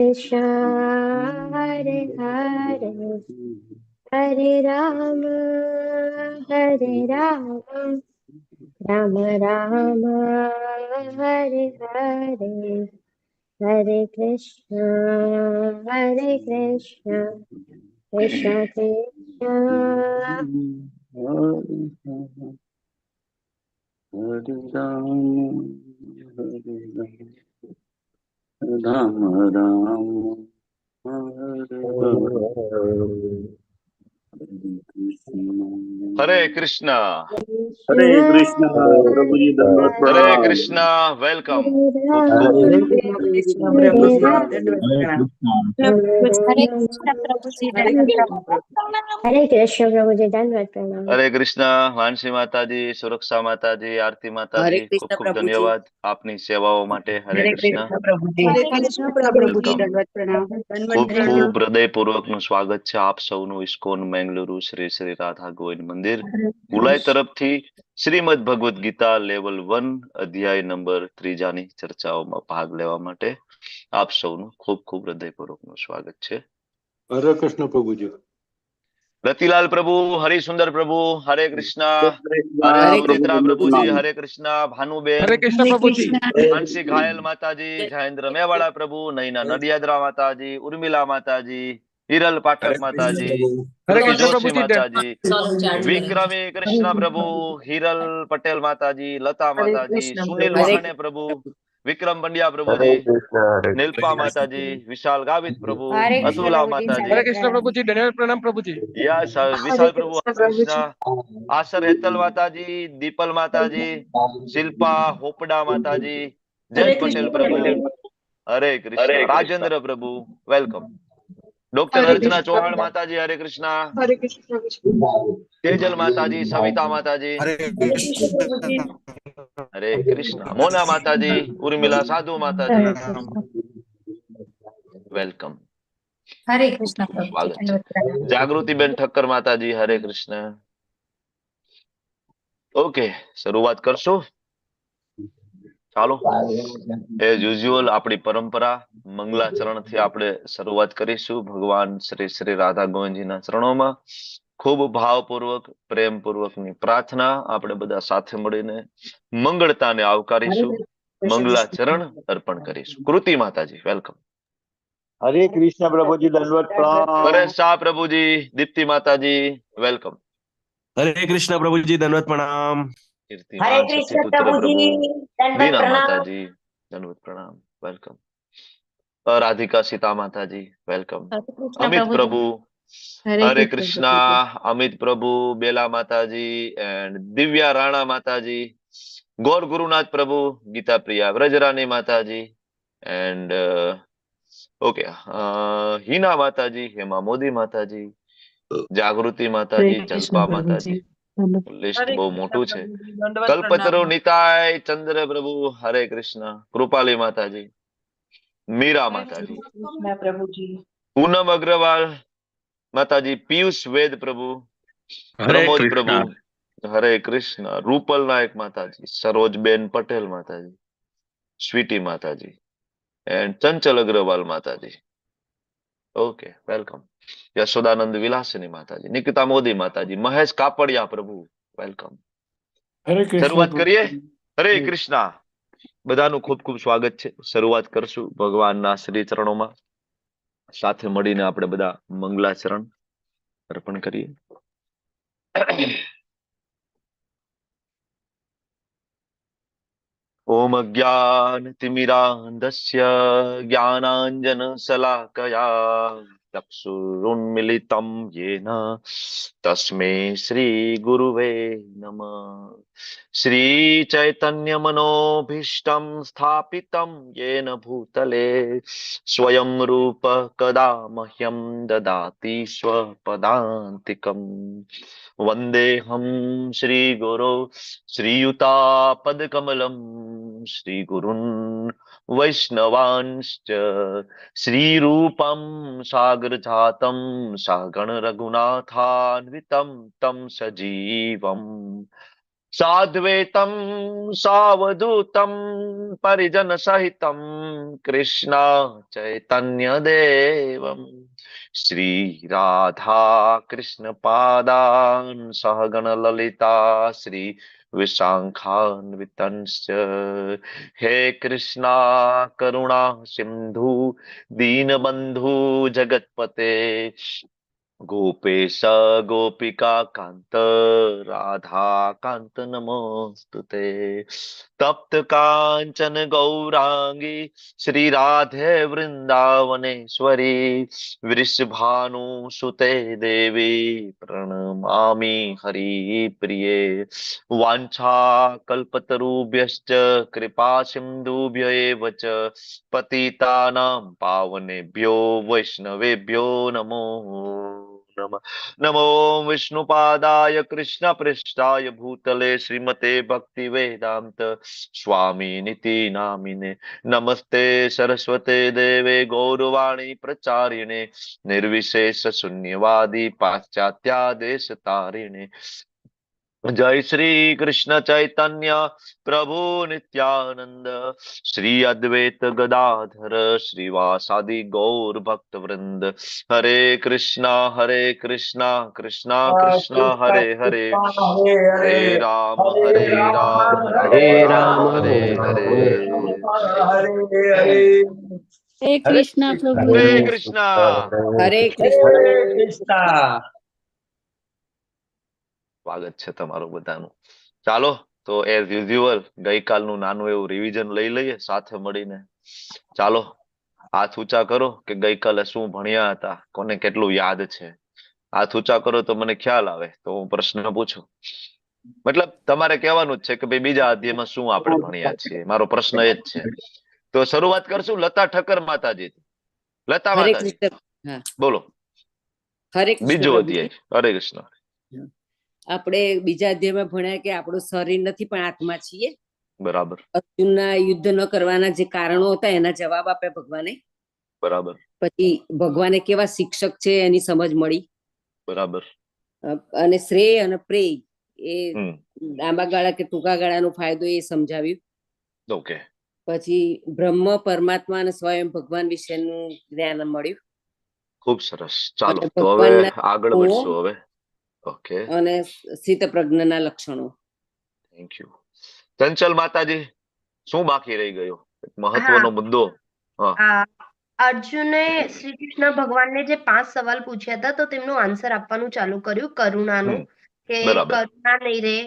Krishna, Hare Hare, Hare Rama, Hare Rama, Rama Rama, Hare Hare, Hare Krishna, Krishna Krishna, Hare Rama, Rama Rama, Hare Krishna. Hare Krishna, Prabhuji Dandavat Hare Pranam. Krishna. Welcome. Hare ખૂબ Rama, Krishna Hare Prabhuji, Rama, Dandavad Rama Pranam. Rama, Hare Krishna Hare Krishna પ્રભુજી દંડવત પ્રણામ. હરે કૃષ્ણ. વાંસી માતાજી, સુરક્ષા માતાજી, આરતી માતાજી, ખૂબ ખૂબ Prabhuji. ધન્યવાદ આપની સેવાઓ માટે. હરે Hare Krishna. Krishna Prabhuji. Hare Hare Krishna Krishna Prabhuji, Welcome. Dandavad Pranam. ખૂબ Dandavat ખૂબ Pranam. હૃદયપૂર્વકનું સ્વાગત છે આપ સૌનું ઇસ્કોન મેંગલુરુ શ્રી શ્રી રાધા ગોવિંદ મંદિર ઉલાઈ તરફથી શ્રીમદ ભગવદ્ ગીતા લેવલ 1 અધ્યાય નંબર 3 ચર્ચાઓમાં ભાગ લેવા માટે આપ સૌનું ખૂબ ખૂબ હૃદયપૂર્વકનું સ્વાગત છે. Hare Krishna, Prabhuji. રતિલાલ પ્રભુ, હરિસુંદર પ્રભુ, હરે કૃષ્ણ. હરે Hare પવિત્રા Krishna પ્રભુજી, Prabhuji. હરે કૃષ્ણ. ભાનુબેન, હરે કૃષ્ણ પ્રભુજી. માનસી ઘાયલ માતાજી, જયેન્દ્ર મેવાડા પ્રભુ, નૈના નડિયાદરા માતાજી, ઉર્મિલા માતાજી, હિરલ પાઠક માતાજી, હરે કૃતિ કૃષ્ણ જોશી પ્રભુજી. માતાજી, વિક્રમી કૃષ્ણ પ્રભુ, હિરલ પટેલ માતાજી, લતા Hare માતાજી, Krishna સુનિલ Prabhuji. વહાણે પ્રભુ, વિક્રમ પંડ્યા પ્રભુજી, નિલ્પા માતાજી, વિશાલ ગાવિત પ્રભુ, Hare Krishna અતુલા Prabhuji. માતાજી, હરે કૃષ્ણ પ્રભુજી. ધન્યવાદ પ્રણામ પ્રભુજી. યસ વિશાલ પ્રભુ, હરે કૃષ્ણ. આસર હેતલ માતાજી, દીપલ માતાજી, શિલ્પા હોપડા માતાજી, જય પટેલ પ્રભુ, હરે કૃષ્ણ. રાજેન્દ્ર પ્રભુ, વેલકમ. ડોક્ટર Hare અર્ચના Krishna. ચૌહાણ માતાજી, હરે Krishna. Hare Krishna Prabhuji. Tejal માતાજી, સવિતા માતાજી, હરે કૃષ્ણ. મોના માતાજી, ઉર્મિલા સાધુ માતાજી, હરે Krishna. Welcome. Hare Krishna Prabhuji. સ્વાગત છે. Dandavad Pranam. જાગૃતિબેન ઠક્કર માતાજી, હરે કૃષ્ણ. ઓકે, શરૂઆત કરશો. ચાલો, એઝ યુઝ્યુઅલ આપણી પરંપરા મંગલાચરણથી આપણે શરૂઆત કરીશું. ભગવાન શ્રી શ્રી રાધા ગોવિંદજીના ચરણોમાં ખૂબ ભાવપૂર્વક પ્રેમપૂર્વકની પ્રાર્થના આપણે બધા સાથે મળીને મંગળતાને આવકારીશું. મંગલાચરણ અર્પણ કરીશું. કૃતિ માતાજી, welcome. Hare Krishna, Prabhuji Dandavat Pranam. Paresh Shah પ્રભુજી, દીપ્તિ માતાજી, વેલકમ. હરે કૃષ્ણ પ્રભુજી, દંડવત પ્રણામ. કીર્તિમાન સતીપુત્ર પ્રભુ, બીના માતાજી, દંડવત પ્રણામ, વેલકમ. રાધિકા સીતા માતાજી, વેલકમ. અમિત પ્રભુ, હરે કૃષ્ણ. અમિત પ્રભુ, બેલા માતાજી, એન્ડ દિવ્યા રાણા માતાજી, ગૌર ગુરુનાથ પ્રભુ, ગીતા પ્રિયા વ્રજરાની માતાજી, એન્ડ ઓકે હિના માતાજી, હેमा મોદી માતાજી, જાગૃતિ માતાજી, જલ્પા માતાજી. લિસ્ટ બહુ મોટું છે. કલ્પતરુ નિતાય ચંદ્ર પ્રભુ, હરે કૃષ્ણ. કૃપાલી માતાજી, મીરા માતાજી, Krishna Prabhuji. પૂનમ અગ્રવાલ માતાજી, પિયુષ વેદ પ્રભુ, પ્રમોદ પ્રભુ, હરે કૃષ્ણ. રૂપલ નાયક માતાજી, સરોજબેન પટેલ માતાજી, સ્વીટી માતાજી, એન્ડ ચંચલ અગ્રવાલ માતાજી. Okay, welcome. યશોદાનંદ વિલાસિની માતાજી, નિકિતા મોદી માતાજી, મહેશ કાપડિયા પ્રભુ, વેલકમ. શરૂઆત કરીએ. હરે કૃષ્ણ. બધાનું ખૂબ ખૂબ સ્વાગત છે. શરૂઆત કરશું ભગવાનના શ્રી ચરણોમાં. સાથે મળીને આપણે બધા મંગલાચરણ અર્પણ કરીએ. ઓમ અજ્ઞાનતિમિરાન્ધસ્ય જ્ઞાનાંજન શલાકયા ચક્ષુરુન્મિલિતમ યેન તસ્મૈ શ્રી ગુરુવે નમઃ. શ્રી ચૈતન્ય મનોભીષ્ટમ સ્થાપિતમ યેન ભૂતલે સ્વયં રૂપ કદા મહ્યમ દદાતિ સ્વપદાંતિકમ. વંદેહમ શ્રી ગુરો શ્રીયુતાપદકમલમ શ્રીગુરુન વૈષ્ણવાંશ્ચ શ્રીરૂપમ સાગરજાતમ સગણ રઘુનાથાન્વિતમ તમ સજીવમ साद्वैतं सावधूतं परिजन सहितं कृष्ण चैतन्य देवं श्री राधा कृष्ण पादान् सहगण ललिता श्री विशाखान्वितंश्च हे कृष्णा करुणा सिंधु दीनबंधु जगतपते गोपेश गोपिका कांत राधा कांत नमोस्तुते तप्त कांचन गौरांगी श्री राधे वृंदावनेश्वरी वृषभानुसुते देवी प्रणमामि हरिप्रिये वाञ्छा कल्पतरुभ्यश्च कृपा सिन्धुभ्य एव च पतितानां पावनेभ्यो वैष्णवेभ्यो नमो नमः। नमो विष्णुपादाय कृष्णपृष्ठाय भूतले श्रीमते भक्ति वेदांत स्वामिनिति नामिने नमस्ते सरस्वते देवे गौरवाणी प्रचारिणे निर्विशेष शून्यवादी पाश्चात्यादेश तारिणे जय श्री कृष्ण चैतन्य प्रभु नित्यानंद श्री अद्वैत गदाधर श्रीवासादि गौर भक्त वृंद हरे कृष्णा कृष्णा कृष्णा हरे हरे हरे राम हरे राम राम हरे हरे हरे कृष्णा प्रभु हरे जी। कृष्णा हरे कृष्ण। સ્વાગત છે તમારું બધાનું. ચાલો તો એઝ યુઝ્યુઅલ ગઈકાલનું નાનું એવું રિવિઝન લઈ લઈએ સાથે મળીને. ચાલો હાથ ઊંચા કરો કે ગઈકાલે શું ભણ્યા હતા, કોને કેટલું યાદ છે. હાથ ઊંચા કરો તો મને ખ્યાલ આવે તો હું પ્રશ્ન પૂછું. મતલબ તમારે કહેવાનું જ છે કે ભાઈ બીજા અધ્યાયમાં શું આપણે ભણ્યા છીએ. મારો પ્રશ્ન એ જ છે. તો શરૂઆત કરશું લતા ઠક્કર માતાજી. લતા હરે માતાજી કૃષ્ણ. હા, બોલો. હરે કૃષ્ણ બીજો પ્રભુજી. અધ્યાય. હરે કૃષ્ણ. આપણે બીજા અધ્યાયમાં ભણ્યા કે આપણું શરીર નથી પણ આત્મા છીએ. બરાબર અર્જુનના યુદ્ધ ન કરવાના જે કારણો હતા એના જવાબ આપે ભગવાને. બરાબર પછી ભગવાને કેવા શિક્ષક છે એની સમજ મળી. બરાબર અને શ્રેય અને પ્રેય એ હમ લાંબા ગાળા કે ટૂંકા ગાળાનો ફાયદો એ સમજાવ્યું. ઓકે પછી બ્રહ્મ પરમાત્મા અને સ્વયં ભગવાન વિશેનું જ્ઞાન મળ્યું. ખૂબ સરસ. ચાલો અને તો હવે ભગવાનના આગળ ગુણો વધશું હવે. ઓકે અને સ્થિત પ્રજ્ઞના લક્ષણો. Thank you. ચંચલ માતાજી શું બાકી રહી ગયું? એક મહત્વનો હા મુદ્દો. હા આ અર્જુને શ્રી કૃષ્ણ ભગવાનને જે 5 સવાલ પૂછ્યા હતા તો તેમનું આન્સર આપવાનું ચાલુ કર્યું કરુણાનું હમ કે બરાબર કરુણા નહીં રે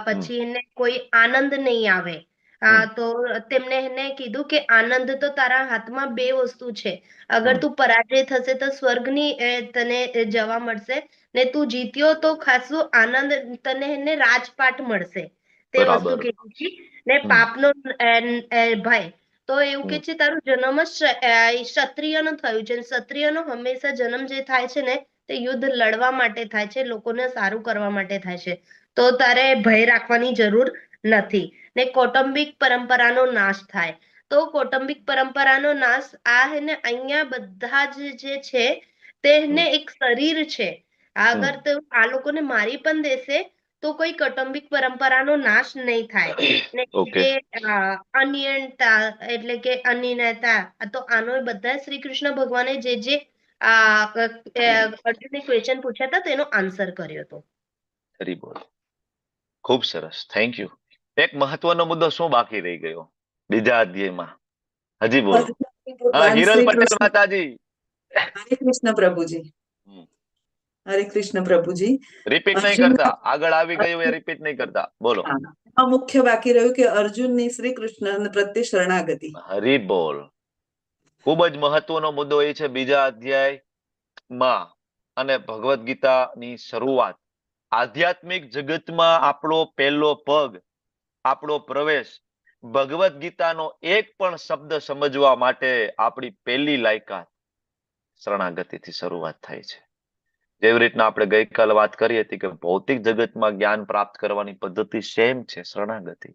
પછી એને કોઈ આનંદ નહીં આવે તો તેમને એને કીધું કે આનંદ તો તારા હાથમાં બે વસ્તુ છે અગર તું પરાજય થશે તો સ્વર્ગની તને જવા મળશે ને તું જીત્યો તો ખાસું આનંદ તને એને રાજપાટ મળશે તે વસ્તુ બરાબર કીધી હતી ને હમ પાપનો ભય તો એવું કે હમ છે તારું જન્મ જ ક્ષત્રિયનો થયું છે ક્ષત્રિયનો હંમેશા જન્મ જે થાય છે ને તે યુદ્ધ લડવા માટે થાય છે લોકોને સારું કરવા માટે થાય છે તો તારે ભય રાખવાની જરૂર નથી ને કૌટુંબિક પરંપરાનો નાશ થાય તો કૌટુંબિક પરંપરાનો નાશ આ હે ને અહીંયા બધા જ જે છે તેને એક શરીર છે અગર તો આ લોકોને મારી પણ દેશે તો કોઈ કૌટુંબિક પરંપરાનો નાશ નહીં થાય ને ઓકે જે અનિયંતા એટલે કે અનિયતા તો આનો બધા શ્રી કૃષ્ણ ભગવાને જે અર્જુનને ક્વેશ્ચન પૂછ્યા હતા તેનો આન્સર કર્યો હતો. હરી બોલ. ખૂબ સરસ. Thank you. એક મહત્વનો મુદ્દો શું બાકી રહી ગયો બીજા અધ્યાયમાં? હજી બોલો. હા હિરલ પટેલ માતાજી. હરે કૃષ્ણ પ્રભુજી. હરે કૃષ્ણ પ્રભુજી. રિપીટ નહીં કરતા, આગળ આવી ગયું એ રિપીટ નહીં કરતા. બોલો. મુખ્ય બાકી રહ્યું કે અર્જુનની શ્રી કૃષ્ણ પ્રત્યે શરણાગતિ. હરી બોલ. ખૂબ જ મહત્વનો મુદ્દો એ છે બીજા અધ્યાયમાં અને ભગવદ્ ગીતાની શરૂઆત. આધ્યાત્મિક જગતમાં આપણો પહેલો પગ, આપણો પ્રવેશ ભગવદ્ ગીતાનો એક પણ શબ્દ સમજવા માટે આપણી પહેલી લાયકાત શરણાગતિથી શરૂઆત થાય છે. જેવી રીતના આપણે ગઈકાલે વાત કરી હતી કે ભૌતિક જગતમાં જ્ઞાન પ્રાપ્ત કરવાની પદ્ધતિ સેમ છે, શરણાગતિ.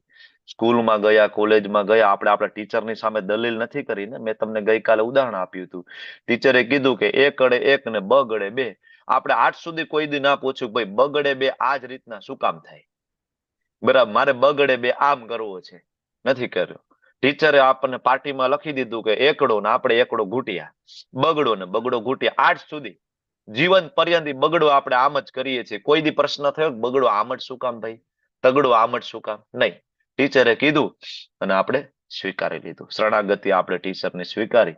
સ્કૂલમાં ગયા, કોલેજમાં ગયા, આપણે આપણા ટીચરની સામે દલીલ નથી કરી ને. મેં તમને ગઈકાલે ઉદાહરણ આપ્યું હતું. ટીચરે કીધું કે એ ગળે એક ને બ ગળે બે. આપણે આજ સુધી કોઈ દી ના પૂછ્યું ભાઈ બ ગળે બે આ જ રીતના શું કામ થાય? બરાબર, મારે બગડે બે આમ કરવો છે, નથી કર્યો. ટીચરે આપણને પાટીમાં લખી દીધું કે એકડો ને આપણે એકડો ઘૂંટ્યા, બગડો ને બગડો ઘૂંટ્યા. આજ સુધી જીવન પર્યંત બગડો આપણે આમ જ કરીએ છીએ. કોઈ દી પ્રશ્ન થયો બગડો આમ જ શું કામ ભાઈ, તગડો આમ જ શું કામ? નહીં, ટીચરે કીધું અને આપણે સ્વીકારી લીધું. શરણાગતિ આપણે ટીચરને સ્વીકારી,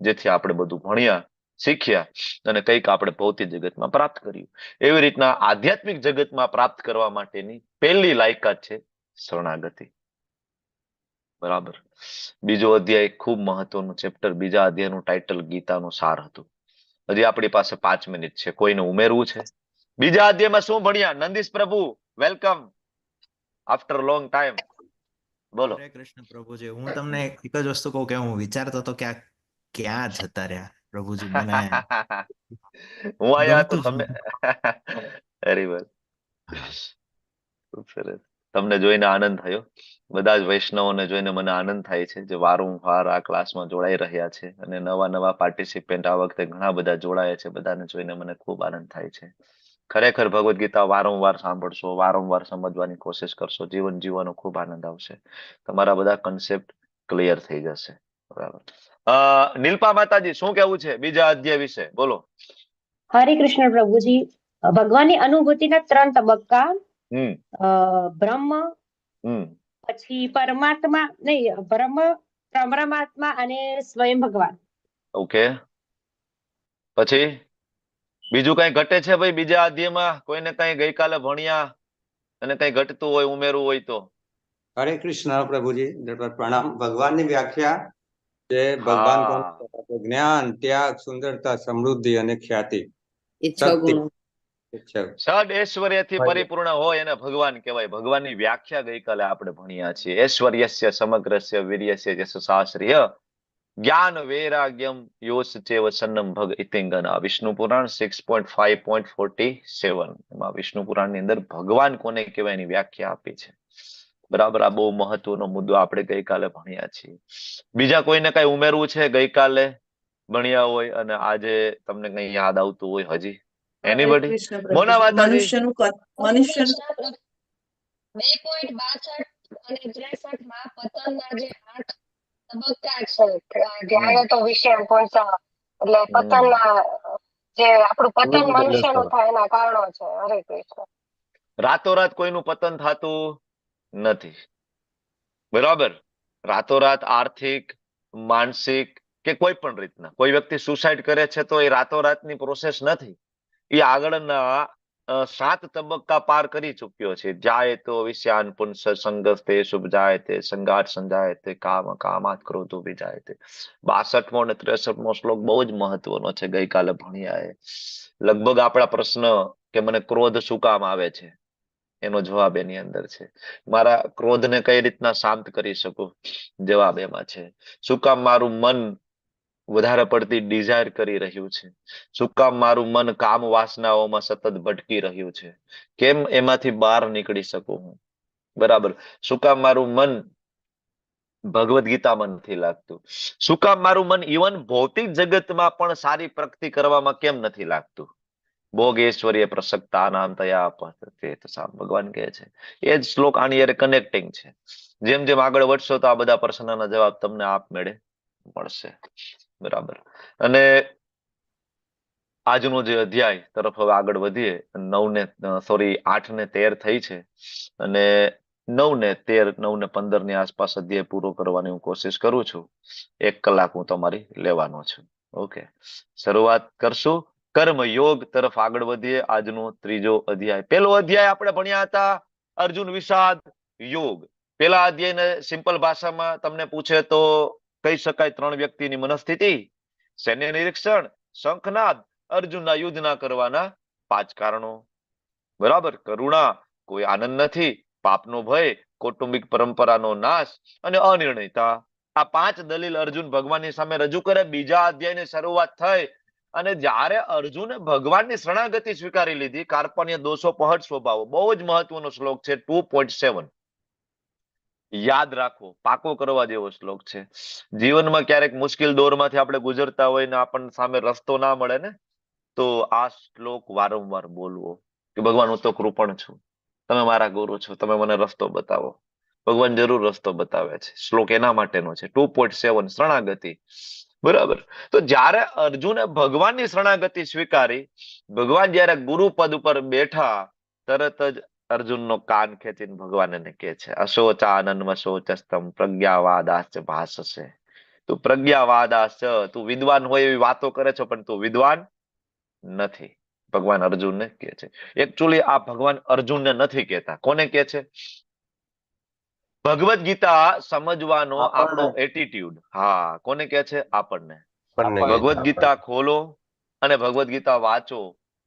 જેથી આપણે બધું ભણ્યા, શીખ્યા અને કંઈક આપણે ભૌતિક જગતમાં પ્રાપ્ત કર્યું. એવી રીતના આધ્યાત્મિક જગતમાં પ્રાપ્ત કરવા માટેની પહેલી લાયકાત છે શરણાગતિ. બરાબર. બીજો અધ્યાય ખૂબ મહત્વનું ચેપ્ટર, બીજા અધ્યાયનું ટાઇટલ ગીતાનો સાર હતું. હજી આપણી પાસે 5 મિનિટ છે. કોઈને ઉમેરવું છે? બીજા અધ્યાયમાં શું ભણ્યા? નંદીશ પ્રભુ, વેલકમ આફ્ટર લોંગ ટાઈમ. બોલો. હરે કૃષ્ણ પ્રભુજી. હું તમને એક જ વસ્તુ કહું કે હું વિચારતો હતો કે આ ક્યાં જતા રહ્યા પ્રભુજી. મને હું આયા હતો ગમતું જ તમે. Very well. ખૂબ સરસ. તમને જોઈને આનંદ થયો. બધા જ વૈષ્ણવોને જોઈને મને આનંદ થાય છે, જે વારંવાર આ ક્લાસમાં જોડાઈ રહ્યા છે અને નવા નવા પાર્ટિસિપન્ટ આ વખતે ઘણા બધા જોડાયા છે. બધાને જોઈને મને ખૂબ આનંદ થાય છે. ખરેખર ભગવદ્ ગીતા વારંવાર સાંભળશો, વારંવાર સમજવાની કોશિશ કરશો, જીવન જીવવાનો ખૂબ આનંદ આવશે. તમારા બધા કન્સેપ્ટ ક્લિયર થઈ જશે. બરાબર. નીલપા માતાજી, શું કેવું છે બીજા અધ્યાય વિશે? બોલો. હરે કૃષ્ણ પ્રભુજી. ભગવાનની અનુભૂતિના 3 તબક્કા. બ્રહ્મ, પછી પરમાત્મા નહીં, બ્રહ્મ, પરમાત્મા અને સ્વયં ભગવાન. ઓકે. પછી બીજું કઈ ઘટે છે ભાઈ બીજા અધ્યાયમાં? કોઈને કઈ ગઈકાલે ભણ્યા અને કઈ ઘટતું હોય, ઉમેરવું હોય તો? હરે કૃષ્ણ પ્રભુજી, દંડવત પ્રણામ. ભગવાનની વ્યાખ્યા છે ભગવાન કોણ? જ્ઞાન, ત્યાગ, સુંદરતા, સમૃદ્ધિ અને ખ્યાતિ. ષડ ઐશ્વર્યથી પરિપૂર્ણ હોય એને ભગવાન કહેવાય. ભગવાનની વ્યાખ્યા ગઈકાલે આપણે ભણ્યા છીએ. ઐશ્વર્યસ્ય સમગ્રસ્ય વીર્યસ્ય યશ શાસ્ત્રીય જ્ઞાન વૈરાગ્યમ યોસ ચેવ સન્નમ ભગ ઇતિંગના. વિષ્ણુ પુરાણ 6.5.47. એમાં વિષ્ણુ પુરાણની અંદર ભગવાન કોને કહેવાય એની વ્યાખ્યા આપી છે. બરાબર. આ બહુ મહત્વનો મુદ્દો આપણે ગઈકાલે ભણ્યા છીએ. બીજા કોઈને કઈ ઉમેરવું છે ગઈકાલે ભણ્યા હોય અને આજે તમને કઈ યાદ આવતું હોય હજી? એનીબડી? મોના માતાજી. મનુષ્યનું 2.62 અને 63 માં પતનના જે 8 તબક્કા છે, ધ્યાય તો વિષય પહોંચવા, એટલે પતનના જે આપણું પતન મનુષ્યનું થાય એના કારણો છે. હરે કૃષ્ણ. રાતોરાત કોઈનું પતન થતું નથી. બરાબર. રાતોરાત આર્થિક, માનસિક કે કોઈ પણ રીતના કોઈ વ્યક્તિ સુસાઇડ કરે છે તો એ રાતોરાતની પ્રોસેસ નથી. એ આગળના 7 તબક્કા પાર કરી ચુક્યો છે. જાય તો વિષયાન પુંસ સંગસ્તે શુભ જાય તે સંગાત સંજાય તે કામ કામાત ક્રોધો વિજાય તે. 62મો અને 63મો શ્લોક બહુ જ મહત્વનો છે. ગઈકાલે ભણ્યા એ લગભગ આપણા પ્રશ્ન કે મને ક્રોધ શું કામ આવે છે એનો જવાબ એની અંદર છે. મારા ક્રોધને કઈ રીતના શાંત કરી શકું, જવાબ એમાં છે. શું કામ મારું મન વધારે પડતી ડિઝાયર કરી રહ્યું છે? શું કામ મારું મન કામ વાસનાઓમાં સતત ભટકી રહ્યું છે? કેમ એમાંથી બહાર નીકળી શકું હું? બરાબર. શું કામ મારું મન ભગવદ ગીતામાં નથી લાગતું? શું કામ મારું મન ઇવન ભૌતિક જગતમાં પણ સારી પ્રગતિ કરવામાં કેમ નથી લાગતું? ભોગેશ્વર્ય પ્રસક્તા નામ તયા ભગવાન કહે છે. એ જ શ્લોક આની યારે કનેક્ટિંગ છે. જેમ જેમ આગળ વધશો તો આ બધા પ્રશ્નના જવાબ તમને આપમેળે મળશે. બરાબર. અને આજનો જે અધ્યાય તરફ હવે આગળ વધીએ. 8 ને 13 થઈ છે અને 9 ને 13, 9 ને 15 ની આસપાસ અધ્યાય પૂરો કરવાની હું કોશિશ કરું છું. 1 કલાક હું તમારી લેવાનો છું. ઓકે, શરૂઆત કરશું. કર્મ યોગ તરફ આગળ વધીએ. આજનો 3જો અધ્યાય. પહેલો અધ્યાય આપણે ભણ્યા હતા અર્જુન વિષાદ યોગ. પેલા અધ્યાયને સિમ્પલ ભાષામાં તમને પૂછે તો કહી શકાય 3 વ્યક્તિની મનસ્થિતિ, સૈન્ય નિરીક્ષણ, શંખનાદ, અર્જુનના યુદ્ધ ના કરવાના 5 કારણો. બરાબર. કરુણા, કોઈ આનંદ નથી, પાપનો ભય, કૌટુંબિક પરંપરાનો નાશ અને અનિર્ણયતા. આ 5 દલીલ અર્જુન ભગવાનની સામે રજૂ કરે. બીજા અધ્યાયની શરૂઆત થઈ અને જ્યારે અર્જુને ભગવાનની શરણાગતિ સ્વીકારી લીધી, કાર્પણ્ય દોષો પહટ સ્વભાવો. બહુ જ મહત્વનો શ્લોક છે 2.7. યાદ રાખો, પાકો કરવા જેવો શ્લોક છે. જીવનમાં ક્યારેક મુશ્કેલ દોરમાંથી આપણે ગુજરતા હોય ને આપણને સામે રસ્તો ના મળે ને, તો આ શ્લોક વારંવાર બોલવો કે ભગવાન હું તો કૃપણ છું, તમે મારા ગુરુ છો, તમે મને રસ્તો બતાવો. ભગવાન જરૂર રસ્તો બતાવે છે. શ્લોક એના માટેનો છે 2.7 શરણાગતિ. બરાબર. તો જ્યારે અર્જુને ભગવાનની શરણાગતિ સ્વીકારી, ભગવાન જયારે ગુરુ પદ ઉપર બેઠા, તરત જ અર્જુનનો કાન ખેંચીને ભગવાન એને કહે છે, અશોચાનન્મ શોચસ્તમ પ્રજ્ઞાવાદાશ્ચ ભાષસે. તું પ્રજ્ઞાવાદાશ્ચ, તું વિદ્વાન હોય એવી વાતો કરે છે, પણ તું વિદ્વાન નથી. ભગવાન અર્જુનને કહે છે. એકચ્યુઅલી આ ભગવાન અર્જુનને નથી કહેતા. કોને કહે છે? ભગવદ ગીતા સમજવાનો આપણો એટીટ્યુડ. હા, કોને કહે છે? આપણને. ભગવદ ગીતા ખોલો અને ભગવદ ગીતા વાંચો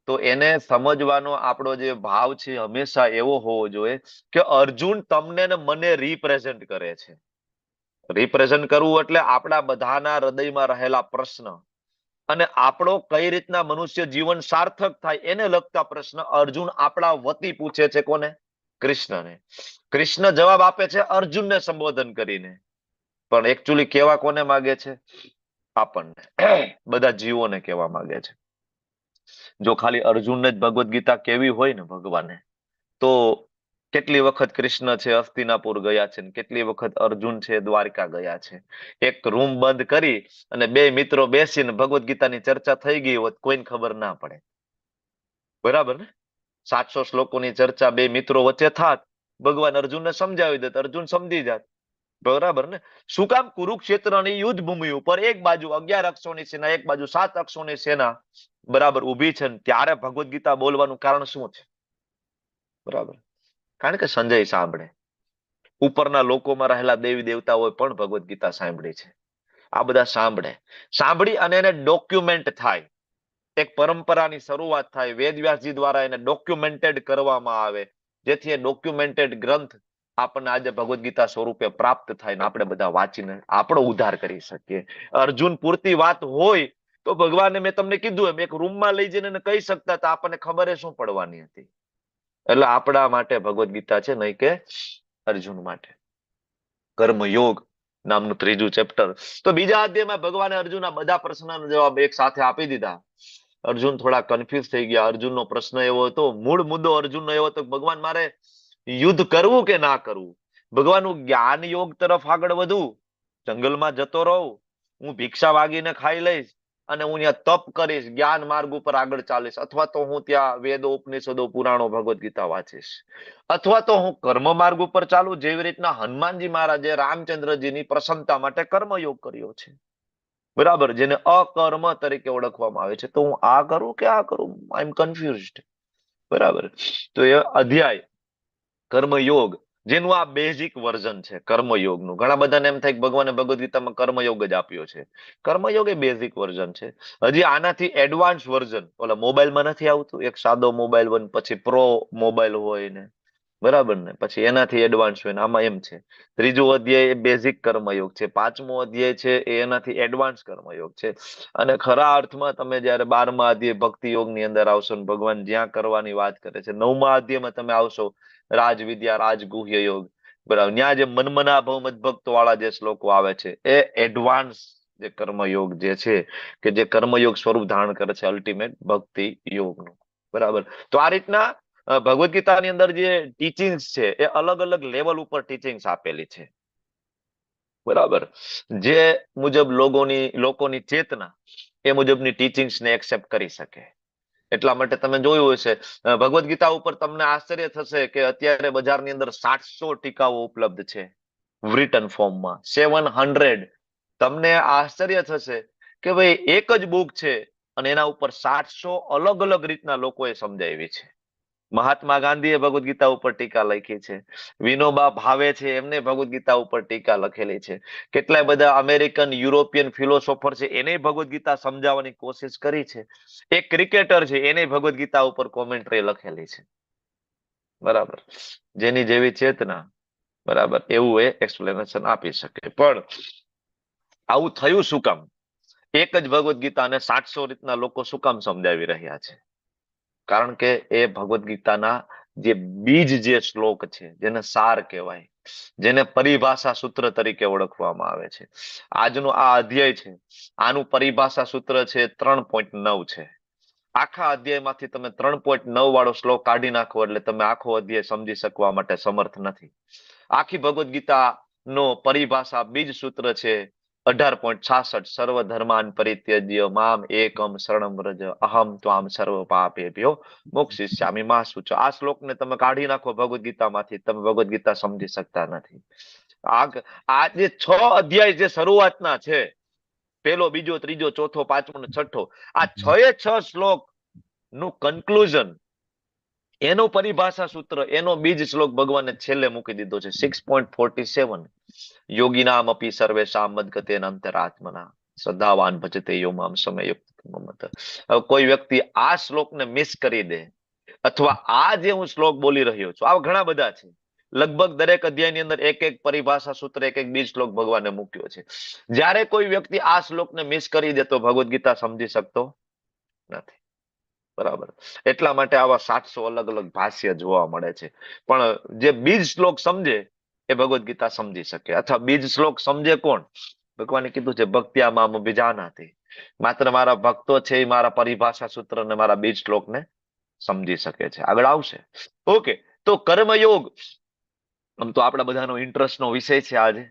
તો એને સમજવાનો આપણો જે ભાવ છે હંમેશા એવો હોવો જોઈએ કે અર્જુન તમને ને મને રિપ્રેઝેન્ટ કરે છે. રિપ્રેઝેન્ટ કરવું એટલે આપણા બધાના હૃદયમાં રહેલા પ્રશ્ન અને આપણો કઈ રીતના મનુષ્ય જીવન સાર્થક થાય એને લગતા પ્રશ્ન અર્જુન આપણા વતી પૂછે છે. કોને? કૃષ્ણને. કૃષ્ણ જવાબ આપે છે અર્જુનને સંબોધન કરીને, પણ એકચ્યુઅલી કેવા કોને માગે છે? આપણને, બધા જીવોને કહેવા માંગે છે. જો ખાલી અર્જુનને જ ભગવદ ગીતા કેવી હોય ને ભગવાને, તો કેટલી વખત કૃષ્ણ છે હસ્તિનાપુર ગયા છે, કેટલી વખત અર્જુન છે દ્વારકા ગયા છે. એક રૂમ બંધ કરી અને બે મિત્રો બેસીને ભગવદ ગીતાની ચર્ચા થઈ ગઈ હોત, કોઈને ખબર ના પડે. બરાબર ને? 700 શ્લોકોની ચર્ચા બે મિત્રો વચ્ચે થાત, ભગવાન અર્જુનને સમજાવી દેત, અર્જુન સમજી જાત. બરાબર ને? શું કામ? કુરુક્ષેત્રની યુદ્ધ ભૂમિ ઉપર એક બાજુ 11 અક્ષોની સેના, એક બાજુ 7 અક્ષોની સેના બરાબર ઊભી છે, ત્યારે ભગવદ ગીતા બોલવાનું કારણ શું છે? બરાબર. કારણ કે સંજય સાંભળે, ઉપરના લોકોમાં રહેલા દેવી દેવતાઓએ પણ ભગવદ ગીતા સાંભળી છે. આ બધા સાંભળે, સાંભળી અને એને ડોક્યુમેન્ટ થાય, એક પરંપરાની શરૂઆત થાય, વેદવ્યાસજી દ્વારા એને ડોક્યુમેન્ટેડ કરવામાં આવે, જેથી એ ડોક્યુમેન્ટેડ ગ્રંથ આપણને આજે ભગવદ ગીતા સ્વરૂપે પ્રાપ્ત થાય ને આપણે બધા વાંચીને આપણો ઉદ્ધાર કરી શકીએ. અર્જુન પૂરતી વાત હોય તો ભગવાને, મેં તમને કીધું એમ, એક રૂમમાં લઈ જઈને એને કહી શકતા હતા, આપણને ખબર શું પડવાની હતી. એટલે આપણા માટે ભગવદ ગીતા છે, નહીં કે અર્જુન માટે. કર્મયોગ નામનું 3જું ચેપ્ટર. તો બીજા અધ્યાયમાં ભગવાને અર્જુનના બધા પ્રશ્નોના જવાબ એક સાથે આપી દીધા. અર્જુન થોડા કન્ફ્યુઝ થઈ ગયા. અર્જુનનો પ્રશ્ન એવો હતો, મૂળ મુદ્દો અર્જુનનો એવો હતો, ભગવાન મારે યુદ્ધ કરવું કે ના કરવું? ભગવાનનું જ્ઞાન યોગ તરફ આગળ વધવું, જંગલમાં જતો રહું, હું ભિક્ષા માગીને ખાઈ લઈશ અને હું ત્યાં તપ કરીશ, જ્ઞાન માર્ગ ઉપર આગળ ચાલીશ, અથવા તો હું ત્યાં વેદો ઉપનિષદો પુરાણો ભગવદ ગીતા વાંચીશ, અથવા તો હું કર્મ માર્ગ ઉપર ચાલું, જેવી રીતના હનુમાનજી મહારાજે રામચંદ્રજીની પ્રસન્નતા માટે કર્મયોગ કર્યો છે. બરાબર, જેને અકર્મ તરીકે ઓળખવામાં આવે છે. તો હું આ કરું કે આ કરું? આઈ એમ કન્ફ્યુઝડ. બરાબર. તો એ અધ્યાય કર્મયોગ, જેનું આ બેઝિક વર્ઝન છે કર્મયોગનું. ઘણા બધાને એમ થાય કે ભગવાને ભગવદ ગીતામાં કર્મયોગ જ આપ્યો છે. કર્મયોગ એ બેઝિક વર્ઝન છે. હજી આનાથી એડવાન્સ વર્ઝન ઓલા મોબાઈલમાં નથી આવતું, એક સાદો મોબાઈલ હોય, પછી પ્રો મોબાઈલ હોય ને, બરાબર ને, પછી એનાથી એડવાન્સ હોય ને, આમાં એમ છે. 3જું અધ્યાય એ બેઝિક કર્મયોગ છે, 5મો અધ્યાય છે એ એનાથી એડવાન્સ કર્મયોગ છે. અને ખરા અર્થમાં તમે જયારે 12મા અધ્યાય ભક્તિ યોગની અંદર આવશો ને ભગવાન જ્યાં કરવાની વાત કરે છે, 9મા અધ્યાયમાં તમે આવશો રાજવિદ્યા રાજગુહ્ય યોગ, બરાબર, ત્યાં જે મનમના ભવ મદભક્તો વાળા જે શ્લોકો આવે છે એ એડવાન્સ જે કર્મયોગ જે છે, કે જે કર્મયોગ સ્વરૂપ ધારણ કરે છે અલ્ટિમેટ ભક્તિ યોગનું. બરાબર. તો આ રીતના ભગવદ ગીતાની અંદર જે ટીચિંગ્સ છે એ અલગ અલગ લેવલ ઉપર ટીચિંગ્સ આપેલી છે. બરાબર. જે મુજબ લોકોની ચેતના એ મુજબની ટીચિંગ્સને એક્સેપ્ટ કરી શકે. એટલા માટે તમે જોયું હશે ભગવદ ગીતા ઉપર તમને આશ્ચર્ય થશે કે અત્યારે બજારની અંદર 700 ટીકાઓ ઉપલબ્ધ છે રિટન ફોર્મમાં, 700. તમને આશ્ચર્ય થશે કે ભાઈ એક જ બુક છે અને એના ઉપર 700 અલગ અલગ રીતના લોકોએ સમજાવી છે. મહાત્મા ગાંધીએ ભગવદ ગીતા ઉપર ટીકા લખી છે, વિનોબા ભાવે છે એમને ભગવદ ગીતા ઉપર ટીકા લખેલી છે, કેટલાય બધા અમેરિકન યુરોપિયન ફિલોસોફર છે એને ભગવદ ગીતા સમજાવવાની કોશિશ કરી છે, એક ક્રિકેટર છે એને ભગવદ ગીતા ઉપર કોમેન્ટ્રી લખેલી છે. બરાબર. જેની જેવી ચેતના, બરાબર, એવું એ એક્સપ્લેનેશન આપી શકે. પણ આવું થયું શું કામ? એક જ ભગવદ ગીતાને 700 રીતના લોકો શું કામ સમજાવી રહ્યા છે? કારણ કે એ ભગવદ ગીતાના જે બીજ જે શ્લોક છે, જેને સાર કહેવાય, જેને પરિભાષા સૂત્ર તરીકે ઓળખવામાં આવે છે, આજનો આ અધ્યાય છે, આનું પરિભાષા સૂત્ર છે 3.9 છે. આખા અધ્યાયમાંથી તમે 3.9 વાળો શ્લોક કાઢી નાખો એટલે તમે આખો અધ્યાય સમજી શકવા માટે સમર્થ નથી. આખી ભગવદ્ ગીતા નો પરિભાષા બીજ સૂત્ર છે 18.66 સર્વ ધર્માન પરિત્યજ્ય મામ એકમ શરણમ વ્રજ અહમ ત્વામ સર્વ પાપેભ્યો મોક્ષિષ્યામિ મા શુચ. આ શ્લોકને તમે કાઢી નાખો ભગવદ્ ગીતામાંથી, તમે ભગવદ્ ગીતા સમજી શકતા નથી. આ જે 6 અધ્યાય જે શરૂઆતના છે, પેલો, બીજો, ત્રીજો, ચોથો, પાંચમો ને છઠ્ઠો, આ 6 શ્લોક નું કન્ક્લુઝન, એનું પરિભાષા સૂત્ર, એનો બીજ શ્લોક ભગવાને છેલ્લે મૂકી દીધો છે 6.47 યોગીનામ અપી સર્વેષામ મદ્ગતેન અંતરાત્મના શ્રદ્ધાવાન ભજતે યો મામ સમયુક્ત. હવે કોઈ વ્યક્તિ આ શ્લોકને મિસ કરી દે, અથવા આ જે હું શ્લોક બોલી રહ્યો છું, આવા ઘણા બધા છે, લગભગ દરેક અધ્યાયની અંદર એક એક પરિભાષા સૂત્ર, એક એક બીજ શ્લોક ભગવાને મૂક્યો છે. જ્યારે કોઈ વ્યક્તિ આ શ્લોકને મિસ કરી દે તો ભગવદ્ ગીતા સમજી શકતો નથી. બરાબર. એટલા માટે આવા 700 અલગ અલગ ભાષ્ય જોવા મળે છે. પણ જે બીજ શ્લોક સમજે એ ભગવદ્ ગીતા સમજી શકે. અથવા બીજ શ્લોક સમજે કોણ? ભગવાને કીધું છે ભક્ત્યા મામ બીજાનાથી, માત્ર મારા ભક્તો છે એ મારા પરિભાષા સૂત્ર અને મારા બીજ શ્લોકને સમજી શકે છે. આગળ આવશે. ઓકે, તો કર્મયોગ આમ તો આપણા બધાનો ઇન્ટરેસ્ટનો વિષય છે આજે.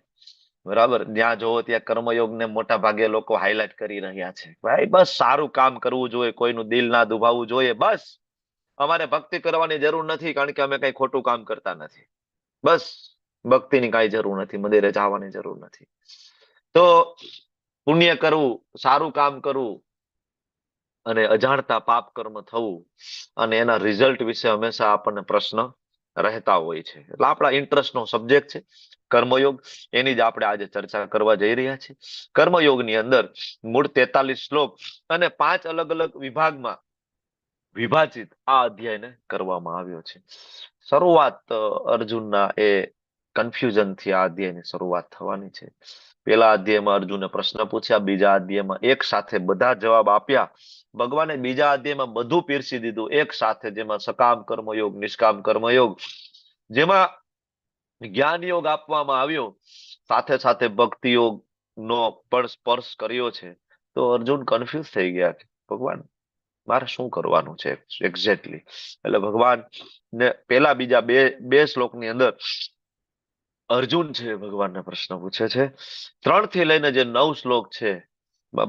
બરાબર. જ્યાં જોવો ત્યાં કર્મયોગને મોટા ભાગે લોકો હાઇલાઇટ કરી રહ્યા છે. ભાઈ બસ સારું કામ કરવું જોઈએ, કોઈનું દિલ ના દુભાવવું જોઈએ, બસ અમારે ભક્તિ કરવાની જરૂર નથી કારણ કે અમે કઈ ખોટું કામ કરતા નથી. બસ ભક્તિની કઈ જરૂર નથી, મંદિરે જવાની જરૂર નથી. તો પુણ્ય કરવું, સારું કામ કરવું અને અજાણતા પાપ કર્મ થવું અને એના રિઝલ્ટ વિશે હંમેશા આપણને પ્રશ્ન રહેતા હોય છે. એટલે આપણા ઇન્ટરેસ્ટનો સબ્જેક્ટ છે કર્મયોગ, એની જ આપણે આજે ચર્ચા કરવા જઈ રહ્યા છીએ. કર્મયોગની અંદર મૂળ 43 શ્લોક અને 5 અલગ અલગ વિભાગમાં વિભાજિત આ અધ્યાયને કરવામાં આવ્યો છે. શરૂઆત અર્જુનના એ કન્ફ્યુઝન થી આ અધ્યાયની શરૂઆત થવાની છે. પેલા અધ્યાયમાં અર્જુને પ્રશ્ન પૂછ્યા, બીજા અધ્યાયમાં એક સાથે બધા જવાબ આપ્યા. ભગવાને બીજા અધ્યાયમાં બધું પીરસી દીધું એક સાથે, જેમાં સકામ કર્મયોગ, નિષ્કામ કર્મયોગ, જેમાં જ્ઞાન યોગ આપવામાં આવ્યો, સાથે સાથે ભક્તિ યોગ નો પણ સ્પર્શ કર્યો છે. તો અર્જુન કન્ફ્યુઝ થઈ ગયા કે ભગવાન મારે શું કરવાનું છે એક્ઝેક્ટલી. એટલે ભગવાન ને પેલા બીજા બે શ્લોકની અંદર અર્જુન છે ભગવાનને પ્રશ્ન પૂછે છે. 3 થી લઈને જે 9 શ્લોક છે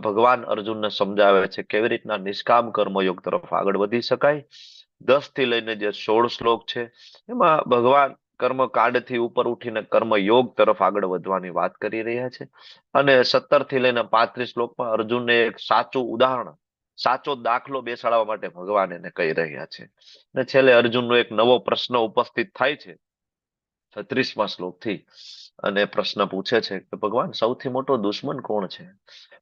ભગવાન અર્જુનને સમજાવે છે કેવી રીતના નિષ્કામ કર્મયોગ તરફ આગળ વધી શકાય. 10 થી લઈને જે 16 શ્લોક છે એમાં ભગવાન કર્મકાંડ થી ઉપર ઉઠીને કર્મયોગ તરફ આગળ વધવાની વાત કરી રહ્યા છે. અને 17 થી લઈને 35 શ્લોકમાં અર્જુનને એક સાચું ઉદાહરણ, સાચો દાખલો બેસાડવા માટે ભગવાન એને કહી રહ્યા છે. અને છેલ્લે અર્જુનનો એક નવો પ્રશ્ન ઉપસ્થિત થાય છે 36મા શ્લોકથી, અને પ્રશ્ન પૂછે છે કે ભગવાન સૌથી મોટો દુશ્મન કોણ છે?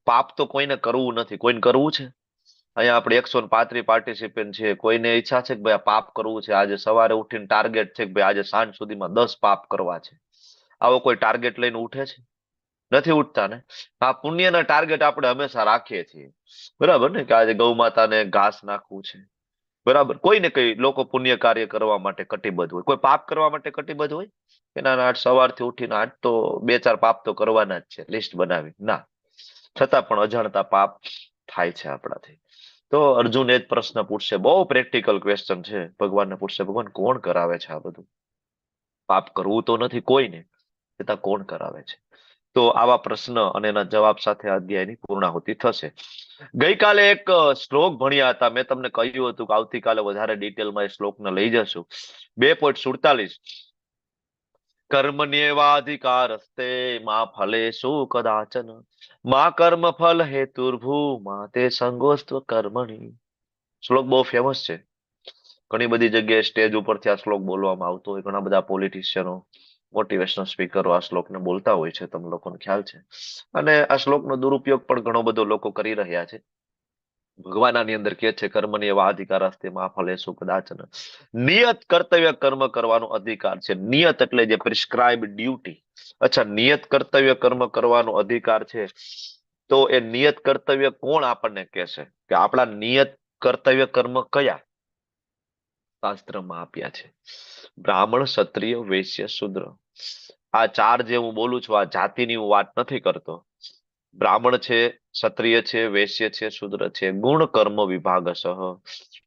પાપ તો કોઈને કરવું નથી, કોઈને કરવું છે? અહીંયા આપણે 135 પાર્ટિસિપન્ટ છે, કોઈને ઈચ્છા છે કે ભાઈ આ પાપ કરવું છે, આજે સવારે ઉઠીને ટાર્ગેટ છે કે ભાઈ આજે સાંજ સુધીમાં 10 પાપ કરવા છે? આવો કોઈ ટાર્ગેટ લઈને ઉઠે છે? નથી ઉઠતા ને. આ પુણ્યના ટાર્ગેટ આપણે હંમેશા રાખીએ છીએ, બરાબર ને, કે આજે ગૌ માતાને ઘાસ નાખવું છે, બરાબર. કોઈ ને કઈ લોકો પુણ્ય કાર્ય કરવા માટે કટિબદ્ધ હોય, કોઈ પાપ કરવા માટે કટિબદ્ધ હોય એના આજ સવારથી ઉઠીને આજ તો 2-4 પાપ તો કરવાના જ છે લિસ્ટ બનાવી, ના, છતાં પણ અજાણતા પાપ થાય છે આપણાથી. તો અર્જુન એ જ પ્રશ્ન પૂછશે, બહુ પ્રેક્ટિકલ ક્વેશ્ચન છે. ભગવાનને પૂછશે ભગવાન કોણ કરાવે છે આ બધું? પાપ કરવું તો નથી કોઈને, છતાં કોણ કરાવે છે? તો આવા પ્રશ્ન અને એના જવાબ સાથે અધ્યાયની પૂર્ણાહુતિ થશે. ગઈકાલે એક શ્લોક ભણ્યા હતા, મેં તમને કહ્યું હતું કે આવતીકાલે વધારે ડિટેલમાં એ શ્લોકને લઈ જશું. 2.47 કર્મણ્યેવાધિકારસ્તે મા ફલેષુ કદાચન મા કર્મ ફલ હેતુર્ભૂ મા તે સંગોસ્ત્વ કર્મણિ. શ્લોક બહુ ફેમસ છે, ઘણી બધી જગ્યાએ સ્ટેજ ઉપરથી આ શ્લોક બોલવામાં આવતો હોય, ઘણા બધા પોલિટિશિયનો, મોટિવેશનલ સ્પીકરો આ શ્લોકને બોલતા હોય છે, તમને લોકોને ખ્યાલ છે. અને આ શ્લોકનો દુરુપયોગ પણ ઘણો બધો લોકો કરી રહ્યા છે. ભગવાન આની અંદર કહે છે કર્મની એવા અધિકાર હસ્તે મા ફલેષુ કદાચન, નિયત કર્તવ્ય કર્મ કરવાનો અધિકાર છે. નિયત એટલે જે પ્રિસ્ક્રાઇબ ડ્યુટી. અચ્છા, નિયત કર્તવ્ય કર્મ કરવાનો અધિકાર છે, તો એ નિયત કર્તવ્ય કોણ આપણને કહેશે કે આપણા નિયત કર્તવ્ય કર્મ કયા? શાસ્ત્રમાં આપ્યા છે, બ્રાહ્મણ, ક્ષત્રિય, વૈશ્ય, શૂદ્ર. આ 4 જે હું બોલું છું આ જાતિની હું વાત નથી કરતો, બ્રાહ્મણ છે, ક્ષત્રિય છે, વૈશ્ય છે, શૂદ્ર છે, ગુણ કર્મ વિભાગશઃ.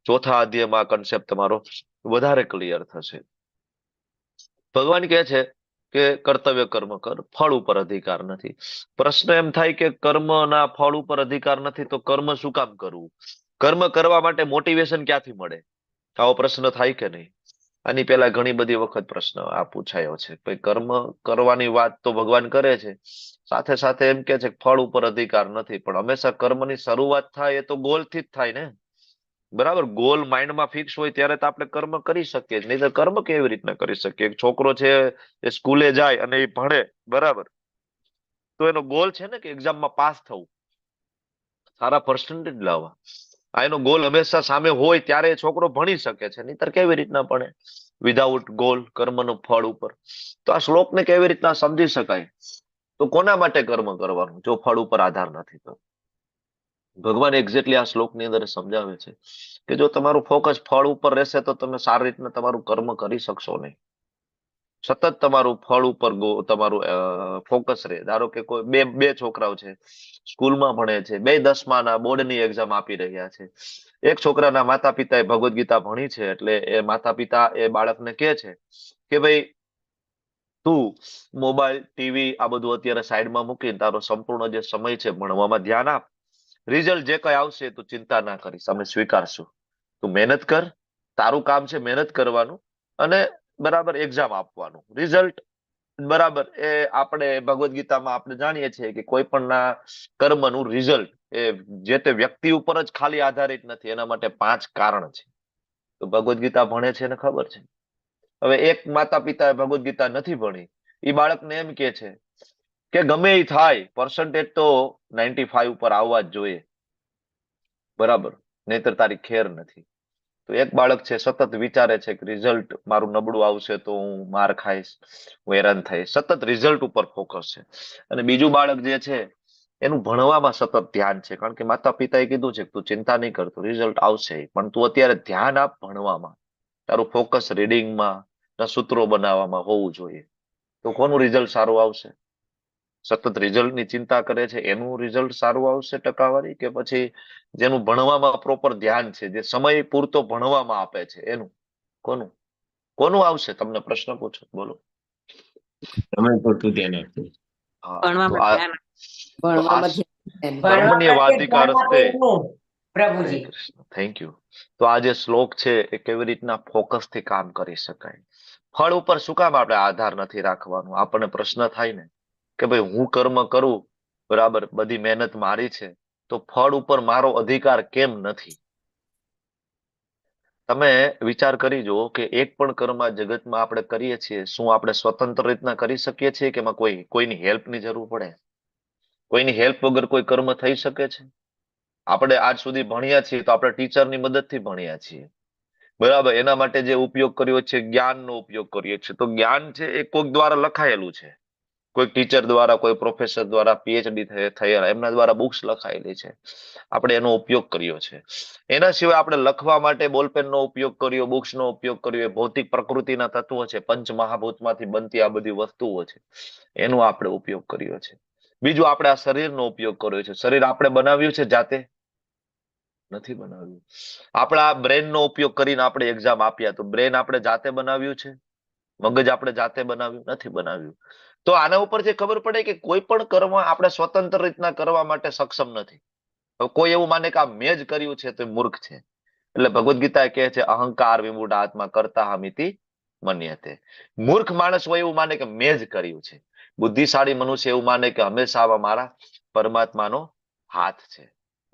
ચોથા અધ્યાયમાં કન્સેપ્ટ તમારો વધારે ક્લિયર થશે. ભગવાન કહે છે કે કર્તવ્ય કર્મ કર, ફળ ઉપર અધિકાર નથી. પ્રશ્ન એમ થાય કે કર્મના ફળ ઉપર અધિકાર નથી તો કર્મ શું કામ કરવું? કર્મ કરવા માટે મોટિવેશન ક્યાંથી મળે? આવો પ્રશ્ન થાય કે નહીં? આની પહેલા ઘણી બધી વખત પ્રશ્ન આ પૂછાયો છે. ભાઈ કર્મ કરવાની વાત તો ભગવાન કરે છે, સાથે સાથે એમ કે છે કે ફળ ઉપર અધિકાર નથી. પણ હંમેશા કર્મની શરૂઆત થાય એ તો ગોલથી જ થાય ને. બરાબર, ગોલ માઇન્ડમાં ફિક્સ હોય ત્યારે તો આપણે કર્મ કરી શકીએ, નહીં તો કર્મ કેવી રીતના કરી શકીએ? એક છોકરો છે એ સ્કૂલે જાય અને એ ભણે, બરાબર, તો એનો ગોલ છે ને કે એક્ઝામમાં પાસ થવું, સારા પર્સન્ટેજ લાવવા. આ એનો ગોલ હંમેશા સામે હોય ત્યારે એ છોકરો ભણી શકે છે, નહીતર કેવી રીતના ભણે વિધાઉટ ગોલ, કર્મનું ફળ ઉપર? તો આ શ્લોકને કેવી રીતના સમજી શકાય? તો કોના માટે કર્મ કરવાનું જો ફળ ઉપર આધાર નથી? તો ભગવાન એક્ઝેક્ટલી આ શ્લોકની અંદર સમજાવે છે કે જો તમારું ફોકસ ફળ ઉપર રહેશે તો તમે સારી રીતના તમારું કર્મ કરી શકશો નહીં. સતત તમારું ફળ ઉપર તમારું ફોકસ રહે. ધારો કે કોઈ બે છોકરાઓ છે, સ્કૂલમાં ભણે છે, 10મા બોર્ડની એક્ઝામ આપી રહ્યા છે. એક છોકરાના માતા પિતાએ ભગવદ્ ગીતા ભણી છે, એટલે એ માતા પિતા એ બાળકને કહે છે કે ભાઈ તું મોબાઈલ, ટીવી આ બધું અત્યારે સાઈડમાં મૂકીને તારો સંપૂર્ણ જે સમય છે ભણવામાં ધ્યાન આપ. રિઝલ્ટ જે કઈ આવશે તું ચિંતા ના કરીશ, અમે સ્વીકારશું. તું મહેનત કર, તારું કામ છે મહેનત કરવાનું અને બરાબર એક્ઝામ આપવાનું. રિઝલ્ટ બરાબર એ આપણે ભગવદ્ ગીતામાં આપણે જાણીએ છીએ કે કોઈ પણ ના કર્મનું રિઝલ્ટ એ જે તે વ્યક્તિ ઉપર જ ખાલી આધારિત નથી, એના માટે 5 કારણ છે. તો ભગવદ્ ગીતા ભણે છે ને ખબર છે. હવે એક માતા પિતા ભગવદ્ ગીતા નથી ભણી, એ બાળકને એમ કે છે કે ગમે એ થાય પર્સન્ટેજ તો 95 ઉપર આવવા જ જોઈએ, બરાબર, નહીતર તારી ખેર નથી. તો એક બાળક છે સતત વિચારે છે કે રિઝલ્ટ મારું નબળું આવશે તો હું માર ખાઈશ, હું હેરાન થઈશ, સતત રિઝલ્ટ ઉપર ફોકસ છે. અને બીજું બાળક જે છે એનું ભણવામાં સતત ધ્યાન છે, કારણ કે માતા પિતાએ કીધું છે કે તું ચિંતા નહીં કરતો, રિઝલ્ટ આવશે, પણ તું અત્યારે ધ્યાન આપ ભણવામાં, તારું ફોકસ રીડિંગમાં, સૂત્રો બનાવવામાં હોવું જોઈએ. તો કોનું રિઝલ્ટ સારું આવશે? સતત રિઝલ્ટની ચિંતા કરે છે એનું રિઝલ્ટ સારું આવશે ટકાવારી, કે પછી જેનું ભણવામાં પ્રોપર ધ્યાન છે, જે સમય પૂરતો ભણવામાં આપે છે એનું? કોનું કોનું આવશે? તમને પ્રશ્ન પૂછો, બોલો. તમે પૂરતું ધ્યાન આપજો. Thank you. તો આ જે શ્લોક છે એ કેવી રીતના ફોકસ થી કામ કરી શકાય? ફળ ઉપર શું કામ આપણે આધાર નથી રાખવાનું? આપણને પ્રશ્ન થાય ને કે ભાઈ હું કર્મ કરું, બરાબર, બધી મહેનત મારી છે, તો ફળ ઉપર મારો અધિકાર કેમ નથી? તમે વિચાર કરી જુઓ કે એક પણ કર્મ જગતમાં આપણે કરીએ છીએ, શું આપણે સ્વતંત્ર રીતના કરી શકીએ છીએ કે એમાં કોઈની હેલ્પની જરૂર પડે? કોઈની હેલ્પ વગર કોઈ કર્મ થઈ શકે છે? આપણે આજ સુધી ભણ્યા છીએ તો આપણે ટીચરની મદદથી ભણ્યા છીએ, બરાબર. એના માટે જે ઉપયોગ કર્યો છે, જ્ઞાનનો ઉપયોગ કરીએ છીએ, તો જ્ઞાન છે એ કોઈક દ્વારા લખાયેલું છે, કોઈ ટીચર દ્વારા, કોઈ પ્રોફેસર દ્વારા, પીએચડી થયેલા એમના દ્વારા બુક્સ લખાયેલી છે, આપણે એનો ઉપયોગ કર્યો છે. એના સિવાય આપણે લખવા માટે બોલપેનનો ઉપયોગ કર્યો, બુક્સનો ઉપયોગ કર્યો, એ ભૌતિક પ્રકૃતિના તત્વો છે, પંચ મહાભૂતમાંથી બનતી આ બધી વસ્તુઓ છે, એનો આપણે ઉપયોગ કર્યો છે. બીજું આપણે આ શરીરનો ઉપયોગ કર્યો છે. શરીર આપણે બનાવ્યું છે જાતે? નથી બનાવ્યું. આપણા બ્રેનનો ઉપયોગ કરીને આપણે એક્ઝામ આપ્યા, તો બ્રેન આપણે જાતે બનાવ્યું છે? મગજ આપણે જાતે બનાવ્યું? નથી બનાવ્યું. તો આના ઉપરથી ખબર પડે કે કોઈ પણ કર્મ આપણે સ્વતંત્ર રીતના કરવા માટે સક્ષમ નથી. કોઈ એવું માને કે આ મેં જ કર્યું છે તો મૂર્ખ છે. એટલે ભગવદ્ ગીતા કહે છે અહંકાર વિમૂઢ આત્મા કરતા હમિતિ મન્યતે. મૂર્ખ માણસ હોય એવું માને કે મેં જ કર્યું છે. બુદ્ધિશાળી મનુષ્ય એવું માને કે હંમેશા મારા પરમાત્માનો હાથ છે,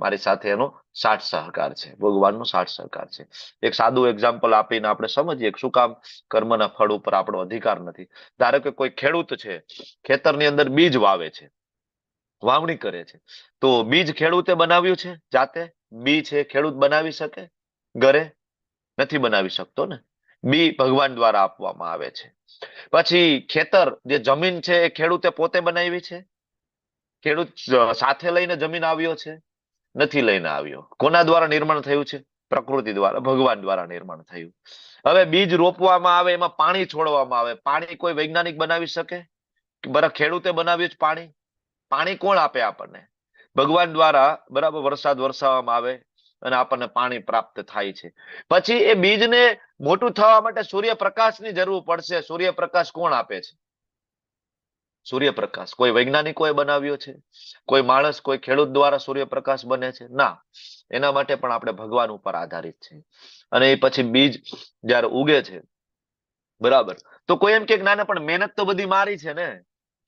મારી સાથે એનો સાથ સહકાર છે, ભગવાનનો સાથ સહકાર છે. એક સાદું એક્ઝામ્પલ આપીને આપણે સમજીએ શું કામ કર્મના ફળ ઉપર આપણો અધિકાર નથી. ધારો કે કોઈ ખેડૂત છે, ખેતરની અંદર બીજ વાવે છે, વાવણી કરે છે, તો બીજ ખેડૂતે બનાવ્યું છે જાતે? બી છે ખેડૂત બનાવી શકે ઘરે? નથી બનાવી શકતો ને. બી ભગવાન દ્વારા આપવામાં આવે છે. પછી ખેતર, જે જમીન છે એ ખેડૂતે પોતે બનાવી છે? ખેડૂત સાથે લઈને જમીન આવ્યો છે? નથી લઈને આવ્યો. કોના દ્વારા નિર્માણ થયું છે? પ્રકૃતિ દ્વારા, ભગવાન દ્વારા નિર્માણ થયું. હવે બીજ રોપવામાં આવે, એમાં પાણી છોડવામાં આવે, પાણી કોઈ વૈજ્ઞાનિક બનાવી શકે? બરાબર, ખેડૂતે બનાવ્યું છે પાણી? પાણી કોણ આપે આપણને? ભગવાન દ્વારા, બરાબર, વરસાદ વરસાવવામાં આવે અને આપણને પાણી પ્રાપ્ત થાય છે. પછી એ બીજને મોટું થવા માટે સૂર્યપ્રકાશની જરૂર પડશે. સૂર્યપ્રકાશ કોણ આપે છે? સૂર્યપ્રકાશ કોઈ વૈજ્ઞાનિકોએ બનાવ્યો છે? કોઈ માણસ, કોઈ ખેડૂત દ્વારા સૂર્યપ્રકાશ બને છે? ના, એના માટે પણ આપણે ભગવાન ઉપર આધારિત છે. અને એ પછી બીજ જયારે ઉગે છે, બરાબર, તો કોઈ એમ કે ના ના, પણ મહેનત તો બધી મારી છે ને.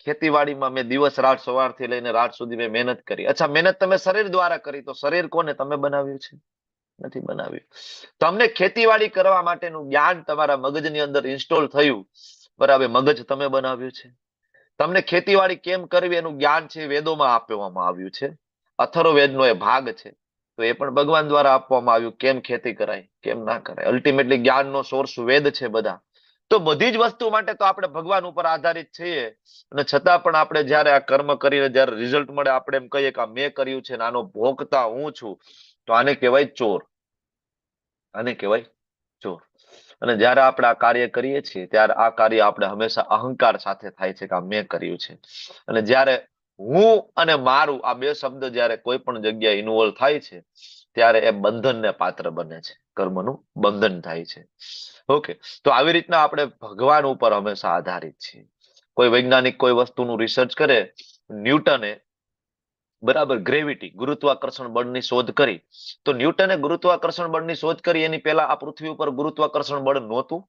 ખેતીવાડીમાં મેં દિવસ રાત, સવારથી લઈને રાત સુધી મેં મહેનત કરી. અચ્છા, મહેનત તમે શરીર દ્વારા કરી, તો શરીર કોને? તમે બનાવ્યું છે? નથી બનાવ્યું. તમને ખેતીવાડી કરવા માટેનું જ્ઞાન તમારા મગજની અંદર ઇન્સ્ટોલ થયું, બરાબર, મગજ તમે બનાવ્યું છે. તમને ખેતીવાડી કેમ કરવી એનું જ્ઞાન છે વેદોમાં આપવામાં આવ્યું છે. અથર્વવેદનો એ ભાગ છે, તો એ પણ ભગવાન દ્વારા આપવામાં આવ્યું, કેમ ખેતી કરાય, કેમ ના કરાય. અલ્ટિમેટલી જ્ઞાનનો સોર્સ વેદ છે બધા. તો બધી જ વસ્તુ માટે તો આપણે ભગવાન ઉપર આધારિત છીએ. અને છતાં પણ આપણે જયારે આ કર્મ કરીને જયારે રિઝલ્ટ મળે, આપણે એમ કહીએ કે આ મેં કર્યું છે, આનો ભોગતા હું છું, તો આને કહેવાય ચોર. આને કહેવાય ચોર. અને જયારે આપણે આ કાર્ય કરીએ છીએ, ત્યારે આ કાર્ય આપણે હંમેશા અહંકાર સાથે થાય છે કે આ મેં કર્યું છે. અને જયારે હું અને મારું આ બે શબ્દ જયારે કોઈ પણ જગ્યાએ ઇન્વોલ્વ થાય છે, ત્યારે એ બંધનને પાત્ર બને છે, કર્મનું બંધન થાય છે. ઓકે, તો આવી રીતના આપણે ભગવાન ઉપર હંમેશા આધારિત છીએ. કોઈ વૈજ્ઞાનિક કોઈ વસ્તુનું રિસર્ચ કરે, ન્યૂટને, બરાબર, ગ્રેવિટી, ગુરુત્વાકર્ષણ બળની શોધ કરી, તો ન્યૂટને ગુરુત્વાકર્ષણ બળની શોધ કરી એની પહેલા આ પૃથ્વી ઉપર ગુરુત્વાકર્ષણ બળ નહોતું,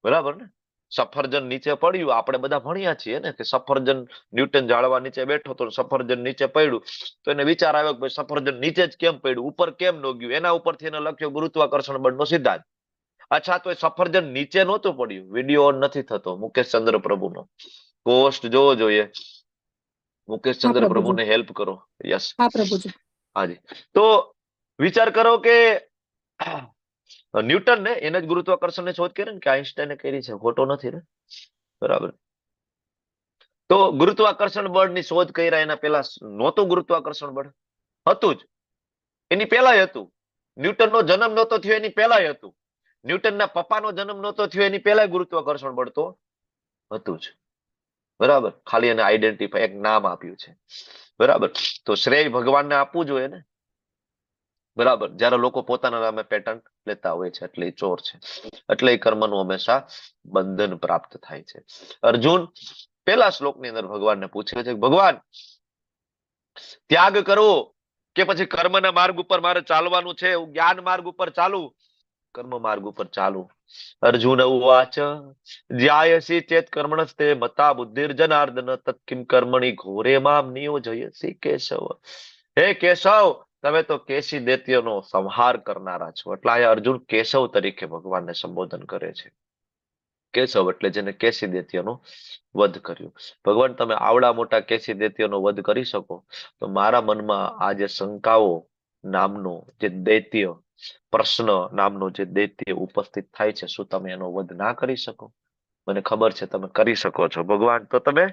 બરાબર ને? સફરજન નીચે પડ્યું, આપણે બધા ભણ્યા છીએ ને કે સફરજન, ન્યૂટન ઝાડવા નીચે બેઠો તો સફરજન નીચે પડ્યું, તો એને વિચાર આવ્યો કે ભાઈ સફરજન નીચે જ કેમ પડ્યું, ઉપર કેમ ન ગયું? એના ઉપરથી એને લખ્યો ગુરુત્વાકર્ષણ બળનો સિદ્ધાંત. અચ્છા, તો એ સફરજન નીચે નહોતું પડ્યું. વિડીયો ઓન નથી થતો મુકેશ ચંદ્ર પ્રભુનો, પોસ્ટ જોવો જોઈએ. મુકેશ ચંદ્ર પ્રભુને હેલ્પ કરો. યસ, હાજી. તો વિચાર કરો કે ન્યૂટન ને એને જ ગુરુત્વાકર્ષણની શોધ કરી ને કે આઈન્સ્ટાઈને કરી છે, ખોટો નથી ને? બરાબર. તો ગુરુત્વાકર્ષણ બળની શોધ કર્યા એના પહેલા નહોતું ગુરુત્વાકર્ષણ બળ? હતું જ, એની પહેલા હતું. ન્યૂટનનો જન્મ નહોતો થયો એની પહેલા હતું. ન્યૂટનના પપ્પાનો જન્મ નહોતો થયો એની પહેલા ગુરુત્વાકર્ષણ બળ તો હતું જ, બરાબર. ખાલી એને આઈડેન્ટિફાઈ, એક નામ આપ્યું છે, બરાબર. તો શ્રેય ભગવાનને આપવું જોઈએ ને, બરાબર. જયારે લોકો પોતાના નામે પેટન્ટ લેતા હોય છે, એટલે એ ચોર છે, એટલે એ કર્મનું હંમેશા બંધન પ્રાપ્ત થાય છે. અર્જુન પહેલા શ્લોકની અંદર ભગવાનને પૂછે છે, ભગવાન, ત્યાગ કરવો કે પછી કર્મના માર્ગ ઉપર મારે ચાલવાનું છે? હું જ્ઞાન માર્ગ ઉપર ચાલુ, કર્મ માર્ગ ઉપર ચાલુ? અર્જુન ઉવાચ જ્યાયસી ચેત કર્મણસ્તે મતા બુદ્ધિર્જનાર્દન તત્કિમ કર્મણિ ઘોરે મામ નિયોજયસી કેશવ. હે કેશવ, તમે તો કેસી દૈત્યનો સંહાર કરનારા છો. એટલે આ અર્જુન કેશવ તરીકે ભગવાનને સંબોધન કરે છે. કેશવ એટલે જેને કેસી દૈત્યનો વધ કર્યો. ભગવાન, તમે આવડા મોટા કેસી દૈત્યનો વધ કરી શકો, તો મારા મનમાં આ જે શંકાઓ નામનો જે દૈત્ય, પ્રશ્ન નામનો જે દૈત્ય ઉપસ્થિત થાય છે, શું તમે એનો વધ ના કરી શકો? મને ખબર છે તમે કરી શકો છો ભગવાન. તો તમે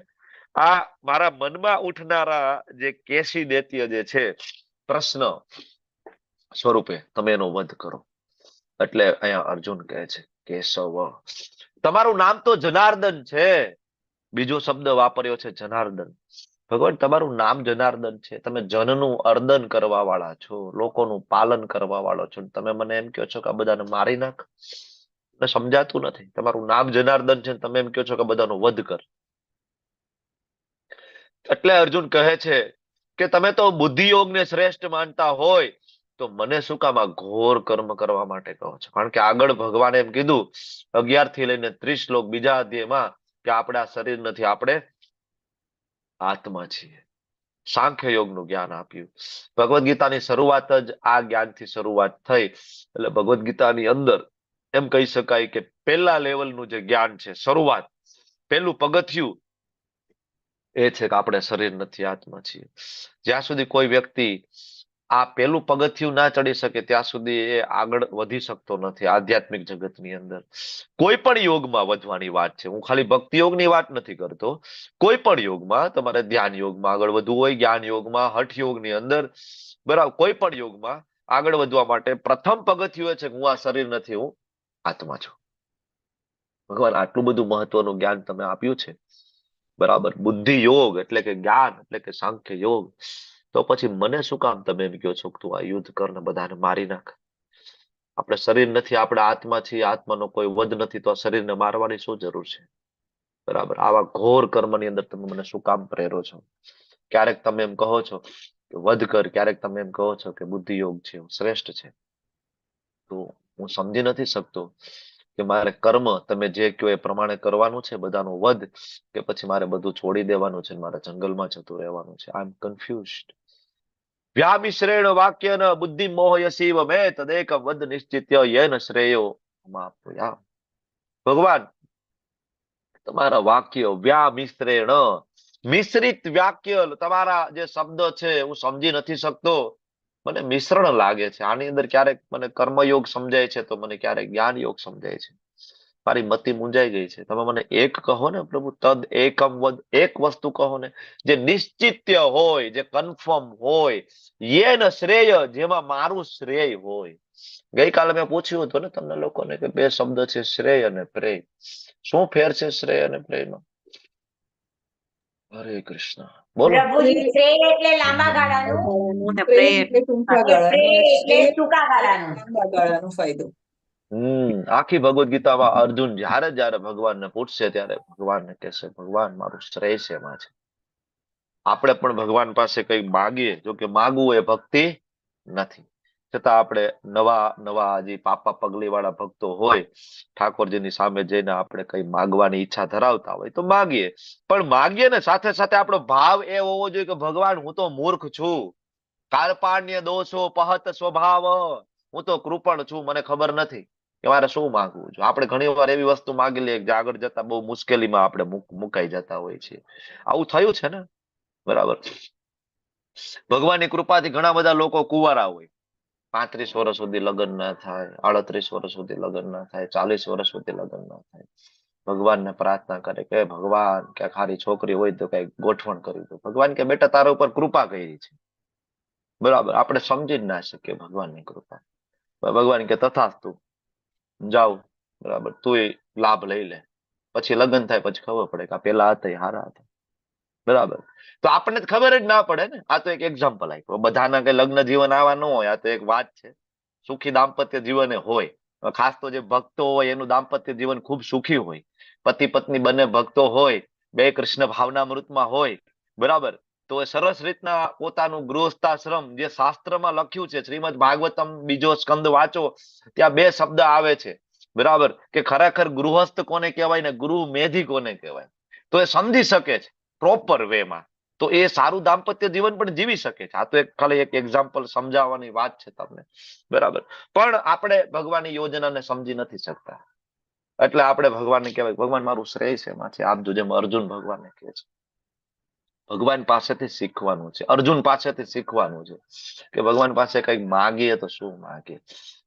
આ મારા મનમાં ઉઠનારા જે કેસી દૈત્ય જે છે, પ્રશ્ન સ્વરૂપે તમે એનો વધ કરો. એટલે અહીંયા અર્જુન કહે છે કેશવ, તમારું નામ તો જનાર્દન છે. બીજો શબ્દ વાપર્યો છે જનાર્દન. ભગવાન, તમારું નામ જનાર્દન છે. તમે જનનું અર્દન કરવા વાળા છો, લોકોનું પાલન કરવા વાળો છો. તમે મને એમ કહો છો કે આ બધાને મારી નાખ? સમજાતું નથી. તમારું નામ જનાર્દન છે, તમે એમ કહો છો કે બધાનો વધ કર. એટલે અર્જુન કહે છે કે તમે તો બુદ્ધિ યોગને શ્રેષ્ઠ માનતા હોય, તો મને શું કામ આ ઘોર કર્મ કરવા માટે કહો છો? કારણ કે આગળ ભગવાને એમ કીધું 11 થી લઈને 30 શ્લોક બીજા અધ્યાયમાં કે આપણે આ શરીર નથી, આપણે આત્મા છીએ. સાંખ્ય યોગનું જ્ઞાન આપ્યું. ભગવદ ગીતાની શરૂઆત જ આ જ્ઞાનથી શરૂઆત થઈ. એટલે ભગવદ ગીતાની અંદર એમ કહી શકાય કે પહેલા લેવલનું જે જ્ઞાન છે, શરૂઆત, પહેલું પગથિયું એ છે કે આપણે શરીર નથી, આત્મા છીએ. જ્યાં સુધી કોઈ વ્યક્તિ આ પહેલું પગથિયું ના ચડી શકે, ત્યાં સુધી એ આગળ વધી શકતો નથી આધ્યાત્મિક જગતની અંદર. કોઈ પણ યોગમાં વધવાની વાત છે. હું ખાલી ભક્તિ યોગની વાત નથી કરતો. કોઈ પણ યોગમાં, તમારે ધ્યાન યોગમાં આગળ વધવું હોય, જ્ઞાન યોગમાં, હઠ યોગની અંદર, બરાબર, કોઈ પણ યોગમાં આગળ વધવા માટે પ્રથમ પગથિયું એ છે કે હું આ શરીર નથી, હું આત્મા છું. ભગવાન, આટલું બધું મહત્વનું જ્ઞાન તમે આપ્યું છે, બરાબર. બુદ્ધિ યોગ એટલે કે જ્ઞાન એટલે કે સાંખ્ય યોગ. તો પછી મને શું કામ તમે એમ કહો છો કે તું આ યુદ્ધ કર ને બધાને મારી નાખ? આપણે શરીર નથી, આપણે આત્મા છીએ, આત્માનો કોઈ વધ નથી, તો આ શરીરને મારવાની શું જરૂર છે? બરાબર. આવા ઘોર કર્મની અંદર તમે મને શું કામ પ્રેરો છો? ક્યારેક તમે એમ કહો છો કે વધ કર, ક્યારેક તમે એમ કહો છો કે બુદ્ધિ યોગ છે શ્રેષ્ઠ છે. તો હું સમજી નથી શકતો કે મારે કર્મ તમે જે કહો એ પ્રમાણે કરવાનું છે, બધાનો વધ, કે પછી મારે બધું છોડી દેવાનું છે, મારે જંગલમાં જતું રહેવાનું છે. આઈ એમ કન્ફ્યુઝડ. વ્યામિશ્રેણ વાક્યન બુદ્ધિ મોહયસીવ મે તદેક વદ નિશ્ચિત્ય યેન શ્રેયો માપયામ. ભગવાન, તમારા વાક્ય વ્યામિશ્રેણ, મિશ્રિત વાક્ય, તમારા જે શબ્દ છે હું સમજી નથી શકતો. મને મિશ્રણ લાગે છે. આની અંદર ક્યારેક મને કર્મયોગ સમજાય છે, તો મને ક્યારેક જ્ઞાન યોગ સમજાય છે. મારી મતિ મૂંઝાઈ ગઈ છે. તમે મને એક કહો ને પ્રભુ, તદ એકમ વદ, એક વસ્તુ કહો ને જે નિશ્ચિત્ય હોય, જે કન્ફર્મ હોય, યેન શ્રેય, જેમાં મારું શ્રેય હોય. ગઈકાલે મેં પૂછ્યું હતું ને તમને લોકોને કે બે શબ્દ છે શ્રેય અને પ્રેય. શું ફેર છે શ્રેય અને પ્રેયનો? હરે કૃષ્ણ. બોલો. પ્રભુજી, શ્રેય એટલે લાંબા ગાળાનું, પ્રેય એટલે ટૂંકા ગાળાનું, અને એટલે શ્રેય ટૂંકા ગાળાનું. લાંબા ગાળાનો ફાયદો. આખી ભગવદ ગીતામાં અર્જુન જયારે જયારે ભગવાનને પૂછશે ત્યારે ભગવાનને કહેશે, ભગવાન મારું શ્રેય છે એમાં છે. આપણે પણ ભગવાન પાસે કઈ માગીએ, જો કે માગવું એ ભક્તિ નથી, છતાં આપણે નવા નવા જે પાપા પગલી વાળા ભક્તો હોય, ઠાકોરજીની સામે જઈને આપણે કઈ માગવાની ઈચ્છા ધરાવતા હોય તો માગીએ. પણ માગીએ ને સાથે સાથે આપણો ભાવ એ હોવો જોઈએ કે ભગવાન, હું તો મૂર્ખ છું, કાર્પાણ્ય દોષો પહત સ્વભાવ, હું તો કૃપણ છું, મને ખબર નથી કે મારે શું માંગવું જોઈએ. આપણે ઘણી વાર એવી વસ્તુ માગી લઈએ જે આગળ જતા બહુ મુશ્કેલીમાં આપણે મુકાઈ જતા હોય છે. આવું થયું છે ને? બરાબર. ભગવાનની કૃપાથી ઘણા બધા લોકો કુંવારા હોય, 35 વર્ષ સુધી લગ્ન ના થાય, 38 વર્ષ સુધી લગ્ન ના થાય, 40 વર્ષ સુધી લગ્ન ના થાય. ભગવાનને પ્રાર્થના કરે કે ભગવાન, કે ખારી છોકરી હોય તો કઈ ગોઠવણ કરી દો. ભગવાન કે બેટા તારા ઉપર કૃપા કરી છે. બરાબર. આપણે સમજી જ ના શકીએ ભગવાનની કૃપા. ભગવાન કે તથાસ્તુ, જાઓ. બરાબર. તું એ લાભ લઈ લે. પછી લગ્ન થાય પછી ખબર પડે કે પેલા હતા એ હારા હતા. બરાબર. તો આપણને ખબર જ ના પડે ને. આ તો એક એક્ઝામ્પલ આપ્યું. બધાના કઈ લગ્ન જીવન આવા ન હોય, આ તો એક વાત છે. સુખી દાંપત્ય જીવન હોય, ખાસ તો જે ભક્તો હોય એનું દાંપત્ય જીવન ખૂબ સુખી હોય. પતિ પત્ની બંને ભક્તો હોય, બે કૃષ્ણ ભાવનામૃતમાં હોય. બરાબર. તો એ સરસ રીતના પોતાનું ગૃહસ્થાશ્રમ, જે શાસ્ત્રમાં લખ્યું છે, શ્રીમદ ભાગવતમ બીજો સ્કંદ વાંચો, ત્યાં બે શબ્દ આવે છે. બરાબર. કે ખરેખર ગૃહસ્થ કોને કહેવાય ને ગૃહ મેધી કોને કહેવાય. તો એ સમજી શકે છે પ્રોપર વેમાં, તો એ સારું દાંપત્ય જીવન પણ જીવી શકે છે. આ તો એક ખાલી એક એક્ઝામ્પલ સમજાવવાની વાત છે તમને. બરાબર. પણ આપણે ભગવાનની યોજનાને સમજી નથી શકતા, એટલે આપણે ભગવાનને કહેવાય ભગવાન મારું શ્રેય છે એમાં છે. આપ જો જેમ અર્જુન ભગવાનને કહે છે, ભગવાન પાસેથી શીખવાનું છે, અર્જુન પાસેથી શીખવાનું છે કે ભગવાન પાસે કઈક માગીએ તો શું માગીએ.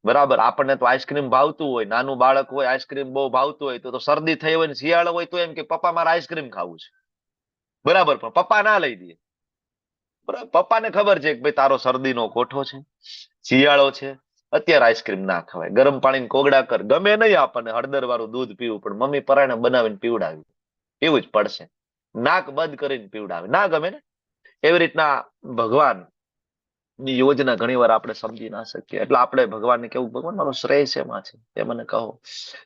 બરાબર. આપણને તો આઈસ્ક્રીમ ભાવતું હોય, નાનું બાળક હોય, આઈસ્ક્રીમ બહુ ભાવતું હોય, તો શરદી થઈ હોય ને શિયાળો હોય તો એમ કે પપ્પા મારે આઈસ્ક્રીમ ખાવું છે. બરાબર. પણ પપ્પા ના લઈ દે. બરાબર. પપ્પાને ખબર છે કે ભાઈ તારો શરદીનો કોઠો છે, શિયાળો છે, અત્યારે આઈસ્ક્રીમ ના ખવાય, ગરમ પાણી કોગળા કર. ગમે નહીં આપણને હળદર વાળું દૂધ પીવું, પણ મમ્મી પરાણે બનાવીને પીવડાવી, પીવું જ પડશે. નાક બંધ કરીને પીવડાવે, ના ગમે ને. એવી રીતના ભગવાન ની યોજના ઘણી વાર આપણે સમજી ના શકીએ. એટલે આપણે ભગવાનને કેવું, ભગવાન મારો શ્રેય છે એમાં છે, એ મને કહો.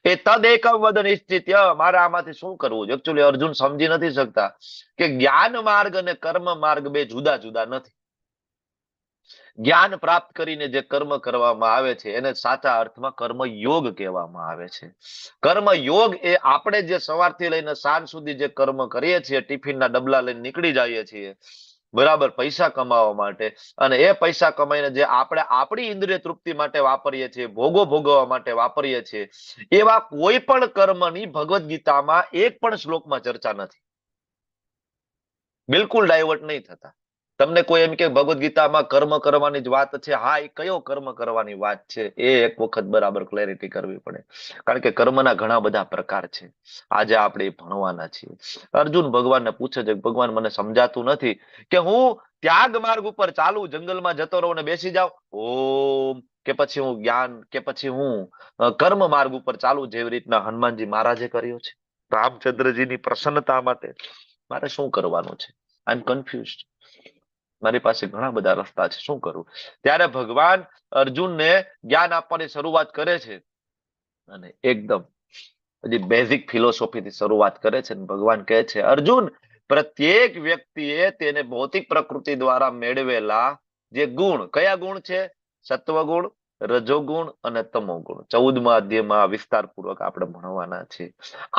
એ તદ એકમ વદ નિશ્ચિત્ય, મારે આમાંથી શું કરવું? એકચ્યુઅલી અર્જુન સમજી નથી શકતા કે જ્ઞાન માર્ગ અને કર્મ માર્ગ બે જુદા જુદા નથી. જ્ઞાન પ્રાપ્ત કરીને જે કર્મ કરવામાં આવે છે એને સાચા અર્થમાં કર્મ યોગ કહેવામાં આવે છે. કર્મ યોગ એ આપણે જે સવારથી લઈને સાંજ સુધી જે કર્મ કરીએ છીએ, ટિફિનના ડબલા લઈને નીકળી જઈએ છીએ, બરાબર, પૈસા કમાવા માટે, અને એ પૈસા કમાઈને જે આપણે આપણી ઇન્દ્રિય તૃપ્તિ માટે વાપરીએ છીએ, ભોગો ભોગવવા માટે વાપરીએ છીએ, એવા કોઈ પણ કર્મની ભગવદ ગીતામાં એક પણ શ્લોકમાં ચર્ચા નથી. બિલકુલ ડાયવર્ટ નહીં થતા. તમને કોઈ એમ કે ભગવદ ગીતામાં કર્મ કરવાની જ વાત છે, હા, એ કયો કર્મ કરવાની વાત છે એ એક વખત બરાબર ક્લેરિટી કરવી પડે. કારણ કે કર્મના ઘણા બધા પ્રકાર છે, આજે આપણે ભણવાના છીએ. અર્જુન ભગવાનને પૂછે છે, ભગવાન મને સમજાતું નથી કે હું ત્યાગ માર્ગ ઉપર ચાલુ, જંગલમાં જતો રહું ને બેસી જાઉં, ઓમ, કે પછી હું જ્ઞાન, કે પછી હું કર્મ માર્ગ ઉપર ચાલુ, જેવી રીતના હનુમાનજી મહારાજે કર્યો છે રામચંદ્રજીની પ્રસન્નતા માટે. મારે શું કરવાનું છે? આઈ એમ કન્ફ્યુઝડ. મારી પાસે ઘણા બધા રસ્તા છે, શું કરું? ત્યારે ભગવાન અર્જુનને જ્ઞાન આપવાની શરૂઆત કરે છે અને એકદમ હજી બેઝિક ફિલોસોફીથી શરૂઆત કરે છે. ભગવાન કહે છે, અર્જુન, પ્રત્યેક વ્યક્તિએ તેને ભૌતિક પ્રકૃતિ દ્વારા મેળવેલા જે ગુણ, કયા ગુણ છે? સત્વગુણ, રજોગુણ અને તમોગુણ. 14મા અધ્યાયમાં વિસ્તારપૂર્વક આપણે ભણવાના છે.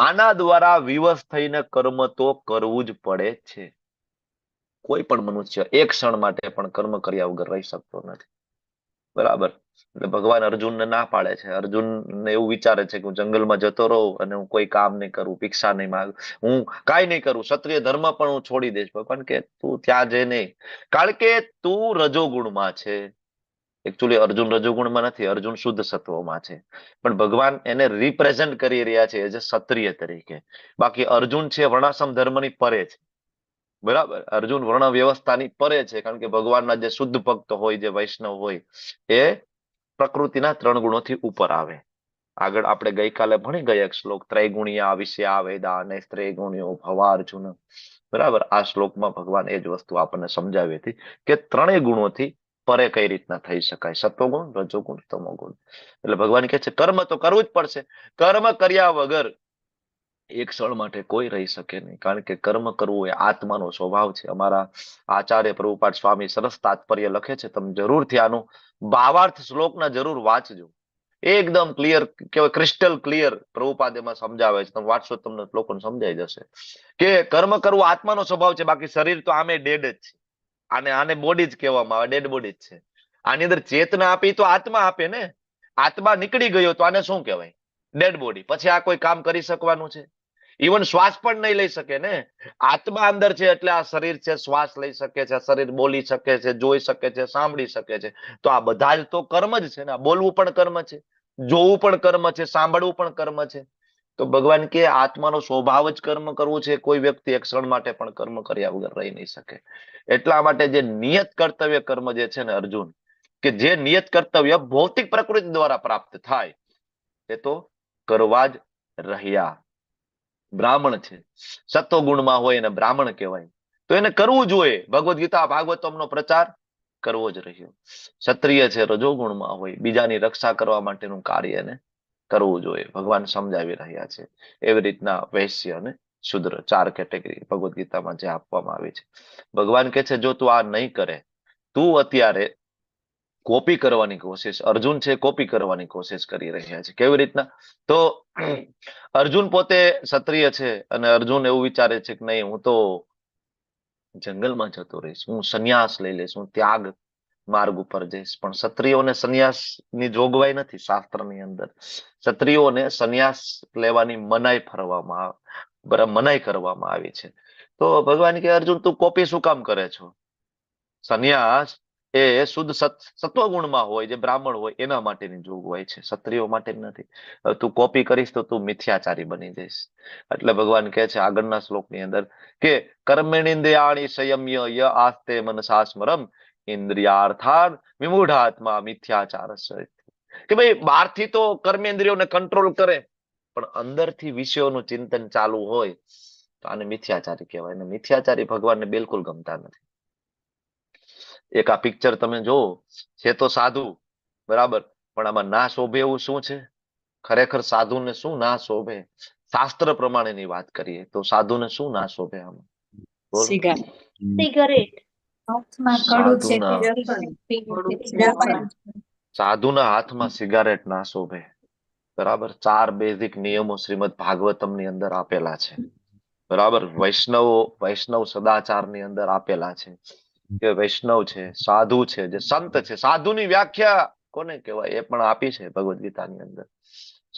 આના દ્વારા વિવશ થઈને કર્મ તો કરવું જ પડે છે. કોઈ પણ મનુષ્ય એક ક્ષણ માટે પણ કર્મ કર્યા વગર રહી શકતો નથી. બરાબર? એટલે ભગવાન અર્જુનને ના પાડે છે. અર્જુનને એવું વિચારે છે કે હું જંગલમાં જતો રહું અને હું કોઈ કામ નહીં કરું, ભિક્ષા નહીં માંગ, હું કાંઈ નહીં કરું, ક્ષત્રિય ધર્મ પણ હું છોડી દઈશ. ભગવાન કે તું ત્યાં જઈ નહીં, કારણ કે તું રજોગુણમાં છે. એકચ્યુઅલી અર્જુન રજોગુણમાં નથી, અર્જુન શુદ્ધ સત્વમાં છે. પણ ભગવાન એને રિપ્રેઝન્ટ કરી રહ્યા છે એઝ અ ક્ષત્રિય તરીકે. બાકી અર્જુન છે વર્ણાશ્રમ ધર્મની પરે છે. બરાબર? અર્જુન વર્ણ વ્યવસ્થાની પરે છે, કારણ કે ભગવાનના જે શુદ્ધ ભક્ત હોય, જે વૈષ્ણવ હોય, એ પ્રકૃતિના 3 ગુણોથી ઉપર આવે. આગળ આપણે ગઈકાલે ભણી ગયા એક શ્લોક, ત્રૈગુણ્યા વિષયા વેદાને ત્રૈગુણ્યો ભવાર્જુન. બરાબર? આ શ્લોકમાં ભગવાન એ જ વસ્તુ આપણને સમજાવી હતી કે 3 ગુણોથી પરે કઈ રીતના થઈ શકાય, સત્વગુણ, રજોગુણ, તમોગુણ. એટલે ભગવાન કહે છે કર્મ તો કરવું જ પડશે. કર્મ કર્યા વગર એક ક્ષણ માટે કોઈ રહી શકે નહીં, કારણ કે કર્મ કરવું એ આત્માનો સ્વભાવ છે. અમારા આચાર્ય પ્રભુપાદ સ્વામી સરસ તાત્પર્ય લખે છે, તમે જરૂરથી આનું ભાવાર્થ શ્લોકના જરૂર વાંચજો. એકદમ ક્લિયર કહેવાય, ક્રિસ્ટલ ક્લિયર પ્રભુપાદ એમાં સમજાવે છે. તમે વાંચશો તમને લોકોને સમજાઈ જશે કે કર્મ કરવું આત્માનો સ્વભાવ છે. બાકી શરીર તો આમે ડેડ જ છે. આને બોડી જ કહેવામાં આવે, ડેડ બોડી જ છે. આની અંદર ચેતના આપી તો આત્મા આપે ને. આત્મા નીકળી ગયો તો આને શું કહેવાય? Dead body. પછી આ કોઈ કામ કરી શકવાનું છે? ઇવન શ્વાસ પણ નહીં લઈ શકે ને. આત્મા અંદર છે એટલે આ શરીર છે, શ્વાસ લઈ શકે છે, શરીર બોલી શકે છે, જોઈ શકે છે, સાંભળી શકે છે. તો આ બધા જ તો કર્મ જ છે ને. બોલવું પણ કર્મ છે, જોવું પણ કર્મ છે, સાંભળવું પણ કર્મ છે. તો ભગવાન કે આત્માનો સ્વભાવ જ કર્મ કરવું છે. કોઈ વ્યક્તિ એક ક્ષણ માટે પણ કર્મ કર્યા વગર રહી નહીં શકે. એટલા માટે જે નિયત કર્તવ્ય કર્મ જે છે ને અર્જુન, કે જે નિયત કર્તવ્ય ભૌતિક પ્રકૃતિ દ્વારા પ્રાપ્ત થાય એ તો કરવા જ રહ્યા. બ્રાહ્મણ છે, સત્વગુણમાં હોય એને બ્રાહ્મણ કહેવાય, તો એને કરવું જોઈએ. ભગવદ્ ગીતા ભાગવતમનો પ્રચાર કરવો જ રહ્યો. ક્ષત્રિય છે, રજોગુણમાં હોય, બીજાની રક્ષા કરવા માટેનું કાર્ય એને કરવું જોઈએ. ભગવાન સમજાવી રહ્યા છે. એવી રીતના વૈશ્ય અને શુદ્ર 4 કેટેગરી ભગવદ્ ગીતામાં જે આપવામાં આવી છે. ભગવાન કહે છે જો તું આ નહીં કરે, તું અત્યારે કોપી કરવાની કોશિશ, અર્જુન છે કોપી કરવાની કોશિશ કરી રહ્યા છે. કેવી રીતના? તો અર્જુન પોતે ક્ષત્રિય છે અને અર્જુન એવું વિચારે છે કે નહીં, હું તો જંગલમાં જતો રહીશ, હું સંન્યાસ લઈ લઈશ, હું ત્યાગ માર્ગ ઉપર જઈશ. પણ ક્ષત્રિયોને સંન્યાસની જોગવાઈ નથી શાસ્ત્રની અંદર. ક્ષત્રિયોને સંન્યાસ લેવાની મનાઈ કરવામાં આવી છે. તો ભગવાન કે અર્જુન તું કોપી શું કામ કરે છો? સંન્યાસ એ શુદ્ધ સત્વગુણમાં હોય, જે બ્રાહ્મણ હોય એના માટેની જોગવાઈ છે, ક્ષત્રિયો માટે નથી. તું કોપી કરીશ તો તું મિથ્યાચારી બની જઈશ. એટલે ભગવાન કહે છે આગળના શ્લોકની અંદર કે કર્મેણિન્દ્રિયાણિ સંયમ્ય ય આસ્તે મનસા સ્મરમ ઇન્દ્રિયાર્થાન વિમૂઢાત્મા મિથ્યાચારસ્ય. કે ભાઈ બહારથી તો કર્મેન્દ્રિયોને કંટ્રોલ કરે, પણ અંદરથી વિષયોનું ચિંતન ચાલુ હોય તો આને મિથ્યાચારી કહેવાય. અને મિથ્યાચારી ભગવાનને બિલકુલ ગમતા નથી. એક આ પિક્ચર તમે જોવો, છે તો સાધુ બરાબર, પણ આમાં ના શોભે એવું શું છે? ખરેખર સાધુને શું ના શોભે? શાસ્ત્ર પ્રમાણેની વાત કરીએ તો સાધુને શું ના શોભે? આમાં સિગરેટ. સાધુના હાથમાં સિગારેટ ના શોભે. બરાબર? 4 બેઝિક નિયમો શ્રીમદ ભાગવતમની અંદર આપેલા છે. બરાબર? વૈષ્ણવ સદાચારની અંદર આપેલા છે કે વૈષ્ણવ છે, સાધુ છે, જે સંત છે. સાધુની વ્યાખ્યા કોને કહેવાય એ પણ આપી છે ભગવદ્ ગીતાની અંદર.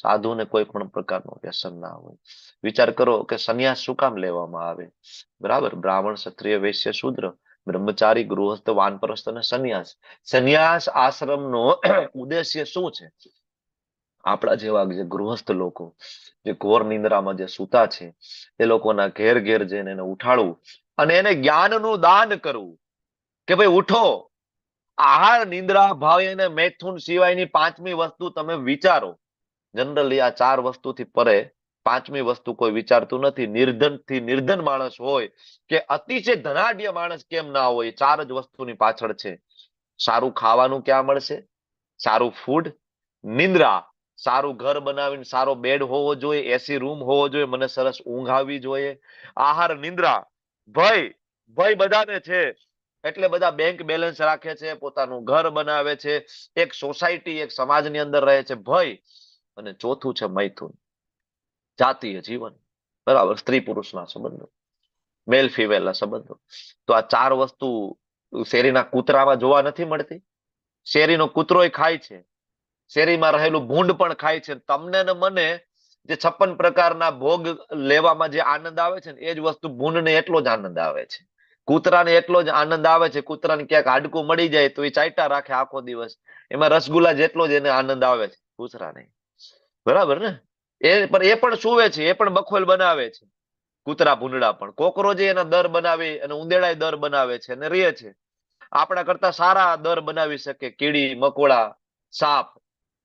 સાધુને કોઈ પણ પ્રકારનું વ્યસન ના હોય. વિચાર કરો કે સંન્યાસ શું કામ લેવામાં આવે? બરાબર? બ્રાહ્મણ, ક્ષત્રિય, વૈશ્ય, શૂદ્ર, બ્રહ્મચારી, ગૃહસ્થ, વાનપ્રસ્થ અને સંન્યાસ. સંન્યાસ આશ્રમનો ઉદ્દેશ્ય શું છે? આપણા જેવા જે ગૃહસ્થ લોકો, જે ઘોર નિંદ્રામાં જે સૂતા છે, એ લોકોના ઘેર ઘેર જઈને એને ઉઠાડવું અને એને જ્ઞાનનું દાન કરવું કે ભાઈ ઉઠો. આહાર, નિંદ્રા, ભય અને મૈથુન સિવાયની 5મી વસ્તુ તમે વિચારો. જનરલી આ 4 વસ્તુથી પરે પાંચમી વસ્તુ કોઈ વિચારતું નથી. નિર્ધન થી નિર્ધન માણસ હોય કે અતિશય ધનાઢ્ય માણસ કેમ ના હોય, ચાર જ વસ્તુની પાછળ છે. સારું ખાવાનું ક્યાં મળશે, સારું ફૂડ, નિંદ્રા, સારું ઘર બનાવીને સારો બેડ હોવો જોઈએ, એસી રૂમ હોવો જોઈએ, મને સરસ ઊંઘ આવવી જોઈએ, આહાર, નિંદ્રા, ભય, ભય બધાને છે એટલે બધા બેંક બેલેન્સ રાખે છે, પોતાનું ઘર બનાવે છે, એક સોસાયટી એક સમાજની અંદર રહે છે, ભય. અને ચોથું છે મૈથુન, જાતીય જીવન, બરાબર, સ્ત્રી પુરુષના સંબંધો, મેલ ફિમેલના સંબંધો. તો આ ચાર વસ્તુ શેરીના કૂતરામાં જોવા નથી મળતી. શેરીનો કૂતરોય ખાય છે, શેરીમાં રહેલું ભૂંડ પણ ખાય છે. તમને ને મને જે 56 પ્રકારના ભોગ લેવામાં જે આનંદ આવે છે ને, એ જ વસ્તુ ભૂંડને એટલો જ આનંદ આવે છે, કૂતરાને એટલો જ આનંદ આવે છે. કૂતરાને ક્યાંક હાડકું મળી જાય તો એ ચાટ્યા રાખે આખો દિવસ, એમાં રસગુલ્લા જેટલો જ એને આનંદ આવે છે કૂતરાને, બરાબર ને? એ પણ સુવે છે, એ પણ બખોલ બનાવે છે, કૂતરા ભૂંડડા પણ. કોકરોચે એના દર બનાવી અને ઉંદેડાય દર બનાવે છે અને રહે છે. આપણા કરતા સારા દર બનાવી શકે કીડી, મકોડા, સાપ,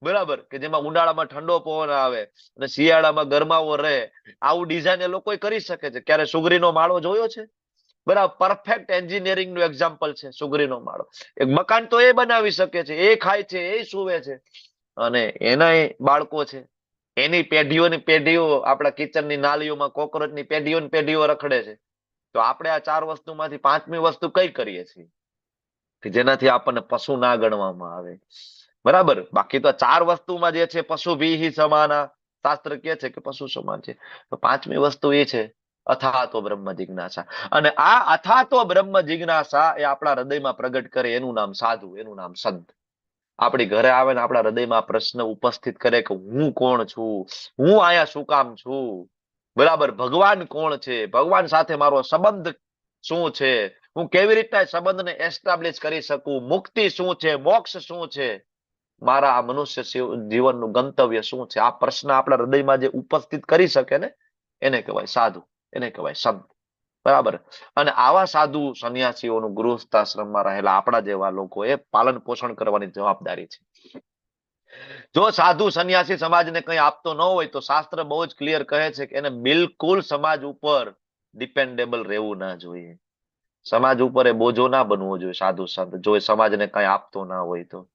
બરાબર, કે જેમાં ઉનાળામાં ઠંડો પવન આવે અને શિયાળામાં ગરમાવો રહે. આવું ડિઝાઇન એ લોકો કરી શકે છે. ક્યારે સુગરીનો માળો જોયો છે? બરાબર, પરફેક્ટ એન્જિનિયરિંગ નું એક્ઝામ્પલ છે સુગરીનો માળો. એક મકાન તો એ બનાવી શકે છે, એ ખાય છે, એ સુવે છે, અને એના બાળકો છે, એની પેઢીઓની પેઢીઓ આપણા કિચનની નાલીઓમાં કોકરોચની પેઢીઓની પેઢીઓ રખડે છે. તો આપણે આ ચાર વસ્તુમાંથી પાંચમી વસ્તુ કઈ કરીએ છીએ કે જેનાથી આપણને પશુ ના ગણવામાં આવે, બરાબર? બાકી તો ચાર વસ્તુમાં જે છે પશુ ભી સમાના, શાસ્ત્ર કહે છે કે પશુ સમાન છે. તો પાંચમી વસ્તુ એ છે અથાતો બ્રહ્મ જિજ્ઞાસા. અને આ અથાતો બ્રહ્મ જિજ્ઞાસા એ આપણા હૃદયમાં પ્રગટ કરે, એનું નામ સાધુ, એનું નામ સંત. આપણી ઘરે આવે ને આપણા હૃદયમાં પ્રશ્ન ઉપસ્થિત કરે કે હું કોણ છું, હું આયા શું કામ છું, બરાબર? ભગવાન કોણ છે, ભગવાન સાથે મારો સંબંધ શું છે, હું કેવી રીતના સંબંધને એસ્ટાબ્લિશ કરી શકું, મુક્તિ શું છે, મોક્ષ શું છે, મારા આ મનુષ્ય જીવનનું ગંતવ્ય શું છે, આ પ્રશ્ન આપણા હૃદયમાં જે ઉપસ્થિત કરી શકે ને, એને કહેવાય સાધુ, એને કહેવાય સંત, બરાબર? અને આવા સાધુ સંન્યાસીઓનું ગૃહસ્થાશ્રમમાં રહેલા આપણા જેવા લોકોએ પાલન પોષણ કરવાની જવાબદારી છે. જો સાધુ સંન્યાસી સમાજને કંઈ આપતો ન હોય તો શાસ્ત્ર બહુ જ ક્લિયર કહે છે કે એને બિલકુલ સમાજ ઉપર ડિપેન્ડેબલ રહેવું ના જોઈએ, સમાજ ઉપર એ બોજો ના બનવો જોઈએ સાધુ સંત, જો એ સમાજને કંઈ આપતો ના હોય તો.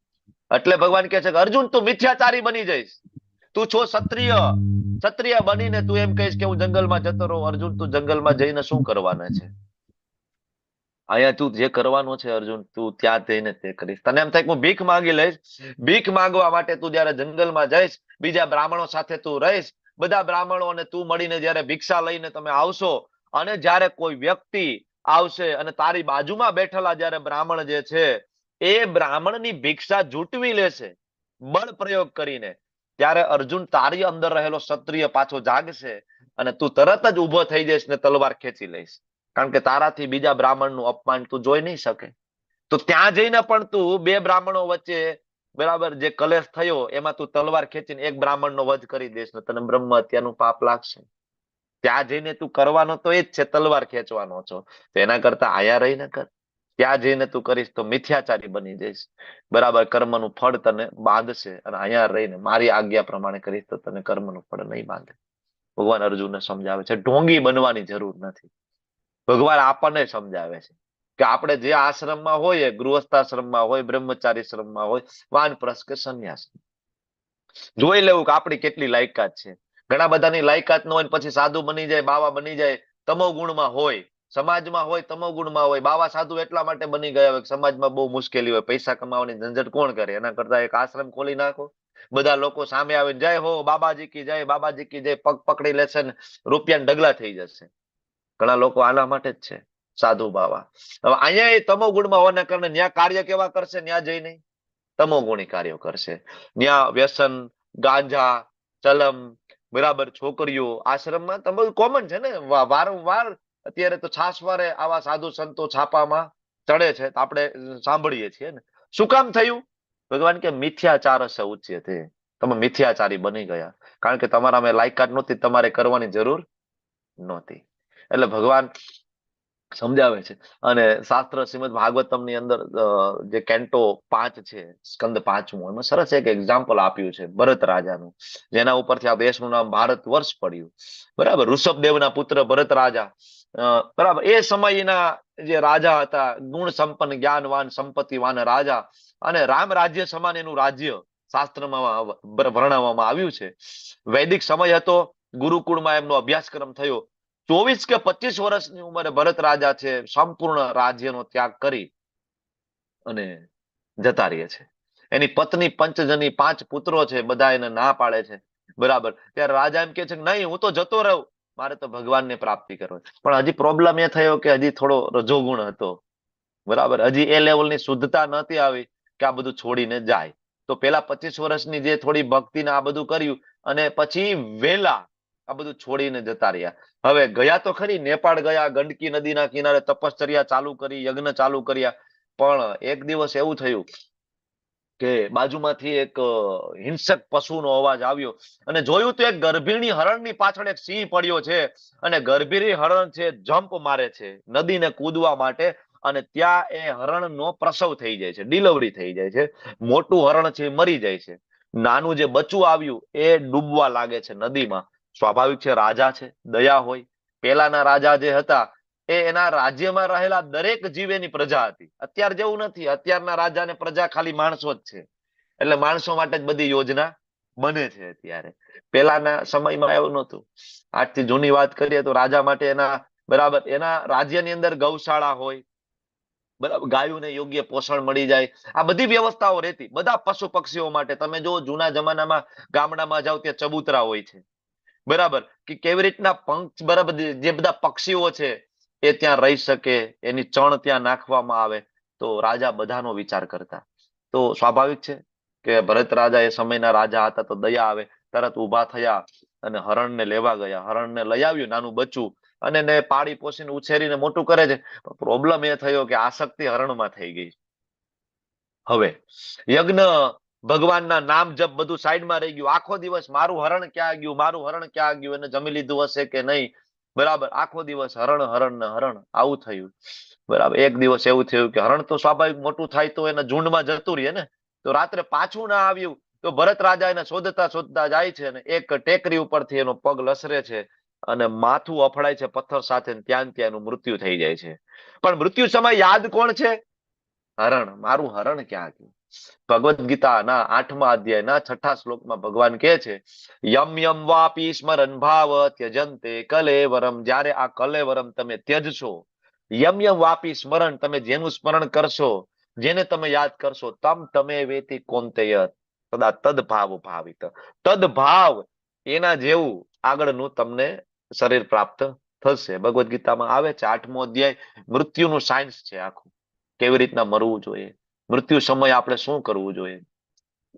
એટલે ભગવાન કહે છે કે અર્જુન તું મિથ્યાચારી બની જઈશ, તું છો ક્ષત્રિય, ક્ષત્રિય બનીને તું એમ કહીશ કે હું જંગલમાં જતો રહું. અર્જુન તું જંગલમાં જઈને શું કરવાના છે? અહીંયા તું જે કરવાનો છે અર્જુન, તું ત્યાં જઈને તે કરીશ. તને એમ થાય કે હું ભીખ માંગી લઈશ, ભીખ માંગવા માટે તું જયારે જંગલમાં જઈશ, બીજા બ્રાહ્મણો સાથે તું રહીશ, બધા બ્રાહ્મણો અને તું મળીને જયારે ભિક્ષા લઈને તમે આવશો, અને જયારે કોઈ વ્યક્તિ આવશે અને તારી બાજુમાં બેઠેલા જયારે બ્રાહ્મણ જે છે એ બ્રાહ્મણની ભિક્ષા જૂટવી લેશે બળ પ્રયોગ કરીને, ત્યારે અર્જુન તારી અંદર રહેલો ક્ષત્રિય પાછો જાગશે અને તું તરત જ ઉભો થઈ જઈશ ને તલવાર ખેંચી લઈશ, કારણ કે તારાથી બીજા બ્રાહ્મણનું અપમાન તું જોઈ નહીં શકે. તો ત્યાં જઈને પણ તું બે બ્રાહ્મણો વચ્ચે, બરાબર, જે કલેશ થયો એમાં તું તલવાર ખેંચીને એક બ્રાહ્મણનો વધ કરી દઈશ ને તને બ્રહ્મ હત્યાનું પાપ લાગશે. ત્યાં જઈને તું કરવાનો તો એ જ છે, તલવાર ખેંચવાનો છો, તો એના કરતા આયા રહીને કર. ત્યાં જઈને તું કરીશ તો મિથ્યાચારી બની જઈશ, બરાબર, કર્મનું ફળ તને બાંધશે. અને અહીંયા રહીને મારી આજ્ઞા પ્રમાણે કરીશ તો તને કર્મનું ફળ નહીં બાંધે. ભગવાન અર્જુનને સમજાવે છે ઢોંગી બનવાની જરૂર નથી. ભગવાન આપણને સમજાવે છે કે આપણે જે આશ્રમમાં હોય, ગૃહસ્થાશ્રમમાં હોય, બ્રહ્મચારી શ્રમમાં હોય, વાનપ્રસ્થ કે સંન્યાસ, જોઈ લેવું કે આપણી કેટલી લાયકાત છે. ઘણા બધાની લાયકાત ન હોય પછી સાધુ બની જાય, બાવા બની જાય, તમો ગુણમાં હોય, સમાજમાં હોય, તમો ગુણમાં હોય. બાવા સાધુ એટલા માટે બની ગયા હોય સમાજમાં બહુ મુશ્કેલી હોય, પૈસા કમાવાની ઝંઝટ કોણ કરે? એના કરતા એક આશ્રમ ખોલી નાખો, બધા લોકો સામે આવીને જય હો બાબાજી કી જય, બાબાજી કી જય પગ પકડી લેશે ને રૂપિયાના ઢગલા થઈ જશે. ઘણા લોકો આના માટે જ છે સાધુ બાવા. હવે અહીંયા એ તમો ગુણમાં હોવાના કારણે ન્યા કાર્ય કેવા કરશે? ન્યા જઈને તમો ગુણી કાર્યો કરશે. ન્યા વ્યસન, ગાંજા, ચલમ, બરાબર, છોકરીઓ, આશ્રમમાં તો બધું કોમન છે ને. વારંવાર અત્યારે તો છાસવારે આવા સાધુ સંતો છાપામાં ચડે છે, આપણે સાંભળીએ છીએ ને. શું કામ થયું? ભગવાન કે મિથ્યાચાર ઉચ્યતે, તમે મિથ્યાચારી બની ગયા, કારણ કે તમારામાં લાયકાત નહોતી, તમારે કરવાની જરૂર નહોતી. એટલે ભગવાન સમજાવે છે. અને શાસ્ત્ર શ્રીમદ ભાગવતમ ની અંદર જે કેન્ટો 5 છે, સ્કંદ 5મો, એમાં સરસ એક એક્ઝામ્પલ આપ્યું છે ભરત રાજાનું, જેના ઉપરથી આ દેશનું નામ ભારત વર્ષ પડ્યું. બરાબર. ઋષભદેવના પુત્ર ભરત રાજા, બરાબર, એ સમયના જે રાજા હતા, ગુણ સંપન્ન, જ્ઞાનવાન, સંપત્તિવાન રાજા, અને રામ રાજ્ય સમાન એનું રાજ્ય શાસ્ત્રમાં વર્ણવવામાં આવ્યું છે. વૈદિક સમય હતો, ગુરુકુળમાં એમનો અભ્યાસક્રમ થયો. 24 કે 25 વર્ષની ઉંમરે ભરત રાજા છે સંપૂર્ણ રાજ્યનો ત્યાગ કરી અને જતા રહે છે. એની પત્ની પંચજની 5 પુત્રો છે, બધા એને ના પાડે છે. બરાબર. ત્યારે રાજા એમ કે છે કે નહીં, હું તો જતો રહું, મારે તો ભગવાનની પ્રાપ્તિ કરવી. પણ હજી પ્રોબ્લેમ એ થયો કે હજી થોડો રજોગુણ હતો. બરાબર. હજી એ લેવલની શુદ્ધતા નહોતી આવી કે આ બધું છોડીને જાય. તો પેલા 25 વર્ષની જે થોડી ભક્તિને આ બધું કર્યું, અને પછી વેલા આ બધું છોડીને જતા રહ્યા. હવે ગયા તો ખરી, નેપાળ ગયા, ગંડકી નદીના કિનારે તપશ્ચર્યા ચાલુ કરી, યજ્ઞ ચાલુ કર્યા. પણ એક દિવસ એવું થયું કે બાજુમાંથી એક હિંસક પશુનો અવાજ આવ્યો, અને જોયું તો એક ગર્ભિણી હરણની પાછળ એક સિંહ પડ્યો છે, અને ગર્ભિણી હરણ છે જમ્પ મારે છે નદીને કૂદવા માટે, અને ત્યાં એ હરણનો પ્રસવ થઈ જાય છે, ડિલિવરી થઈ જાય છે. મોટું હરણ છે મરી જાય છે, નાનું જે બચ્ચું આવ્યું એ ડૂબવા લાગે છે નદીમાં. સ્વાભાવિક છે, રાજા છે, દયા હોય. પેલાના રાજા જે હતા એ એના રાજ્યમાં રહેલા દરેક જીવ એની પ્રજા હતી. અત્યાર જેવું નથી, અત્યારના રાજા ને પ્રજા ખાલી માણસો જ છે, એટલે માણસો માટે જ બધી યોજના બને છે અત્યારે. પેલાના સમયમાં એવું નહોતું. આજથી જૂની વાત કરીએ તો રાજા માટે એના, બરાબર, એના રાજ્યની અંદર ગૌશાળા હોય, બરાબર, ગાયોને યોગ્ય પોષણ મળી જાય, આ બધી વ્યવસ્થાઓ રહેતી. બધા પશુ પક્ષીઓ માટે તમે જો જૂના જમાનામાં ગામડામાં જાઓ ત્યાં ચબૂતરા હોય છે, બરાબર, કે કેવી રીતના પંખ, બરાબર, જે બધા પક્ષીઓ છે એ ત્યાં રહી શકે, એની ચણ ત્યાં નાખવામાં આવે. તો રાજા બધાનો વિચાર કરતા. તો સ્વાભાવિક છે કે ભરત રાજા એ સમયના રાજા હતા, તો દયા આવે, તરત ઉભા થયા અને હરણને લેવા ગયા. હરણને લઈ આવ્યું, નાનું બચ્ચું, અને એને પાળી પોષીને ઉછેરીને મોટું કરે છે. પ્રોબ્લેમ એ થયો કે આસક્તિ હરણમાં થઈ ગઈ. હવે યજ્ઞ, ભગવાનના નામ જપ બધું સાઈડમાં રહી ગયું. આખો દિવસ મારું હરણ ક્યાં ગયું, મારું હરણ ક્યાં ગયું, એને જમી લીધું હશે કે નહીં, બરાબર, આખો દિવસ હરણ હરણ ને હરણ, આવું થયું. બરાબર. એક દિવસ એવું થયું કે હરણ તો સ્વાભાવિક મોટું થાય તો એના ઝુંડમાં જતું રહે ને, તો રાત્રે પાછું ના આવ્યું. તો ભરત રાજા એને શોધતા શોધતા જાય છે, અને એક ટેકરી ઉપરથી એનો પગ લસરે છે, અને માથું અફડાય છે પથ્થર સાથે, ત્યાં એનું મૃત્યુ થઈ જાય છે. પણ મૃત્યુ સમય યાદ કોણ છે? હરણ. મારું હરણ ક્યાં ગયું? ભગવદ્ ગીતાના 8મા અધ્યાયના 6ઠા શ્લોકમાં ભગવાન કહે છે, યમ યમ વાપી સ્મરણ ભાવ ત્યજંતે કલેવરમ. જ્યારે આ કલેવરમ તમે ત્યજશો, યમ યમ વાપી સ્મરણ, તમે જેનું સ્મરણ કરશો, જેને તમે યાદ કરશો, તમ તમે વેતિ કોંતેય સદા તદ ભાવ ભાવિત. તદ ભાવ, એના જેવું આગળનું તમને શરીર પ્રાપ્ત થશે. ભગવદ્ ગીતામાં આવે છે 8મો અધ્યાય મૃત્યુનું સાયન્સ છે આખું, કેવી રીતના મરવું જોઈએ, મૃત્યુ સમય આપણે શું કરવું જોઈએ.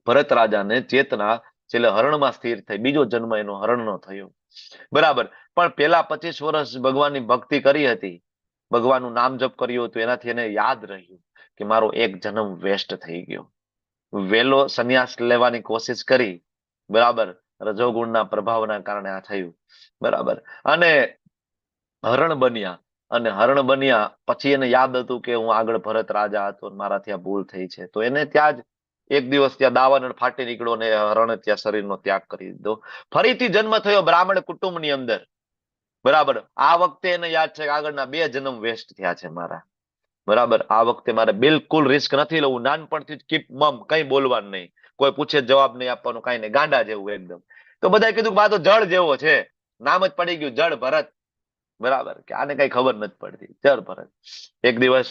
ભરત રાજાને ચેતના છેલ્લે હરણમાં સ્થિર થઈ, બીજો જન્મ એનો હરણનો થયો. બરાબર. પણ પેલા 25 વર્ષ ભગવાનની ભક્તિ કરી હતી, ભગવાનનું નામ જપ કર્યું હતું, એનાથી એને યાદ રહ્યું કે મારો એક જન્મ વેસ્ટ થઈ ગયો. વેલો સંન્યાસ લેવાની કોશિશ કરી, બરાબર, રજોગુણના પ્રભાવના કારણે આ થયું. બરાબર. અને હરણ બન્યા, અને હરણ બન્યા પછી એને યાદ હતું કે હું આગળ ભરત રાજા હતો, મારાથી આ ભૂલ થઈ છે. તો એને ત્યાં જ એક દિવસ ત્યાં દાવાનળ ફાટી નીકળ્યો, ને હરણ ત્યાં શરીરનો ત્યાગ કરી દીધો. ફરીથી જન્મ થયો બ્રાહ્મણ કુટુંબની અંદર. બરાબર. આ વખતે એને યાદ છે કે આગળના 2 જન્મ વેસ્ટ થયા છે મારા. બરાબર. આ વખતે મારે બિલકુલ રિસ્ક નથી લેવું. નાનપણથી જ કીપ મમ, કઈ બોલવાનું નહીં, કોઈ પૂછે જવાબ નહીં આપવાનું, કઈ નહીં, ગાંડા જેવું એકદમ. તો બધાએ કીધું કે આ તો જળ જેવો છે, નામ જ પડી ગયું જળ ભરત. બરાબર, કે આને કઈ ખબર નથી પડતી, જળ ભરત. એક દિવસ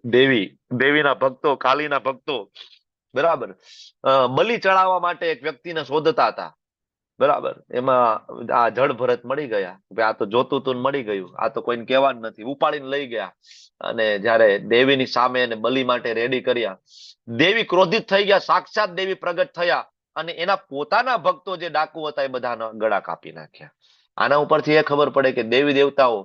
દેવીના ભક્તો, કાલીના ભક્તો, બરાબર, બલિ ચડાવવા માટે એક વ્યક્તિને શોધતા હતા. બરાબર. એમાં આ જળ ભરત મળી ગયા. આ તો જોતું તું મળી ગયું, આ તો કોઈને કહેવાનું નથી. ઉપાડીને લઈ ગયા, અને જયારે દેવીની સામે એને બલિ માટે રેડી કર્યા, દેવી ક્રોધિત થઈ ગયા, સાક્ષાત દેવી પ્રગટ થયા, અને એના પોતાના ભક્તો જે ડાકુ હતા એ બધાના ગળા કાપી નાખ્યા. આના ઉપરથી એ ખબર પડે કે દેવી દેવતાઓ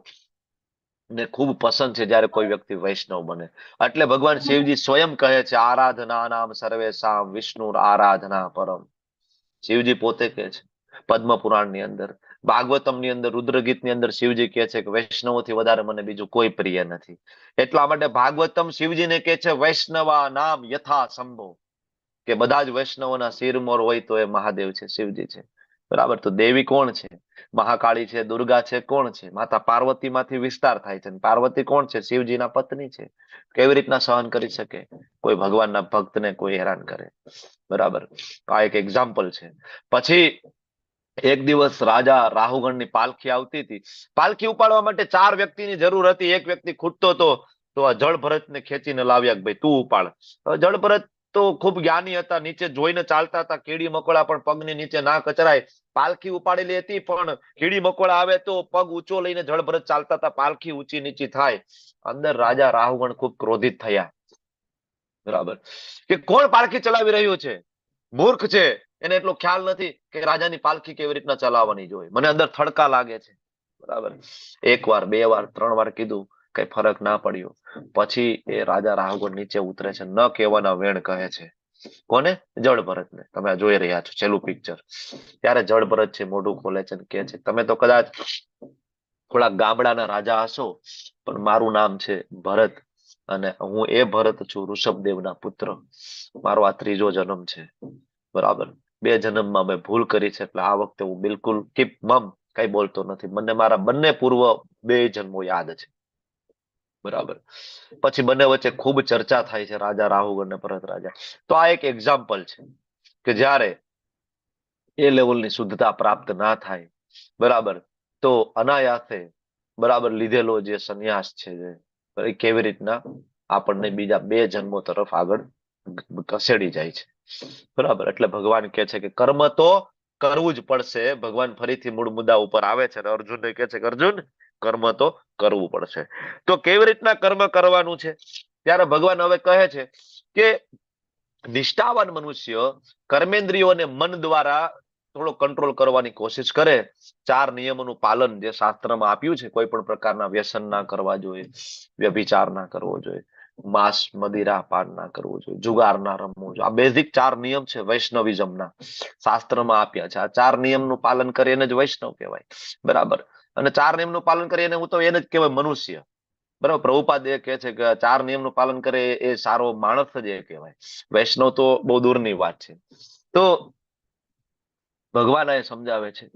ને ખૂબ પસંદ છે જયારે કોઈ વ્યક્તિ વૈષ્ણવ બને. એટલે ભગવાન શિવજી સ્વયં કહે છે, આરાધના નામ સર્વેશામ વિષ્ણુ આરાધના પરમ. શિવજી પોતે કહે છે. પદ્મ પુરાણની અંદર, ભાગવતમની અંદર, રુદ્રગીતની અંદર શિવજી કહે છે કે વૈષ્ણવોથી વધારે મને બીજું કોઈ પ્રિય નથી. એટલા માટે ભાગવતમ શિવજીને કહે છે વૈષ્ણવા નામ યથા સંભો, કે બધા જ વૈષ્ણવોના શિરમોર હોય તો એ મહાદેવ છે, શિવજી છે. બરાબર. તો દેવી કોણ છે? મહાકાળી છે, દુર્ગા છે, કોણ છે? માતા પાર્વતી માંથી વિસ્તાર થાય છે. પાર્વતી કોણ છે? શિવજીના પત્ની છે. કેવી રીતના સહન કરી શકે કોઈ ભગવાનના ભક્તને કોઈ હેરાન કરે? બરાબર. આ એક એક્ઝામ્પલ છે. પછી એક દિવસ રાજા રાહુગણની પાલખી આવતી હતી. પાલખી ઉપાડવા માટે 4 વ્યક્તિની જરૂર હતી. એક વ્યક્તિ ખૂટતો હતો, તો આ જળ ભરતને ખેંચીને લાવ્યા કે ભાઈ તું ઉપાડ. જળ ભરત તો ખૂબ જ્ઞાની હતા, નીચે જોઈને ચાલતા હતા. કીડી મકોડા પણ પગની નીચે ના કચરાય. પાલખી ઉપાડેલી હતી, પણ કીડી મકોડા આવે તો પગ ઊંચો લઈને જળ ભરત ચાલતા હતા. પાલખી ઊંચી નીચી થાય. અંદર રાજા રાહુગણ ખૂબ ક્રોધિત થયા. બરાબર. કે કોણ પાલખી ચલાવી રહ્યું છે? મૂર્ખ છે, એને એટલો ખ્યાલ નથી કે રાજાની પાલખી કેવી રીતના ચલાવવાની જોઈએ. મને અંદર થડકા લાગે છે. બરાબર. 1 વાર 2 વાર 3 વાર કીધું, કઈ ફરક ના પડ્યો. પછી એ રાજા રાહુગણ નીચે ઉતરે છે, ન કહેવાના વેણ કહે છે. કોને? જળ ભરતને. તમે આ જોઈ રહ્યા છો છેલ્લું પિક્ચર. ત્યારે જળ ભરત છે મોઢું ખોલે છે અને કહે છે તમે તો કદાચ થોડા ગામડાના રાજા હશો, પણ મારું નામ છે ભરત, અને હું એ ભરત છું, ઋષભદેવના પુત્ર. મારો આ 3જો જન્મ છે. બરાબર. 2 જન્મમાં મેં ભૂલ કરી છે, એટલે આ વખતે હું બિલકુલ કીપ મમ કઈ બોલતો નથી. મને મારા બંને પૂર્વ 2 જન્મો યાદ છે. બરાબર. પછી બંને વચ્ચે ખૂબ ચર્ચા થાય છે, રાજા રાહુગણ અને ભરત રાજા. તો આ એક એક્ઝામ્પલ છે કે જ્યારે એ લેવલની શુદ્ધતા પ્રાપ્ત ના થાય, બરાબર, તો અનાયાસે, બરાબર, લીધેલો જે સંન્યાસ છે એ કેવી રીતના આપણને બીજા 2 જન્મો તરફ આગળ ખસેડી જાય છે. બરાબર. એટલે ભગવાન કહે છે કે કર્મ તો કરવું જ પડશે. ભગવાન ફરીથી મૂળ મુદ્દા ઉપર આવે છે અને અર્જુનને કહે છે કે અર્જુન, કર્મ તો કરવું પડશે. તો કેવી રીતના કર્મ કરવાનું છે? ત્યારે ભગવાન હવે કહે છે કે નિષ્ઠાવાન મનુષ્ય કર્મેન્દ્રિયોને મન દ્વારા થોડો કંટ્રોલ કરવાની કોશિશ કરે. 4 નિયમોનું પાલન જે શાસ્ત્રમાં આપ્યું છે, કોઈ પણ પ્રકારના વ્યસન ના કરવા જોઈએ, વ્યભિચાર ના કરવો જોઈએ, માંસ મદિરા પાન ના કરવું જોઈએ, જુગાર ના રમવું જોઈએ. આ બેઝિક 4 નિયમ છે વૈષ્ણવિઝમના, શાસ્ત્રમાં આપ્યા છે. આ 4 નિયમનું પાલન કરે એને જ વૈષ્ણવ કહેવાય. બરાબર. અને 4 નિયમનું પાલન કરે એને હું તો એને જ કહેવાય મનુષ્ય. બરાબર. પ્રભુપાદ એ કહે છે કે 4 નિયમનું પાલન કરે એ સારો માણસ જ એ કહેવાય. વૈષ્ણવ તો બહુ દૂરની વાત છે. તો ભગવાન એ સમજાવે છે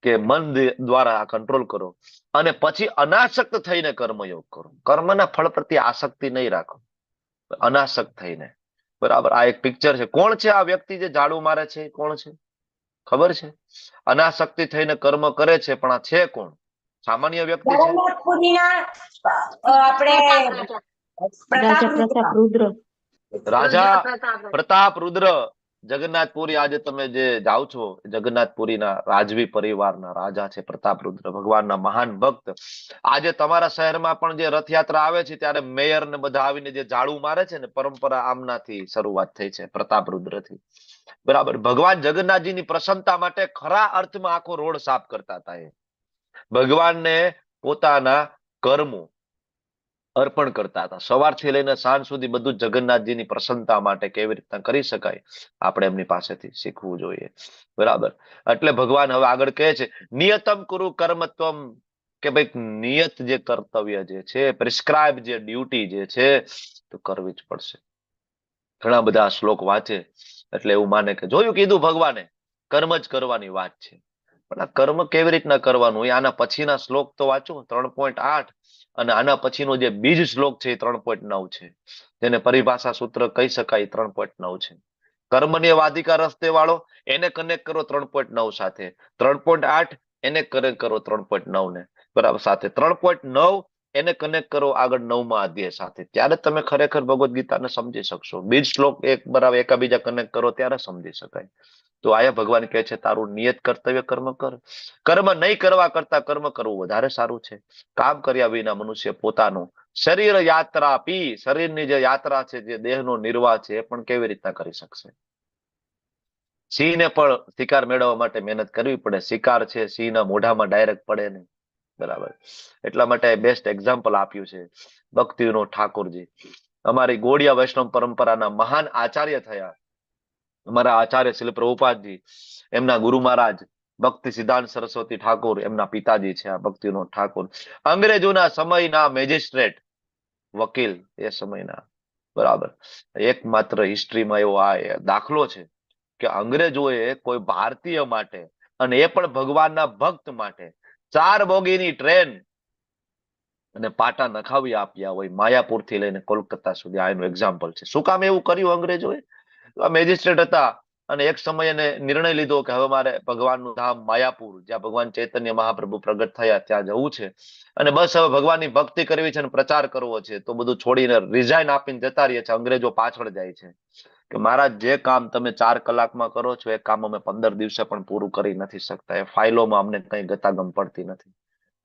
કે મન દ્વારા કંટ્રોલ કરો અને પછી અનાસક્ત થઈને કર્મયોગ કરો. કર્મના ફળ પ્રત્યે આસક્તિ નહીં રાખો, અનાસક્ત થઈને. બરાબર. આ એક પિક્ચર છે. કોણ છે આ વ્યક્તિ જે ઝાડુ મારે છે? કોણ છે ખબર છે? અનાસક્તિ થઈને કર્મ કરે છે, પણ આ છે કોણ? સામાન્ય વ્યક્તિ છે? રાજા પ્રતાપ રુદ્ર. જગન્નાથપુરી આજે તમે જે જાઓ છો, જગન્નાથપુરીના રાજવી પરિવારના રાજા છે પ્રતાપ રુદ્ર, ભગવાનના મહાન ભક્ત. આજે તમારા શહેરમાં પણ જે રથયાત્રા આવે છે ત્યારે મેયર ને બધા આવીને જે ઝાડુ મારે છે ને, પરંપરા આમનાથી શરૂઆત થઈ છે, પ્રતાપ રુદ્રથી. બરાબર. ભગવાન જગન્નાથજીની પ્રસન્નતા માટે ખરા અર્થમાં આખો રોડ સાફ કરતા હતા. એ ભગવાનને પોતાના કર્મો અર્પણ કરતા હતા. સવારથી લઈને સાંજ સુધી બધું જગન્નાથજીની પ્રસન્નતા માટે કેવી રીતના કરી શકાય, આપણે એમની પાસેથી શીખવું જોઈએ. બરાબર. એટલે ભગવાન હવે આગળ કહે છે નિયતમ કુરુ કર્મત્વમ, કે ભાઈ નિયત જે કર્તવ્ય જે છે, પ્રિસ્ક્રાઇબ જે ડ્યુટી જે છે, તો કરવી જ પડશે. ઘણા બધા શ્લોક વાંચે એટલે એવું માને કે જોયું, કીધું ભગવાને, કર્મ જ કરવાની વાત છે. પણ આ કર્મ કેવી રીતના કરવાનું એ આના પછીના શ્લોક તો વાંચો, 3.8, અને આના પછીનો જે બીજ શ્લોક છે એ 3.9 છે, જેને પરિભાષા સૂત્ર કહી શકાય. 3.9 છે કર્મને વાધિકા રસ્તે વાળો, એને કનેક્ટ કરો 3.9 સાથે. 3.8 એને કનેક્ટ કરો 3.9 ને, બરાબર, સાથે 3.9 એને કનેક્ટ કરો આગળ 9મા અધ્યાય સાથે. ત્યારે તમે ખરેખર ભગવદ્ ગીતાને સમજી શકશો. બીજ શ્લોક એક બરાબર એકાબીજા કનેક્ટ કરો ત્યારે સમજી શકાય. તો આયા ભગવાન કહે છે તારું નિયત કર્તવ્ય કર્મ કર. કર્મ નહીં કરવા કરતા કર્મ કરવું વધારે સારું છે. કામ કર્યા વિના મનુષ્ય પોતાનું શરીર યાત્રા શરીરની જે યાત્રા છે, જે દેહનો નિર્વાહ છે, એ પણ કેવી રીતના કરી શકશે? સિંહને પણ શિકાર મેળવવા માટે મહેનત કરવી પડે. શિકાર છે સિંહના મોઢામાં ડાયરેક્ટ પડે નહીં. બરાબર. એટલા માટે બેસ્ટ એક્ઝામ્પલ આપ્યું છે ભક્તિનો ઠાકોરજી. અમારી ગોળિયા વૈષ્ણવ પરંપરાના મહાન આચાર્ય થયા અમારા આચાર્ય શ્રી પ્રભુપાદજી. એમના ગુરુ મહારાજ ભક્તિ સિદ્ધાંત સરસ્વતી ઠાકોર એમના પિતાજી છે આ ભક્તિ વિનોદ ઠાકોર. અંગ્રેજોના સમયના મેજિસ્ટ્રેટ, વકીલ એ સમયના, બરાબર. એકમાત્ર હિસ્ટ્રીમાં એવો આ દાખલો છે કે અંગ્રેજોએ કોઈ ભારતીય માટે, અને એ પણ ભગવાનના ભક્ત માટે, 4 બોગીની ટ્રેન અને પાટા નખાવી આપ્યા હોય, માયાપુર થી લઈને કોલકાતા સુધી. આ એનું એક્ઝામ્પલ છે. શું કામ એવું કર્યું અંગ્રેજોએ? મેજિસ્ટ્રેટ હતા અને એક સમયે એને નિર્ણય લીધો કે હવે મારે ભગવાનનું ધામ માયાપુર, જ્યાં ભગવાન ચૈતન્ય મહાપ્રભુ પ્રગટ થયા, ત્યાં જવું છે, અને બસ હવે ભગવાનની ભક્તિ કરવી છે અને પ્રચાર કરવો છે. તો બધું છોડીને રિઝાઇન આપીને જતા રહીએ છે. અંગ્રેજો પાછળ જાય છે કે મારા જે કામ તમે 4 કલાકમાં કરો છો, એ કામ અમે 15 દિવસે પણ પૂરું કરી નથી શકતા. એ ફાઇલોમાં અમને કઈ ગતાગમ પડતી નથી.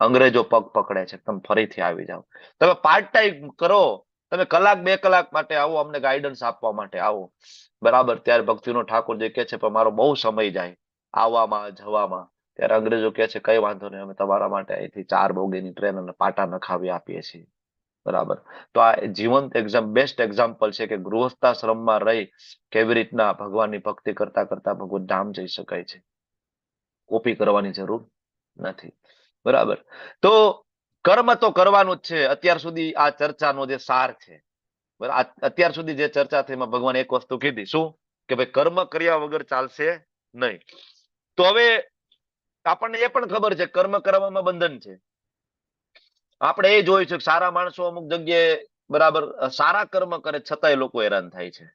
અંગ્રેજો પગ પકડે છે, તમે ફરીથી આવી જાઓ, તમે પાર્ટ ટાઈમ કરો, તમે કલાક 2 કલાક માટે આવો, અમને ગાઈડન્સ આપવા માટે આવો, બરાબર. ત્યારે ભક્તિવિનોદ ઠાકોરજી કહે છે પણ મારો બહુ સમય જાય આવવામાં જવામાં. ત્યારે અંગ્રેજો કહે છે કઈ વાંધો નહીં, અમે તમારા માટે અહીંથી 4 બોગીની ટ્રેન અને પાટા નખાવી આપીએ છીએ, બરાબર. તો આ જીવંત બેસ્ટ એક્ઝામ્પલ છે કે ગૃહસ્થાશ્રમમાં રહી કેવી રીતના ભગવાનની ભક્તિ કરતા કરતા ભગવાન ધામ જઈ શકાય છે. કોપી કરવાની જરૂર નથી, બરાબર. તો કર્મ તો કરવાનું જ છે. અત્યાર સુધી આ ચર્ચાનો જે સાર છે, અત્યાર સુધી જે ચર્ચા થઈ એમાં ભગવાન એક વસ્તુ કીધી, શું? કે ભાઈ કર્મ કર્યા વગર ચાલશે નહીં. તો હવે આપણને એ પણ ખબર છે કર્મ કરવામાં બંધન છે. આપણે એ જોયું છે કે સારા માણસો અમુક જગ્યાએ, બરાબર, સારા કર્મ કરે છતાંય લોકો હેરાન થાય છે.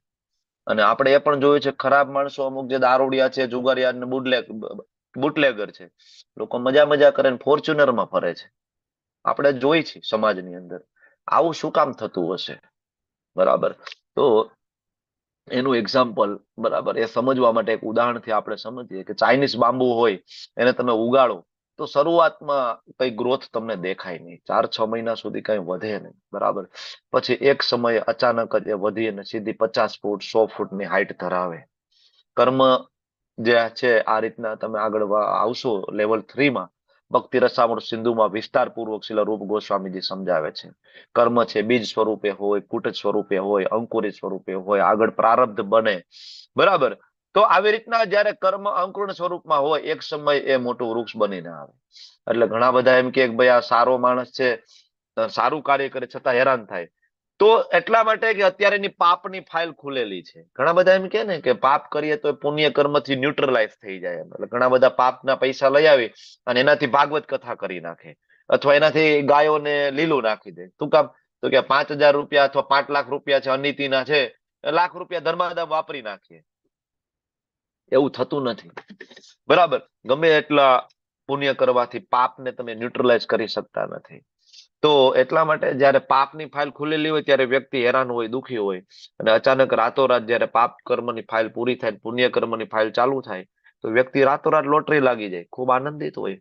અને આપણે એ પણ જોયું છે ખરાબ માણસો અમુક જે દારૂડિયા છે, જુગારિયા ને બુટલેગર છે, લોકો મજા કરે ફોર્ચ્યુનરમાં ફરે છે. આપણે જોઈ છે સમાજની અંદર. આવું શું કામ થતું હશે? બરાબર. તો એનું એક્ઝામ્પલ, બરાબર, એ સમજવા માટે એક ઉદાહરણથી આપણે સમજીએ કે ચાઇનીઝ બાંબુ હોય એને તમે ઉગાડો તો શરૂઆતમાં કઈ ગ્રોથ તમને દેખાય નહીં, 4-6 મહિના સુધી કઈ વધે નહીં, બરાબર. પછી એક સમયે અચાનક જ એ વધી અને સીધી 50 ફૂટ 100 ફૂટની હાઈટ ધરાવે. કર્મ જે છે આ રીતના તમે આગળ આવશો લેવલ 3 માં, ભક્તિ રસામૃત સિંધુમાં વિસ્તારપૂર્વક શ્રીલ રૂપ ગોસ્વામીજી સમજાવે છે. કર્મ છે બીજ સ્વરૂપે હોય, કુટ સ્વરૂપે હોય, અંકુરિત સ્વરૂપે હોય, આગળ પ્રારબ્ધ બને, બરાબર. તો આવી રીતના જયારે કર્મ અંકુર સ્વરૂપમાં હોય, એક સમય એ મોટું વૃક્ષ બનીને આવે. એટલે ઘણા બધા એમ કે ભાઈ આ સારો માણસ છે, સારું કાર્ય કરે છતાં હેરાન થાય. તો એટલા માટે કે અત્યારે એની પાપની ફાઇલ ખુલેલી છે. ઘણા બધા એમ કે ને કે પાપ કરીએ તો પુણ્ય કર્મથી ન્યુટ્રલાઇઝ થઈ જાય. એટલે ઘણા બધા પાપના પૈસા લઈ આવી અને એનાથી ભાગવત કથા કરી નાખે, અથવા એનાથી ગાયોને લીલું નાખી દે. શું કામ? તો કે 5,000 રૂપિયા અથવા 5 લાખ રૂપિયા છે અનીતિના છે, લાખ રૂપિયા ધર્માદામ વાપરી નાખીએ. એવું થતું નથી, બરાબર. ગમે એટલા પુણ્ય કરવાથી પાપને તમે ન્યુટ્રલાઇઝ કરી શકતા નથી. તો એટલા માટે જયારે પાપની ફાઇલ ખુલેલી હોય ત્યારે વ્યક્તિ હેરાન હોય, દુખી હોય, અને અચાનક રાતોરાત જયારે પાપ કર્મની ફાઇલ પૂરી થાય, પુણ્ય કર્મની ફાઇલ ચાલુ થાય, તો વ્યક્તિ રાતોરાત લોટરી લાગી જાય, ખૂબ આનંદિત હોય,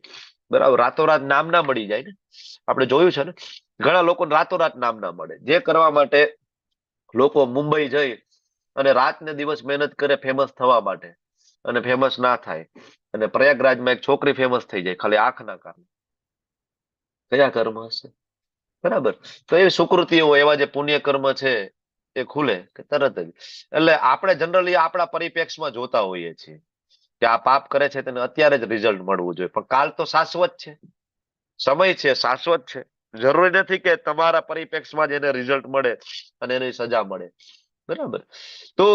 બરાબર. રાતોરાત નામ ના મળી જાય ને, આપણે જોયું છે ને, ઘણા લોકો રાતોરાત નામ ના મળે. જે કરવા માટે લોકો મુંબઈ જઈ અને રાત ને દિવસ મહેનત કરે ફેમસ થવા માટે, અને ફેમસ ના થાય, અને પ્રયાગરાજમાં એક છોકરી ફેમસ થઈ જાય ખાલી આંખના કારણે. કયા કર્મ હશે? બરાબર. તો એ સુકૃતિઓ, એવા જે પુણ્ય કર્મ છે એ ખુલે કે તરત જ. એટલે આપણે જનરલી આપણા પરિપ્રેક્ષમાં જોતા હોઈએ છીએ કે આ પાપ કરે છે તેને અત્યારે જ રિઝલ્ટ મળવું જોઈએ, પણ કાલ તો શાશ્વત છે, સમય છે શાશ્વત છે. જરૂરી નથી કે તમારા પરિપ્રેક્ષમાં જ એને રિઝલ્ટ મળે અને એની સજા મળે, બરાબર. તો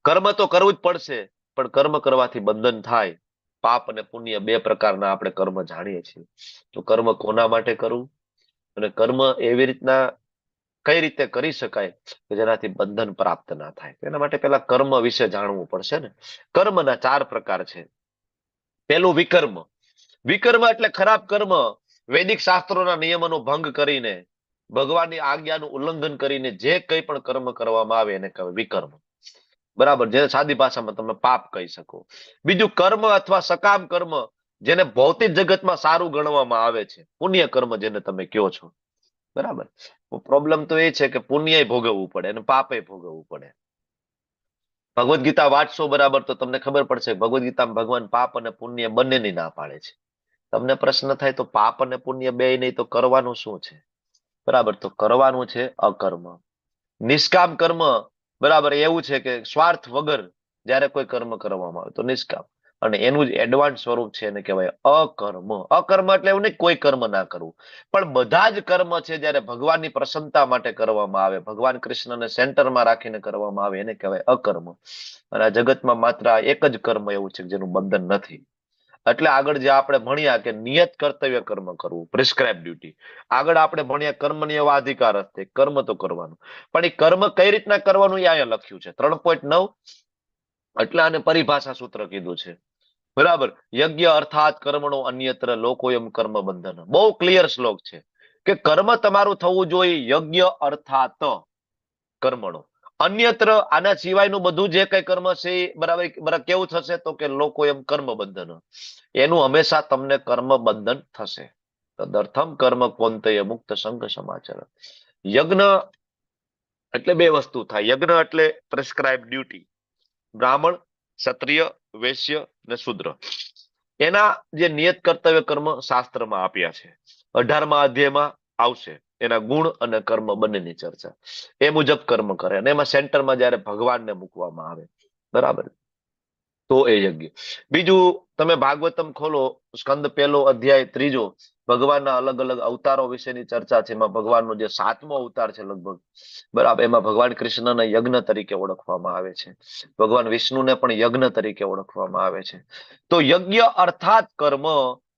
કર્મ તો કરવું જ પડશે, પણ કર્મ કરવાથી બંધન થાય. પાપ અને પુણ્ય 2 પ્રકારના આપણે કર્મ જાણીએ છીએ. તો કર્મ કોના માટે કરવું, અને કર્મ એવી રીતના કઈ રીતે કરી શકાય કે જેનાથી બંધન પ્રાપ્ત ના થાય? એના માટે પેલા કર્મ વિશે જાણવું પડશે ને. કર્મના 4 પ્રકાર છે. પેલું વિકર્મ. વિકર્મ એટલે ખરાબ કર્મ. વૈદિક શાસ્ત્રોના નિયમોનો ભંગ કરીને, ભગવાનની આજ્ઞાનું ઉલ્લંઘન કરીને જે કંઈ પણ કર્મ કરવામાં આવે એને કહેવાય વિકર્મ, બરાબર. જેને સાદી ભાષામાં તમે પાપ કહી શકો. બીજું કર્મ અથવા સકામ કર્મ, જેને ભૌતિક જગતમાં સારું ગણવામાં આવે છે, પુણ્ય કર્મ જેને તમે કહો છો, બરાબર. પ્રોબ્લેમ તો એ છે કે પુણ્ય ભોગવવું પડે અને પાપે ભોગવવું પડે. ભગવદ્ ગીતા વાંચશો, બરાબર, તો તમને ખબર પડશે ભગવદ્ ગીતામાં ભગવાન પાપ અને પુણ્ય બંનેની ના પાડે છે. તમને પ્રશ્ન થાય તો પાપ અને પુણ્ય બે નહીં તો કરવાનું શું છે? બરાબર. તો કરવાનું છે અકર્મ, નિષ્કામ કર્મ, બરાબર. એવું છે કે સ્વાર્થ વગર જયારે કોઈ કર્મ કરવામાં આવે તો નિષ્કામ, અને એનું જ એડવાન્સ સ્વરૂપ છે એને કહેવાય અકર્મ. અકર્મ એટલે એવું નહીં કોઈ કર્મ ના કરવું, પણ બધા જ કર્મ છે જ્યારે ભગવાનની પ્રસન્નતા માટે કરવામાં આવે, ભગવાન કૃષ્ણને સેન્ટરમાં રાખીને કરવામાં આવે, એને કહેવાય અકર્મ. અને આ જગતમાં માત્ર આ એક જ કર્મ એવું છે જેનું બંધન નથી. એટલે આગળ જે આપણે ભણ્યા કે નિયત કર્તવ્ય કર્મ કરવું, પ્રિસ્ક્રાઇબ ડ્યુટી, આગળ આપણે ભણ્યા કર્મની એવા અધિકાર હશે, કર્મ તો કરવાનું, પણ એ કર્મ કઈ રીતના કરવાનું એ અહીંયા લખ્યું છે 3.9. એટલે આને પરિભાષા સૂત્ર કીધું છે. બરાબર. યજ્ઞ અર્થાત કર્મણો અન્યત્ર લોકોયમ કર્મ બંધન. બહુ ક્લિયર શ્લોક છે કે કર્મ તમારું થવું જોઈએ યજ્ઞ અર્થાત કર્મણો, અન્યત્ર આના સિવાયનું બધું જે કઈ કર્મ છે બરાબર કેવું થશે તો કે લોકોયમ કર્મ બંધન, એનું હંમેશા તમને કર્મ બંધન થશે. તદર્થમ કર્મ કોંતય મુક્ત સંઘ સમાચાર. યજ્ઞ એટલે બે વસ્તુ થાય. યજ્ઞ એટલે પ્રિસ્ક્રાઇબ ડ્યુટી, બ્રાહ્મણ, ક્ષત્રિય, વૈશ્ય ને શૂદ્ર, એના જે નિયત કર્તવ્ય કર્મ શાસ્ત્રમાં આપ્યા છે. 18મા અધ્યાયમાં આવશે એના ગુણ અને કર્મ બંનેની ચર્ચા. એ મુજબ કર્મ કરે અને એમાં સેન્ટરમાં જયારે ભગવાનને મૂકવામાં આવે, બરાબર, તો એ યજ્ઞ. બીજું તમે ભાગવતમ ખોલો, સ્કંદ 1 અધ્યાય 3, ભગવાનના અલગ અલગ અવતારો વિશેની ચર્ચા છે. એમાં ભગવાનનો જે 7મો અવતાર છે લગભગ, બરાબર, એમાં ભગવાન કૃષ્ણને યજ્ઞ તરીકે ઓળખવામાં આવે છે, ભગવાન વિષ્ણુને પણ યજ્ઞ તરીકે ઓળખવામાં આવે છે. તો યજ્ઞ અર્થાત કર્મ,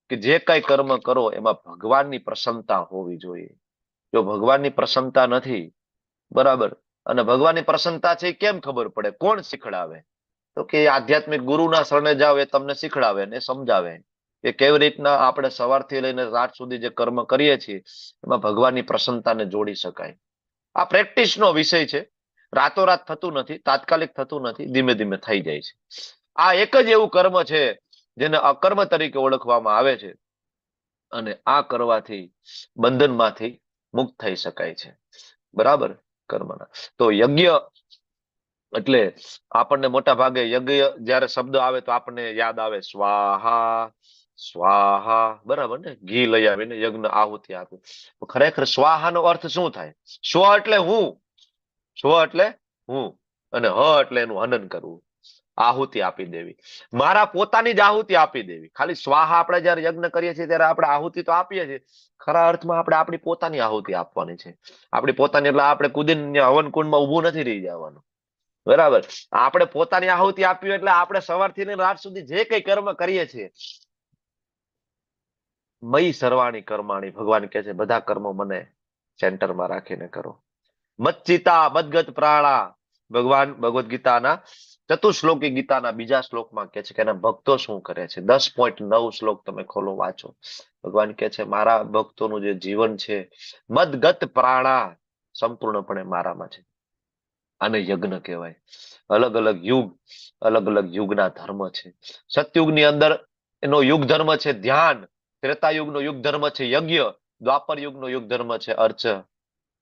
કે જે કઈ કર્મ કરો એમાં ભગવાનની પ્રસન્નતા હોવી જોઈએ. જો ભગવાનની પ્રસન્નતા નથી, બરાબર, અને ભગવાનની પ્રસન્નતા છે એ કેમ ખબર પડે, કોણ શીખડાવે, તો કે આધ્યાત્મિક ગુરુના શરણે જાવ, એ તમને શીખડાવે ને સમજાવે કે કેવી રીતના આપણે સવારથી લઈને રાત સુધી જે કર્મ કરીએ છીએ એમાં ભગવાનની પ્રસન્નતાને જોડી શકાય. આ પ્રેક્ટિસનો વિષય છે. રાતોરાત થતું નથી, તાત્કાલિક થતું નથી, ધીમે ધીમે થઈ જાય છે. આ એક જ એવું કર્મ છે જેને અકર્મ તરીકે ઓળખવામાં આવે છે, અને આ કરવાથી બંધનમાંથી મુક્ત થઈ શકાય છે, બરાબર, કર્મના. તો યજ્ઞ એટલે આપણને મોટા ભાગે યજ્ઞ જયારે શબ્દ આવે તો આપણને યાદ આવે સ્વાહા સ્વાહા, બરાબર ને, ઘી લઈ આવીને યજ્ઞ આહુતિ આપે. ખરેખર સ્વાહાનો અર્થ શું થાય? સ્વ એટલે હું, સ્વ એટલે હું, અને હ એટલે એનું હનન કરવું, આહુતિ આપી દેવી, મારા પોતાની જ આહુતિ આપી દેવી. ખાલી સ્વાહા આપણે જયારે યજ્ઞ કરીએ છીએ ત્યારે આપણે આહુતિ તો આપીએ છીએ, ખરા અર્થમાં આપણે આપણી પોતાની આહુતિ આપવાની છે. આપણી પોતાની એટલે આપણે કુદીને હવન કુંડમાં ઊભું નથી રહી જવાનું, બરાબર. આપણે પોતાની આહુતિ આપી એટલે આપણે સવારથી લઈને રાત સુધી જે કઈ કર્મ કરીએ છીએ, મયી સર્વાણી કર્માણી, ભગવાન કહે છે બધા કર્મો મને સેન્ટરમાં રાખીને કરો. મચ્ચિતા મદગત પ્રાણા, ભગવાન ભગવદ ગીતાના ચતુશ્લોકી ગીતાના બીજા શ્લોકમાં કહે છે કે એના ભક્તો શું કરે છે. 10.9 શ્લોક તમે ખોલો વાંચો. ભગવાન કહે છે મારા ભક્તોનું જે જીવન છે મદગત પ્રાણા, સંપૂર્ણપણે મારામાં છે. આને યજ્ઞ કહેવાય. અલગ અલગ યુગ, અલગ અલગ યુગના ધર્મ છે. સતયુગની અંદર એનો યુગ ધર્મ છે ધ્યાન, ત્રેતાયુગનો યુગ ધર્મ છે યજ્ઞ, દ્વાપર યુગનો યુગ ધર્મ છે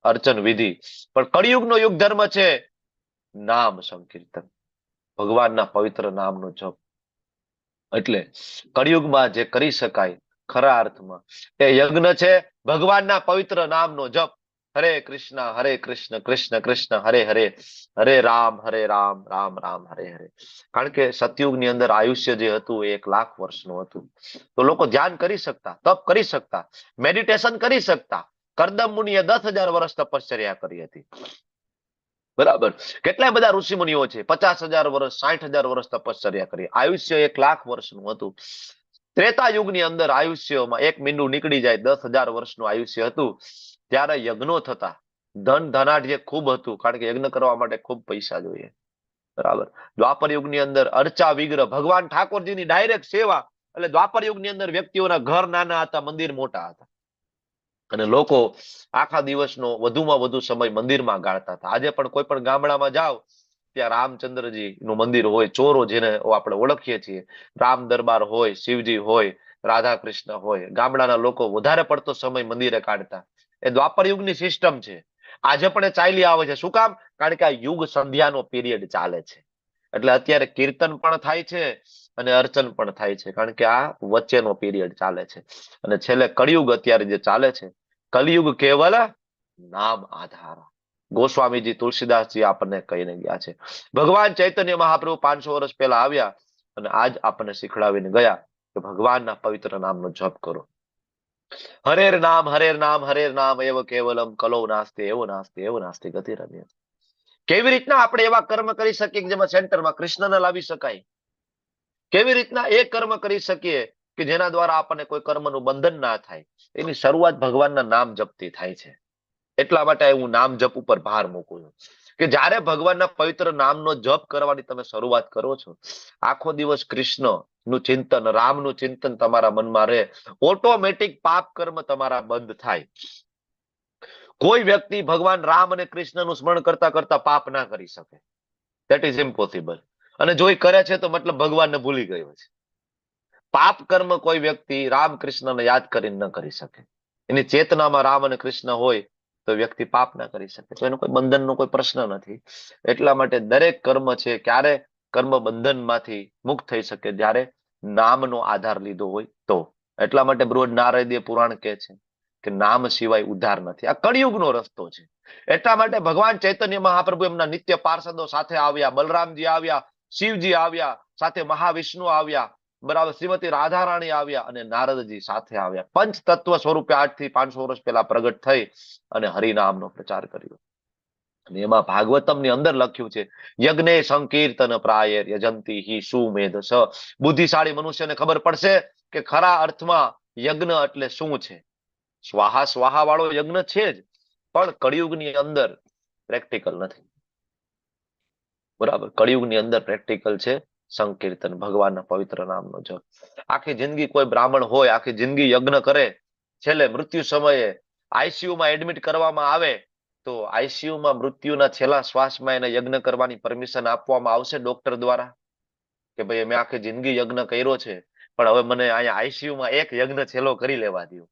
અર્ચન વિધિ, પણ કળિયુગનો યુગ ધર્મ છે નામ સંકીર્તન, ભગવાનના પવિત્ર નામનો જપ. એટલે કળિયુગમાં જે કરી શકાય ખરા અર્થમાં એ યજ્ઞ છે ભગવાનના પવિત્ર નામનો જપ. હરે કૃષ્ણ કૃષ્ણ કૃષ્ણ હરે હરે, હરે રામ રામ રામ હરે હરે. કારણ કે સતયુગની અંદર આયુષ્ય જે હતું એ 1,00,000 વર્ષનું હતું. તો લોકો ધ્યાન કરી શકતા, તપ કરી શકતા, મેડિટેશન કરી શકતા. કરદમ મુનિએ 10,000 વર્ષ તપશ્ચર્યા કરી હતી, બરાબર. કેટલા બધા ઋષિ મુનિઓ છે 50,000 વર્ષ, 60,000 વર્ષ તપશ્ચર્યા કરી. આયુષ્ય 1,00,000 વર્ષનું હતું. ત્રેતા યુગની અંદર આયુષ્યમાં એક મીંડું નીકળી જાય, 10,000 વર્ષનું આયુષ્ય હતું. ત્યારે યજ્ઞો થતા, ધન ધનાઢ્ય ખૂબ હતું, કારણ કે યજ્ઞ કરવા માટે ખૂબ પૈસા જોઈએ, બરાબર. દ્વાપર યુગની અંદર અર્ચા વિગ્રહ, ભગવાન ઠાકોરજીની ડાયરેક્ટ સેવા. એટલે દ્વાપર યુગની અંદર વ્યક્તિઓના ઘર નાના હતા, મંદિર મોટા હતા, અને લોકો આખા દિવસનો વધુમાં વધુ સમય મંદિરમાં ગાળતા હતા. આજે પણ કોઈ પણ ગામડામાં જાઓ ત્યાં રામચંદ્રજી નું મંદિર હોય, ચોરો જેને આપણે ઓળખીએ છીએ, રામ દરબાર હોય, શિવજી હોય, રાધા કૃષ્ણ હોય, ગામડાના લોકો વધારે પડતો સમય મંદિરે કાઢતા. એ દ્વાપર યુગની સિસ્ટમ છે. આજે પણ એ ચાલી આવે છે. શું કામ? કારણ કે આ યુગ સંધ્યાનો પીરિયડ ચાલે છે. એટલે અત્યારે કીર્તન પણ થાય છે અને અર્ચન પણ થાય છે, કારણ કે આ વચ્ચેનો પીરિયડ ચાલે છે. અને છેલ્લે કળિયુગ અત્યારે જે ચાલે છે, કલયુગ કેવલ નામ આધાર. ગોસ્વામીજી તુલસીદાસજી આપણને કહીને ગયા છે. ભગવાન ચૈતન્ય મહાપ્રભુ 500 વર્ષ પહેલા આવ્યા અને આજ આપણને શીખડાવીને ગયા કે ભગવાનના પવિત્ર નામનો જપ કરો. હરેર નામ હરેર નામ એવ કેવલમ કલો નાસ્તે એવો નાસ્તે એવો નાસ્તે ગતિરમ્ય. કેવી રીતના આપણે એવા કર્મ કરી શકીએ કે જેમાં સેન્ટરમાં કૃષ્ણને લાવી શકાય? કેવી રીતના એ કર્મ કરી શકીએ કે જેના દ્વારા આપણને કોઈ કર્મનું બંધન ના થાય? એની શરૂઆત ભગવાનના નામ જપથી થાય છે. એટલા માટે હું નામ જપ ઉપર ભાર મૂકું છું કે જ્યારે ભગવાનના પવિત્ર નામનો જપ કરવાની તમે શરૂઆત કરો છો, આખો દિવસ કૃષ્ણનું ચિંતન, રામનું ચિંતન તમારા મનમાં રહે, ઓટોમેટિક પાપ કર્મ તમારા બંધ થાય. કોઈ વ્યક્તિ ભગવાન રામ અને કૃષ્ણનું સ્મરણ કરતા કરતા પાપ ના કરી શકે. That is impossible. અને જો એ કરે છે તો મતલબ ભગવાનને ભૂલી ગયો છે. પાપ કર્મ કોઈ વ્યક્તિ રામ કૃષ્ણને યાદ કરીને ન કરી શકે. એની ચેતનામાં રામ અને કૃષ્ણ હોય તો વ્યક્તિ પાપ ના કરી શકે. તો એનો કોઈ બંધનનો કોઈ પ્રશ્ન નથી. એટલા માટે દરેક કર્મ છે ક્યારે કર્મ બંધનમાંથી મુક્ત થઈ શકે? જ્યારે નામનો આધાર લીધો હોય તો. એટલા માટે બૃહદ નારદીય પુરાણ કહે છે કે નામ સિવાય ઉદ્ધાર નથી. આ કળિયુગનો રસ્તો છે. એટલા માટે ભગવાન ચૈતન્ય મહાપ્રભુ એમના નિત્ય પાર્ષદો સાથે આવ્યા, બલરામજી આવ્યા, શિવજી આવ્યા, સાથે મહાવિષ્ણુ આવ્યા, બરાબર, શ્રીમતી રાધારાણી આવ્યા અને નારદજી સાથે આવ્યા. પંચ તત્વ સ્વરૂપે 8 થી 500 વર્ષ પહેલા પ્રગટ થઈ અને હરિનામનો પ્રચાર કર્યો. અને એમાં ભાગવતમની અંદર લખ્યું છે યજ્ઞે સંકીર્તન પ્રાયર યજંતી હિ સુમેધ સ. બુદ્ધિશાળી મનુષ્યને ખબર પડશે કે ખરા અર્થમાં યજ્ઞ એટલે શું છે. સ્વાહા સ્વાહા વાળો યજ્ઞ છે જ, પણ કળિયુગની અંદર પ્રેક્ટિકલ નથી. બરાબર, કળિયુગની અંદર પ્રેક્ટિકલ છે સંકીર્તન, ભગવાનના પવિત્ર નામનો જપ. આખી જિંદગી કોઈ બ્રાહ્મણ હોય, આખી જિંદગી યજ્ઞ કરે, છેલ્લે મૃત્યુ સમયે આઈસીયુમાં એડમિટ કરવામાં આવે તો આઈસીયુમાં મૃત્યુના છેલ્લા શ્વાસમાં એને યજ્ઞ કરવાની પરમિશન આપવામાં આવશે ડોક્ટર દ્વારા કે ભાઈ મેં આખી જિંદગી યજ્ઞ કર્યો છે, પણ હવે મને અહીંયા આઈસીયુમાં એક યજ્ઞ છેલ્લો કરી લેવા દો.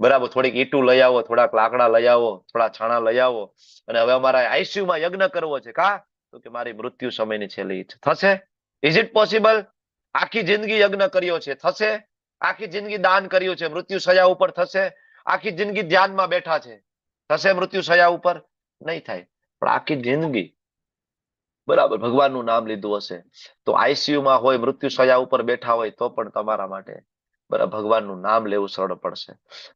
બરાબર, થોડીક ઈટું લઈ આવો, થોડાક લાકડા લઈ આવો, થોડા છાણા લઈ આવો, અને હવે અમારે આઈસીયુમાં યજ્ઞ કરવો છે. કા? તો કે મારી મૃત્યુ સમયની છેલ્લી ઈચ્છા. થશે? Is it possible? આખી જિંદગી યજ્ઞ કર્યો છે, થશે? આખી જિંદગી દાન કર્યું છે, મૃત્યુ સયા ઉપર થશે? આખી જિંદગી ધ્યાનમાં બેઠા છે, થશે મૃત્યુ સયા ઉપર? નહીં થાય. પણ આખી જિંદગી બરાબર ભગવાનનું નામ લીધું હશે તો આઈસીયુમાં હોય, મૃત્યુ સયા ઉપર બેઠા હોય તો પણ તમારા માટે બરાબર ભગવાનનું નામ લેવું સરળ પડશે.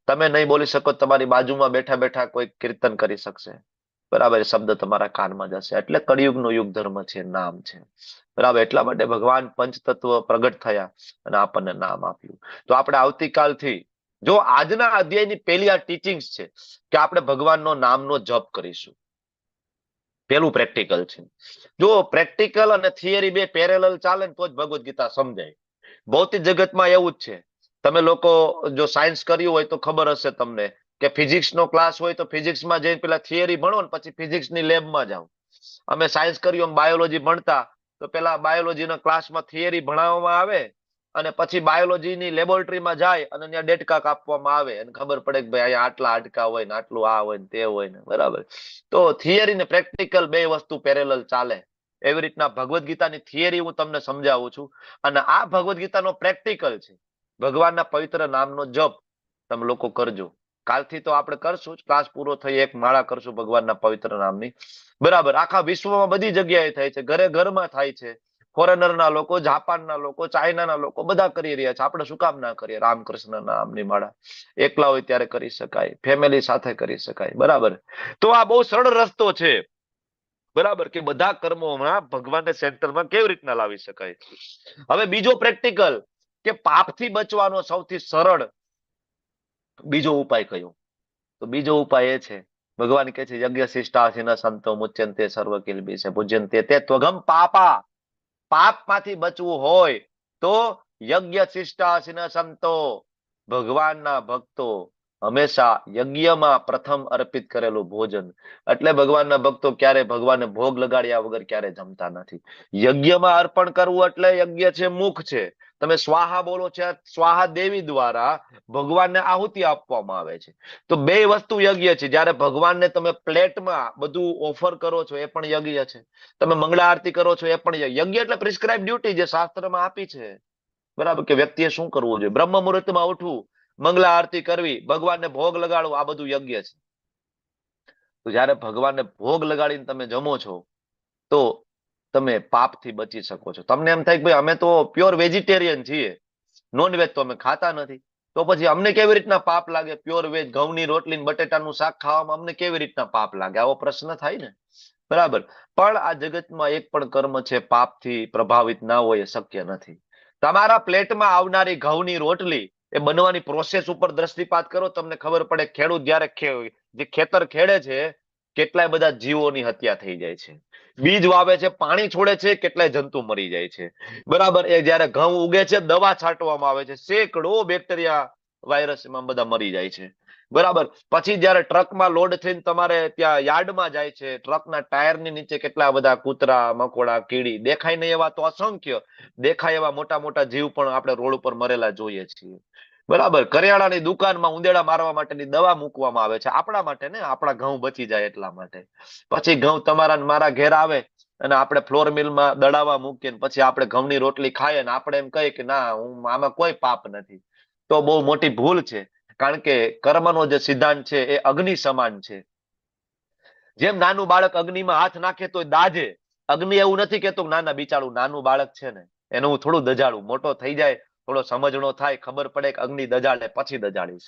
તમે નહીં બોલી શકો, તમારી બાજુમાં બેઠા બેઠા કોઈ કીર્તન કરી શકશે. બરાબર, શબ્દ તમારા કાનમાં જશે. એટલે કળિયુગનો યુગ ધર્મ છે, નામ છે. બરાબર, એટલા માટે ભગવાન પંચતત્વ પ્રગટ થયા અને આપણને નામ આપ્યું. તો આપણે આવતીકાલથી જો આજના અધ્યાયની પહેલી આ ટીચિંગ્સ છે કે આપણે ભગવાનનો નામનો જપ કરીશું. પેલું પ્રેક્ટિકલ છે. જો પ્રેક્ટિકલ અને થિયરી બે પેરેલલ ચાલે ને તો જ ભગવદ ગીતા સમજાય. ભૌતિક જગતમાં એવું જ છે. તમે લોકો જો સાયન્સ કર્યું હોય તો ખબર હશે તમને કે ફિઝિક્સનો ક્લાસ હોય તો ફિઝિક્સમાં જઈને પેલા થિયરી ભણો ને પછી ફિઝિક્સની લેબમાં જાઓ. અમે સાયન્સ કર્યું, બાયોલોજી ભણતા તો પેલા બાયોલોજીના ક્લાસમાં થિયરી ભણાવવામાં આવે અને પછી બાયોલોજીની લેબોરેટરીમાં જાય અને ત્યાં ડેટકા કાપવામાં આવે અને ખબર પડે કે ભાઈ અહીંયા આટલા હાડકા હોય ને આટલું આ હોય ને તે હોય ને. બરાબર, તો થિયરી ને પ્રેક્ટિકલ બે વસ્તુ પેરેલલ ચાલે. એવી રીતના ભગવદ ગીતાની થિયરી હું તમને સમજાવું છું અને આ ભગવદ ગીતાનો પ્રેક્ટિકલ છે. ભગવાનના પવિત્ર નામનો જપ તમે લોકો કરજો. કાલથી તો આપણે કરશું જ, ક્લાસ પૂરો થઈ એક માળા કરશું ભગવાનના પવિત્ર નામની. બરાબર, આખા વિશ્વમાં બધી જગ્યાએ થાય છે, ઘરે ઘરમાં થાય છે. ફોરેનરના લોકો, જાપાનના લોકો, ચાઇનાના લોકો બધા કરી રહ્યા છે. આપણે શું કામ ના કરીએ? રામકૃષ્ણ નામની માળા એકલા હોય ત્યારે કરી શકાય, ફેમિલી સાથે કરી શકાય. બરાબર, તો આ બહુ સરળ રસ્તો છે. બરાબર, કે બધા કર્મોમાં ભગવાનને સેન્ટરમાં કેવી રીતના લાવી શકાય. હવે બીજો પ્રેક્ટિકલ કે પાપથી બચવાનો સૌથી સરળ બીજો ઉપાય કયો? તો બીજો ઉપાય એ છે, ભગવાન કહે છે યજ્ઞ શિષ્ટાસીન સંતો મુચ્યંતે સર્વ કિલ્બિષે પૂજ્યંતે તે ત્વગમ પાપા. પાપમાંથી બચવું હોય તો યજ્ઞ શિષ્ટાસીન સંતો, ભગવાનના ભક્તો હંમેશા યજ્ઞમાં પ્રથમ અર્પિત કરેલું ભોજન. એટલે ભગવાનના ભક્તો ક્યારે ભગવાનને ભોગ લગાડ્યા વગર ક્યારે જમતા નથી. યજ્ઞમાં અર્પણ કરવું એટલે યજ્ઞ છે, મુખ છે. તમે સ્વાહા બોલો છો, સ્વાહા દેવી દ્વારા ભગવાનને આહુતિ આપવામાં આવે છે. તો બે વસ્તુ યજ્ઞ છે. જ્યારે ભગવાનને તમે પ્લેટમાં બધું ઓફર કરો છો એ પણ યજ્ઞ છે. તમે મંગળા આરતી કરો છો એ પણ યજ્ઞ. એટલે પ્રિસ્ક્રાઇબ ડ્યુટી જે શાસ્ત્રમાં આપી છે. બરાબર, કે વ્યક્તિએ શું કરવું જોઈએ? બ્રહ્મ મુહૂર્તમાં ઉઠવું, મંગળા આરતી કરવી, ભગવાનને ભોગ લગાડવો, આ બધું યજ્ઞ છે. તો જયારે ભગવાનને ભોગ લગાડીને તમે જમો છો તો તમે પાપથી બચી શકો છો. તમને એમ થાય કે ભાઈ અમે તો પ્યોર વેજીટેરિયન છીએ, નોનવેજ તો અમે ખાતા નથી, તો પછી અમને કેવી રીતના પાપ લાગે? પ્યોર વેજ ઘઉંની રોટલી ને બટેટાનું શાક ખાવામાં અમને કેવી રીતના પાપ લાગે? આવો પ્રશ્ન થાય ને, બરાબર. પણ આ જગતમાં એક પણ કર્મ છે પાપથી પ્રભાવિત ના હોય એ શક્ય નથી. તમારા પ્લેટમાં આવનારી ઘઉંની રોટલી એ બનવાની પ્રોસેસ ઉપર દ્રષ્ટિપાત કરો, તમને ખબર પડે ખેડૂત જયારે જે ખેતર ખેડે છે કેટલાય બધા જીવોની હત્યા થઈ જાય છે. બીજ વાવે છે, પાણી છોડે છે, કેટલાય જંતુ મરી જાય છે, બરાબર. એ જયારે ઘઉં ઉગે છે દવા છાંટવામાં આવે છે, સેંકડો બેક્ટેરિયા વાયરસ એમાં બધા મરી જાય છે, બરાબર. પછી જયારે ટ્રકમાં લોડ થઈને તમારે ત્યાં યાર્ડમાં જાય છે, ટ્રકના ટાયરની નીચે કેટલા બધા કૂતરા, મકોડા, કીડી દેખાય નહીં એવા તો અસંખ્ય, દેખાય એવા મોટા મોટા જીવ પણ આપણે રોડ ઉપર મરેલા જોઈએ છીએ, બરાબર. કરિયાણાની દુકાનમાં ઉંદેડા મારવા માટેની દવા મૂકવામાં આવે છે, આપણા માટે ને, આપણા ઘઉં બચી જાય એટલા માટે. પછી ઘઉં તમારા મારા ઘેર આવે અને આપણે ફ્લોર મિલમાં દડાવા મૂકીએ, પછી આપણે ઘઉંની રોટલી ખાઈએ ને આપણે એમ કહીએ કે ના, આમાં કોઈ પાપ નથી, તો બહુ મોટી ભૂલ છે. કારણ કે કર્મનો જે સિદ્ધાંત છે એ અગ્નિ સમાન છે. જેમ નાનું બાળક અગ્નિમાં હાથ નાખે તો દાજે, અગ્નિ એવું નથી કેતો નાના બિચારું નાનું બાળક છે ને એને હું થોડું દજાડું, મોટો થઈ જાય, થોડો સમજણો થાય, ખબર પડે કે અગ્નિ દજાડે પછી દજાડીશ.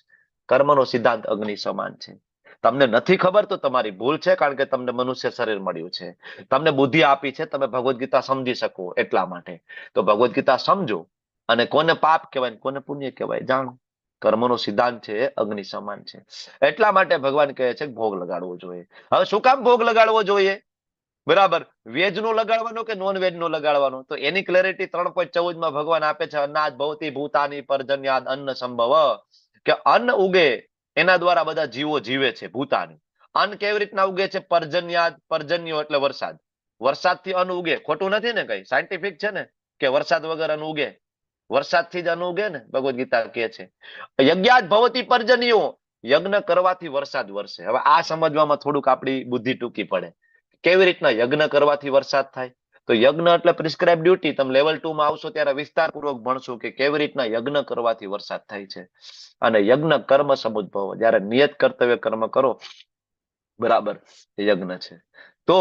કર્મનો સિદ્ધાંત અગ્નિ સમાન છે. તમને નથી ખબર તો તમારી ભૂલ છે, કારણ કે તમને મનુષ્ય શરીર મળ્યું છે, તમને બુદ્ધિ આપી છે, તમે ભગવદ્ ગીતા સમજી શકો એટલા માટે. તો ભગવદ્ ગીતા સમજો અને કોને પાપ કહેવાય કોને પુણ્ય કહેવાય જાણો. કર્મનો સિદ્ધાંત છે એ અગ્નિ સમાન છે. એટલા માટે ભગવાન કહે છે કે ભોગ લગાડવો જોઈએ. હવે શું કામ ભોગ લગાડવો જોઈએ? બરાબર. વેજ નો લગાડવાનો કે નોન વેજ નો લગાડવાનો? તો એની ક્લેરિટી 3.14 માં ભગવાન આપે છે. અન્નાદ ભવતી ભૂતાની પર્જન્યાદ અન્ન સંભવ, કે અન્ન ઉગે એના દ્વારા બધા જીવો જીવે છે. ભૂતાની અન્ન કેવી રીતના ઉગે છે? પર્જન્યાદ, પર્જન્યો એટલે વરસાદ, વરસાદથી અન્ન ઉગે. ખોટું નથી ને? કઈ સાયન્ટિફિક છે ને કે વરસાદ વગર અન્ન ઉગે? વરસાદથી જ અન્ન ઉગે ને, ભગવદ્ ગીતા કહે છે. યજ્ઞાદ ભવતી પર્જન્યો, યજ્ઞ કરવાથી વરસાદ વરસે. હવે આ સમજવામાં થોડુંક આપણી બુદ્ધિ ટૂંકી પડે. કેવી રીતના યજ્ઞ કરવાથી વરસાદ થાય? તો યજ્ઞ એટલે પ્રિસ્ક્રાઇબ ડ્યુટી. તમે લેવલ 2 માં આવશો ત્યારે વિસ્તારપૂર્વક ભણશો કે કેવી રીતના યજ્ઞ કરવાથી વરસાદ થાય છે. અને યજ્ઞ કર્મ સમુદ્ભવ, જયારે નિયત કર્તવ્ય કર્મ કરો, બરાબર, એ યજ્ઞ છે. તો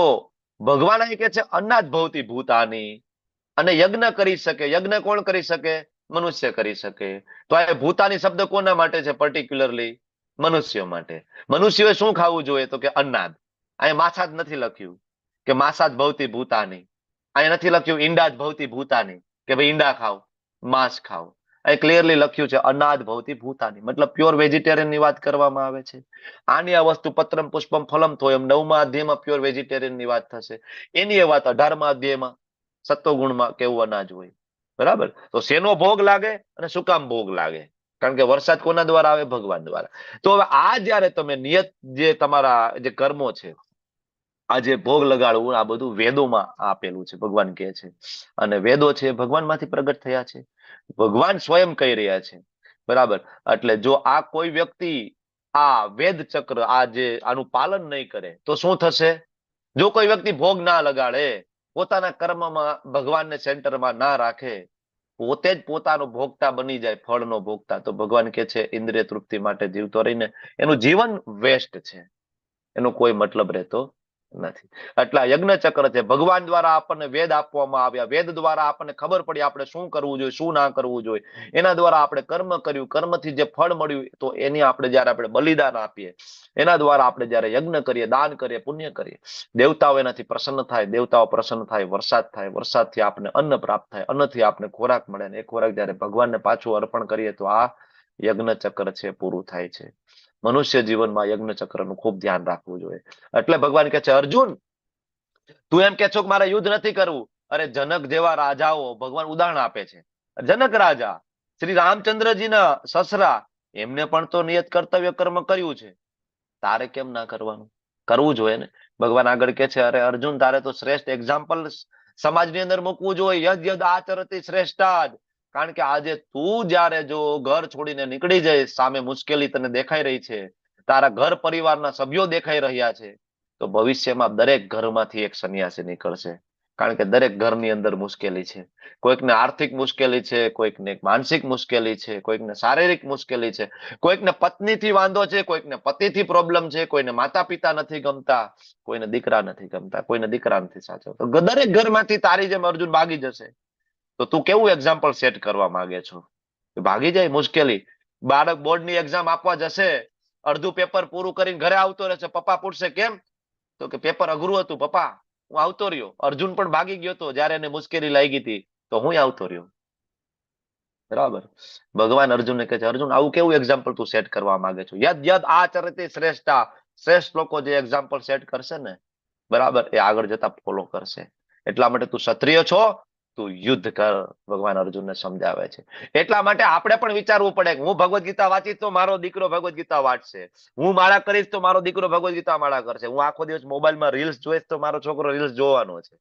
ભગવાન અહીં કે છે અન્નાદ ભવતી ભૂતાની, અને યજ્ઞ કરી શકે. યજ્ઞ કોણ કરી શકે? મનુષ્ય કરી શકે. તો આ ભૂતાની શબ્દ કોના માટે છે? પર્ટિક્યુલરલી મનુષ્ય માટે. મનુષ્યોએ શું ખાવું જોઈએ? તો કે અન્નાદ. અહીં માછા જ નથી લખ્યું કે માસાદ ભવતી ભૂતાની, અહીં નથી લખ્યું ઈંડા જ ભવતી ભૂતાની કે ભાઈ ઈંડા ખાવ, માંસ ખાવ. અહીં ક્લિયરલી લખ્યું છે અનાદ ભવતી ભૂતાની, મતલબ પ્યોર વેજીટેરિયન ની વાત કરવામાં આવે છે. આની આ વસ્તુ પત્રમ પુષ્પમ ફલમ થો, એમ 9મા અધ્યાયમાં પ્યોર વેજીટેરિયન ની વાત થશે. એની એ વાત 18મા અધ્યાયમાં સત્વગુણમાં કેવું અનાજ હોય, બરાબર. તો શેનો ભોગ લાગે અને શું કામ ભોગ લાગે? કારણ કે વરસાદ કોના દ્વારા આવે? ભગવાન દ્વારા. તો હવે આ જયારે તમે નિયત જે તમારા જે કર્મો છે, આ જે ભોગ લગાડવું, આ બધું વેદોમાં આપેલું છે, ભગવાન કહે છે. અને વેદો છે ભગવાન માંથી પ્રગટ થયા છે, ભગવાન સ્વયં કહી રહ્યા છે, બરાબર. એટલે જો આ કોઈ વ્યક્તિ આ વેદ ચક્ર, આ જે આનું પાલન નહીં કરે તો શું થશે? જો કોઈ વ્યક્તિ ભોગ ના લગાડે, પોતાના કર્મમાં ભગવાનને સેન્ટરમાં ના રાખે, પોતે જ પોતાનો ભોગતા બની જાય, ફળનો ભોગતા, તો ભગવાન કે છે ઇન્દ્રિય તૃપ્તિ માટે જીવતો રહીને એનું જીવન વેસ્ટ છે, એનો કોઈ મતલબ રહેતો નથી. એટલે યજ્ઞ ચક્ર છે. ભગવાન દ્વારા આપણને વેદ આપવામાં આવ્યા, વેદ દ્વારા આપણને ખબર પડી આપણે શું કરવું જોઈએ, શું ના કરવું જોઈએ. એના દ્વારા આપણે કર્મ કર્યું, કર્મથી જે ફળ મળ્યું, તો એની આપણે જયારે આપણે બલિદાન આપીએ, એના દ્વારા આપણે જયારે યજ્ઞ કરીએ, દાન કરીએ, પુણ્ય કરીએ, દેવતાઓ એનાથી પ્રસન્ન થાય, દેવતાઓ પ્રસન્ન થાય, વરસાદ થાય, વરસાદથી આપણે અન્ન પ્રાપ્ત થાય, અન્નથી આપણે ખોરાક મળે, અને એ ખોરાક જયારે ભગવાનને પાછું અર્પણ કરીએ તો આ યજ્ઞ ચક્ર છે પૂરું થાય છે. મનુષ્ય જીવનમાં યજ્ઞ ચક્રનું ખૂબ ધ્યાન રાખવું જોઈએ. એટલે ભગવાન કહે છે અર્જુન, તું એમ કે છો કે મારે યુદ્ધ નથી કરવું. અરે જનક જેવા રાજાઓ, ભગવાન ઉદાહરણ આપે છે. જનક રાજા, શ્રી રામચંદ્રજીના સસરા, એમને પણ તો નિયત કર્તવ્ય કર્મ કર્યું છે, તારે કેમ ના કરવાનું? કરવું જોઈએ ને. ભગવાન આગળ કે છે અરે અર્જુન, તારે તો શ્રેષ્ઠ એક્ઝામ્પલ સમાજની અંદર મૂકવું જોઈએ. યદ યદ આચરતી શ્રેષ્ઠાદ. કારણ કે આજે તું જયારે જો ઘર છોડીને નીકળી જાય, સામે મુશ્કેલી તને દેખાઈ રહી છે, તારા ઘર પરિવારના સભ્યો દેખાઈ રહ્યા છે, તો ભવિષ્યમાં દરેક ઘરમાંથી એક સંન્યાસી નીકળશે. કારણ કે દરેક ઘરની અંદર મુશ્કેલી છે. કોઈકને આર્થિક મુશ્કેલી છે, કોઈકને માનસિક મુશ્કેલી છે, કોઈકને શારીરિક મુશ્કેલી છે, કોઈકને પત્નીથી વાંધો છે, કોઈકને પતિથી પ્રોબ્લેમ છે, કોઈને માતા પિતા નથી ગમતા, કોઈને દીકરા નથી ગમતા, કોઈને દીકરા નથી સાચવતો. દરેક ઘરમાંથી તારી જેમ અર્જુન ભાગી જશે તો તું કેવું એક્ઝામ્પલ સેટ કરવા માંગે છો? ભાગી જાય મુશ્કેલી. બાળક બોર્ડની એક્ઝામ આપવા જશે, અડધું પેપર પૂરું કરીને ઘરે આવતો રહેશે, પપ્પા પૂછશે કેમ? તો કે પેપર અઘરું હતું પપ્પા, હું આવતો રહ્યો. અર્જુન પણ ભાગી ગયો હતો જયારે એને મુશ્કેલી લાગી હતી, તો હું આવતો રહ્યો. બરાબર. ભગવાન અર્જુનને કહે છે, અર્જુન આવું કેવું એક્ઝામ્પલ તું સેટ કરવા માંગે છો? યદ યદ આચરતે શ્રેષ્ઠા, શ્રેષ્ઠ લોકો જે એક્ઝામ્પલ સેટ કરશે ને, બરાબર, એ આગળ જતા ફોલો કરશે. એટલા માટે તું ક્ષત્રિય છો, તું યુદ્ધ કર, ભગવાન અર્જુનને સમજાવે છે. એટલા માટે આપણે પણ વિચારવું પડે કે હું ભગવદ્ ગીતા વાંચીશ તો મારો દીકરો ભગવદ્ ગીતા વાંચશે, હું માળા કરીશ તો મારો દીકરો ભગવદ્ ગીતા માળા કરશે, હું આખો દિવસ મોબાઈલમાં રીલ્સ જોઈશ તો મારો છોકરો રીલ્સ જોવાનો છે,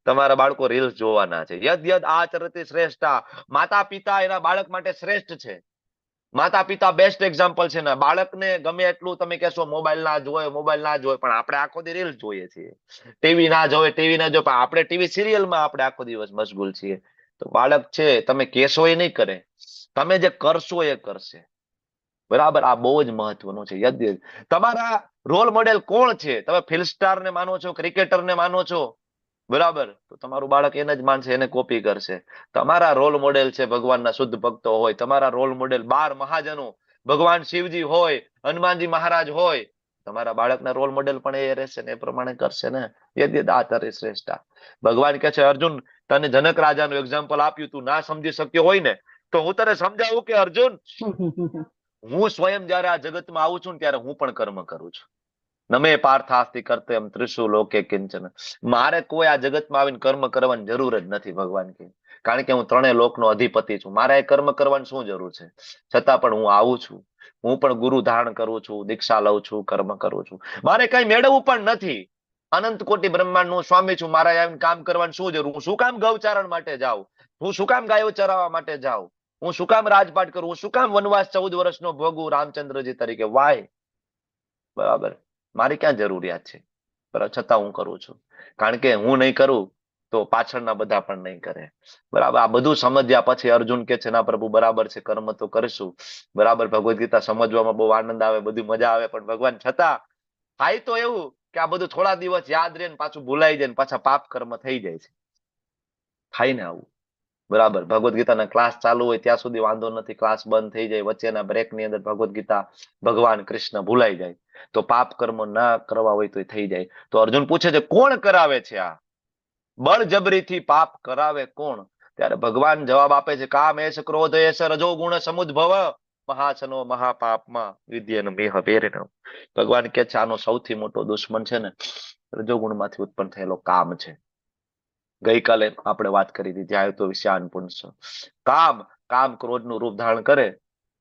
તમારા બાળકો રીલ્સ જોવાના છે. યદ યદ આચરતે શ્રેષ્ઠા, માતા પિતા એના બાળક માટે શ્રેષ્ઠ છે. માતા પિતા બેસ્ટ એક્ઝામ્પલ છે ને. બાળકને ગમે એટલું તમે કહેશો મોબાઈલ ના જોવે, મોબાઈલ ના જોવે, પણ આપણે આખો દિવસ રીલ્સ જોઈએ છીએ. ટીવી ના જોવે, ટીવી ના જોવે, પણ આપણે ટીવી સિરિયલમાં આપણે આખો દિવસ મશગુલ છીએ. તો બાળક છે, તમે કહેશો એ નહીં કરે, તમે જે કરશો એ કરશે. બરાબર. આ બહુ જ મહત્વનું છે. યદ યદ. તમારા રોલ મોડેલ કોણ છે? તમે ફિલ્મ સ્ટાર ને માનો છો, ક્રિકેટર ને માનો છો, બરાબર, તો તમારું બાળક એને જ માનશે, એને કોપી કરશે. તમારા રોલ મોડેલ છે ભગવાનના શુદ્ધ ભક્તો હોય, તમારા રોલ મોડેલ 12 મહાજનો, ભગવાન શિવજી હોય, હનુમાનજી મહારાજ હોય, તમારા બાળકના રોલ મોડેલ પણ એ રહેશે ને, એ પ્રમાણે કરશે ને. યદ યદ આચરતે શ્રેષ્ઠા. ભગવાન કહે છે, અર્જુન તને જનક રાજાનું એક્ઝામ્પલ આપ્યું, તું ના સમજી શક્યો હોય ને, તો હું તને સમજાવું કે અર્જુન, હું સ્વયં જયારે આ જગતમાં આવું છું ને, ત્યારે હું પણ કર્મ કરું છું. નમે પાર્થાસ્તિ કર્તવ્યમ ત્રિષુ લોકે કિંચન. મારે કોઈ આ જગતમાં આવીને કર્મ કરવાની જરૂર જ નથી, ભગવાન કે, કારણ કે હું ત્રણેય લોકનો અધિપતિ છું. મારે કર્મ કરવાની શું જરૂર છે? છતાં પણ હું આવું છું. હું પણ ગુરુ ધારણ કરું છું, દીક્ષા લઉં છું, કર્મ કરું છું. મારે કઈ મેળવવું પણ નથી. અનંત કોટી બ્રહ્માંડ નું સ્વામી છું. મારે આવીને કામ કરવાની શું જરૂર? હું શું કામ ગૌચારણ માટે જાઉં? હું શું કામ ગાયો ચરાવવા માટે જાઉં? હું શું કામ રાજપાટ કરું? હું શું કામ વનવાસ 14 વર્ષનો ભોગવું રામચંદ્રજી તરીકે? વાય? બરાબર. મારી ક્યાં જરૂરિયાત છે? છતાં હું કરું છું. કારણ કે હું નહીં કરું તો પાછળના બધા પણ નહીં કરે. બરાબર. આ બધું સમજ્યા પછી અર્જુન કે છે, ના પ્રભુ બરાબર છે, કર્મ તો કરીશું. બરાબર. ભગવદ્ ગીતા સમજવામાં બહુ આનંદ આવે, બધી મજા આવે, પણ ભગવાન છતાં થાય તો એવું કે આ બધું થોડા દિવસ યાદ રહે ને પાછું ભૂલાઈ જાય ને પાછા પાપ કર્મ થઈ જાય છે. થાય ને આવું? બરાબર. ભગવદ્ ગીતાના ક્લાસ ચાલુ હોય ત્યાં સુધી વાંધો નથી, ક્લાસ બંધ થઈ જાય, વચ્ચેના બ્રેકની અંદર ભગવદ્ ગીતા ભગવાન કૃષ્ણ ભૂલાઈ જાય, તો પાપ કર્મ ના કરવા હોય તો થઈ જાય. તો અર્જુન પૂછે છે, કોણ કરાવે છે આ? બળજબરીથી પાપ કરાવે કોણ? ત્યારે ભગવાન જવાબ આપે છે, કામ એશ ક્રોધ એશ રજોગુણ સમુદ્ભવ મહાસનો મહાપાપમાં વિદ્યન મેહ વેરન. ભગવાન કે છે, આનો સૌથી મોટો દુશ્મન છે ને, રજોગુણમાંથી ઉત્પન્ન થયેલો કામ છે. ગઈકાલે આપણે વાત કરી હતી, જ્યાં તો વિષયાન પુંસ. કામ ક્રોધનું રૂપ ધારણ કરે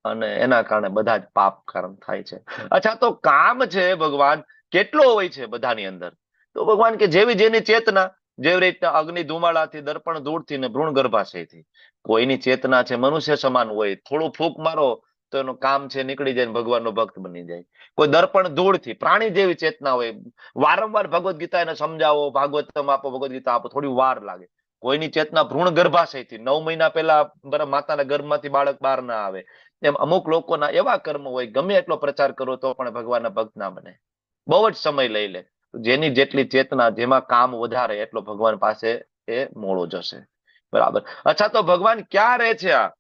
અને એના કારણે બધા જ પાપ કારણ થાય છે. અચ્છા, તો કામ છે ભગવાન કેટલો હોય છે બધાની અંદર? તો ભગવાન કે જેવી જેની ચેતના, જેવી રીતના અગ્નિ ધુમાડાથી, દર્પણ ધૂળથી ને ભ્રૂણ ગર્ભાશયથી. કોઈની ચેતના છે મનુષ્ય સમાન હોય, થોડું ફૂંક મારો તો એનું કામ છે નીકળી જાય, ભગવાનનો ભક્ત બની જાય. કોઈ દર્પણ ધૂળથી, પ્રાણી જેવી ચેતના હોય. વારંવાર ભગવદ્ ગીતા એને સમજાવો, ભાગવતમ આપો, ભગવદ્ ગીતા આપો, થોડી વાર લાગે. કોઈની ચેતના ભ્રૂણ ગર્ભાશયથી, 9 મહિના પહેલા માતાના ગર્ભમાંથી બાળક બહાર ના આવે. એમ અમુક લોકોના એવા કર્મ હોય, ગમે એટલો પ્રચાર કરો તો પણ ભગવાનના ભક્ત ના બને. બહુ જ સમય લઈ લે. જેની જેટલી ચેતના, જેમાં કામ વધારે, એટલો ભગવાન પાસે એ મોડો જશે. બરાબર. અચ્છા, તો ભગવાન ક્યાં રહે છે? આ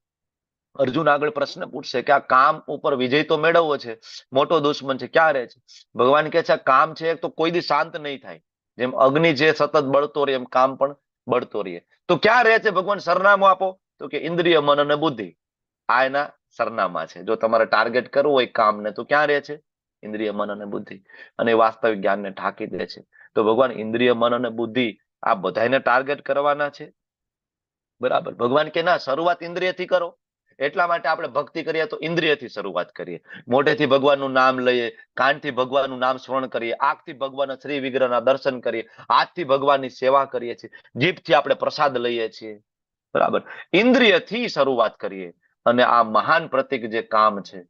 અર્જુન આગળ પ્રશ્ન પૂછશે કે આ કામ ઉપર વિજય તો મેળવવો છે, મોટો દુશ્મન છે, ક્યાં રહે છે? ભગવાન કે છે, કામ છે તો કોઈ દી શાંત નહીં થાય. જેમ અગ્નિ છે સતત બળતો રહે, એમ કામ પણ બળતો રહે. તો ક્યાં રહે છે ભગવાન? સરનામું આપો. તો કે ઇન્દ્રિય, મન અને બુદ્ધિ. આ એના સરનામા છે. જો તમારે ટાર્ગેટ કરવું હોય કામને, તો ક્યાં રહે છે? ઇન્દ્રિય, મન અને બુદ્ધિ. અને વાસ્તવિક જ્ઞાનને ઢાંકી દે છે. તો ભગવાન ઇન્દ્રિય, મન અને બુદ્ધિ આ બધાને ટાર્ગેટ કરવાના છે. બરાબર. ભગવાન કે ના, શરૂઆત ઇન્દ્રિયથી કરો. એટલા માટે આપણે ભક્તિ કરીએ તો ઇન્દ્રિયથી શરૂઆત કરીએ. મોઢેથી ભગવાનનું નામ લઈએ, કાનથી ભગવાનનું નામ સ્મરણ કરીએ, આંખથી ભગવાનના શ્રી વિગ્રહના દર્શન કરીએ, હાથથી ભગવાનની સેવા કરીએ છીએ, જીભથી આપણે પ્રસાદ લઈએ છીએ. બરાબર. ઇન્દ્રિયથી શરૂઆત કરીએ. અને આ મહાન પ્રતીક જે કામ છે,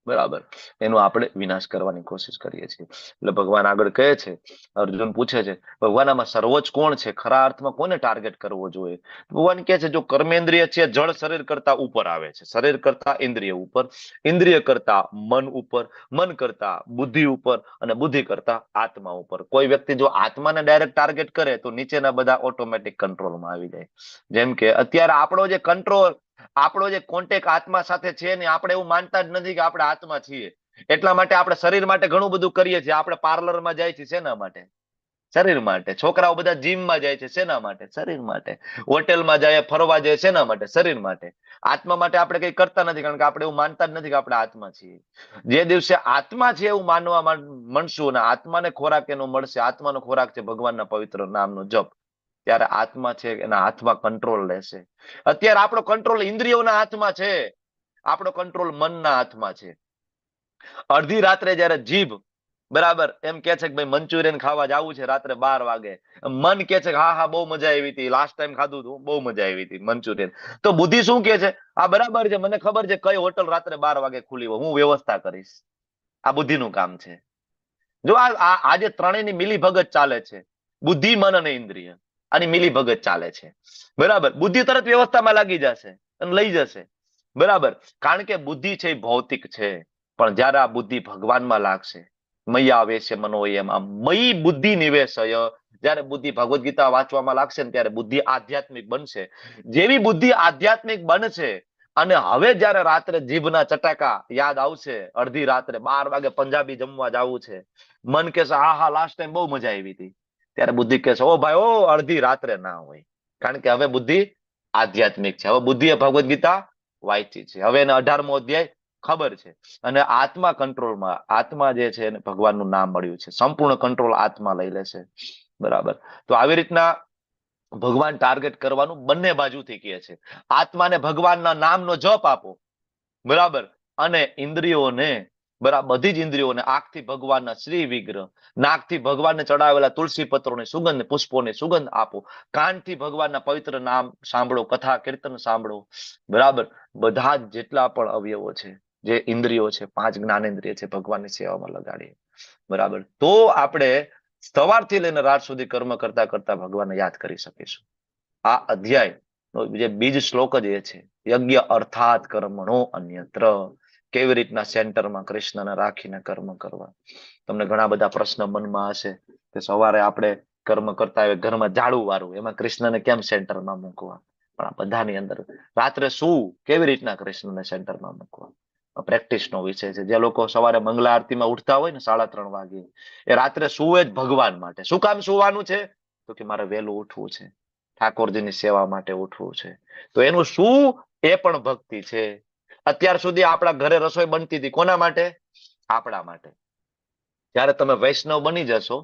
બરાબર, એનો આપણે વિનાશ કરવાની કોશિશ કરીએ છીએ. એટલે ભગવાન આગળ કહે છે, અર્જુન પૂછે છે ભગવાન આમાં સર્વોચ્ચ કોણ છે, ખરા અર્થમાં કોને ટાર્ગેટ કરવો જોઈએ? ભગવાન કહે છે જો કર્મેન્દ્રિય છે જળ શરીર કરતા ઉપર આવે છે, શરીર કરતા ઇન્દ્રિય ઉપર, ઇન્દ્રિય કરતા મન ઉપર, મન કરતા બુદ્ધિ ઉપર, અને બુદ્ધિ કરતા આત્મા ઉપર. કોઈ વ્યક્તિ જો આત્માને ડાયરેક્ટ ટાર્ગેટ કરે તો નીચેના બધા ઓટોમેટિક કંટ્રોલમાં આવી જાય. જેમ કે અત્યારે આપણો જે કંટ્રોલ, આપણો જે કોન્ટેક્ટ આત્મા સાથે છે ને, આપણે એવું માનતા જ નથી કે આપણે આત્મા છીએ. એટલા માટે આપણે શરીર માટે ઘણું બધું કરીએ છીએ. આપણે પાર્લરમાં જાય છે શેના માટે? શરીર માટે. છોકરાઓ બધા જીમમાં જાય છે શેના માટે? શરીર માટે. હોટેલમાં જાય, ફરવા જાય શેના માટે? શરીર માટે. આત્મા માટે આપણે કઈ કરતા નથી, કારણ કે આપણે એવું માનતા જ નથી કે આપણે આત્મા છીએ. જે દિવસે આત્મા છે એવું માનવા મળશું ને આત્માને ખોરાક એનો મળશે, આત્માનો ખોરાક છે ભગવાનના પવિત્ર નામનો જપ, ત્યારે આત્મા છે એના હાથમાં કંટ્રોલ લેશે. અત્યારે આપણો કંટ્રોલ ઇન્દ્રિયોના હાથમાં છે, આપણો કંટ્રોલ મનના હાથમાં છે. અડધી રાત્રે જયારે જીભ બરાબર એમ કે છે કે ભાઈ મંચુરિયન ખાવા જવું છે રાત્રે 12 વાગે, મન કે છે કે હા હા બહુ મજા આવી હતી, લાસ્ટ ટાઈમ ખાધું હતું બહુ મજા આવી હતી મંચુરિયન, તો બુદ્ધિ શું કે છે? આ બરાબર છે, મને ખબર છે કઈ હોટલ રાત્રે 12 વાગે ખુલી હોય, હું વ્યવસ્થા કરીશ. આ બુદ્ધિનું કામ છે. જો આજે ત્રણેયની મિલીભગત ચાલે છે, બુદ્ધિ, મન અને ઇન્દ્રિય. આની મિલીભગત ચાલે છે. બરાબર, બુદ્ધિ તરત વ્યવસ્થામાં લાગી જશે અને લઈ જશે. બરાબર, કારણ કે બુદ્ધિ છે એ ભૌતિક છે, પણ જયારે આ બુદ્ધિ ભગવાનમાં લાગશે, મૈયા વેશે મનોયમ, મયી બુદ્ધિ નિવેશય, જયારે બુદ્ધિ ભગવદ ગીતા વાંચવામાં લાગશે ને ત્યારે બુદ્ધિ આધ્યાત્મિક બનશે. જેવી બુદ્ધિ આધ્યાત્મિક બનશે અને હવે જયારે રાત્રે જીભના ચટાકા યાદ આવશે, અડધી રાત્રે 12 વાગે પંજાબી જમવા જવું છે, મન કહેશે હા હા લાસ્ટ ટાઈમ બહુ મજા આવી હતી, ત્યારે બુદ્ધિ કહેશે ઓ ભાઈ ઓ અડધી રાત્રે ના હોય, કારણ કે હવે બુદ્ધિ આધ્યાત્મિક છે. હવે બુદ્ધિએ ભગવદ ગીતા વાંચી છે, હવે એને 18મો અધ્યાય ખબર છે, અને આત્મા કંટ્રોલમાં, આત્મા જે છે એને ભગવાનનું નામ મળ્યું છે, સંપૂર્ણ કંટ્રોલ આત્મા લઈ લેશે. બરાબર, તો આવી રીતના ભગવાન ટાર્ગેટ કરવાનું બંને બાજુથી કહે છે. આત્માને ભગવાનના નામનો જપ આપો, બરાબર, અને ઇન્દ્રિયોને, બરાબર, બધી જ ઇન્દ્રિયોને આંખથી ભગવાનના શ્રી વિગ્રહ, નાકથી ભગવાનને ચડાવેલા તુલસી પત્રોની સુગંધ, પુષ્પોની સુગંધ આપો, કાનથી ભગવાનના પવિત્ર નામ સાંભળો, કથા કીર્તન સાંભળો. બરાબર, બધા જ જેટલા પણ અવયવો છે, જે ઇન્દ્રિયો છે, 5 જ્ઞાનેન્દ્રિય છે, ભગવાનની સેવામાં લગાડીએ. બરાબર, તો આપણે સવારથી લઈને રાત સુધી કર્મ કરતા કરતા ભગવાનને યાદ કરી શકીશું. આ અધ્યાય જે બીજ શ્લોક જ એ છે, યજ્ઞ અર્થાત કર્મણો અન્યત્ર. કેવી રીતના સેન્ટરમાં કૃષ્ણને રાખીને કર્મ કરવા. તમને ઘણા બધા પ્રશ્ન મનમાં હશે કે સવારે આપણે કર્મ કરતા હોય, ઘરમાં ઝાડુ વાળવું, એમાં કૃષ્ણને કેમ સેન્ટરમાં મૂકવા? પણ આ બધાની અંદર રાત્રે શું, કેવી રીતના કૃષ્ણને સેન્ટરમાં મૂકવા, પ્રેક્ટિસનો વિષય છે. જે લોકો સવારે મંગલા આરતીમાં ઉઠતા હોય ને 3:30 વાગે, એ રાત્રે સુવે જ ભગવાન માટે. શું કામ સુવાનું છે? તો કે મારે વહેલું ઉઠવું છે, ઠાકોરજીની સેવા માટે ઉઠવું છે. તો એનું શું, એ પણ ભક્તિ છે. અત્યાર સુધી આપણા ઘરે રસોઈ બનતી હતી કોના માટે? આપણા માટે. જ્યારે તમે વૈષ્ણવ બની જશો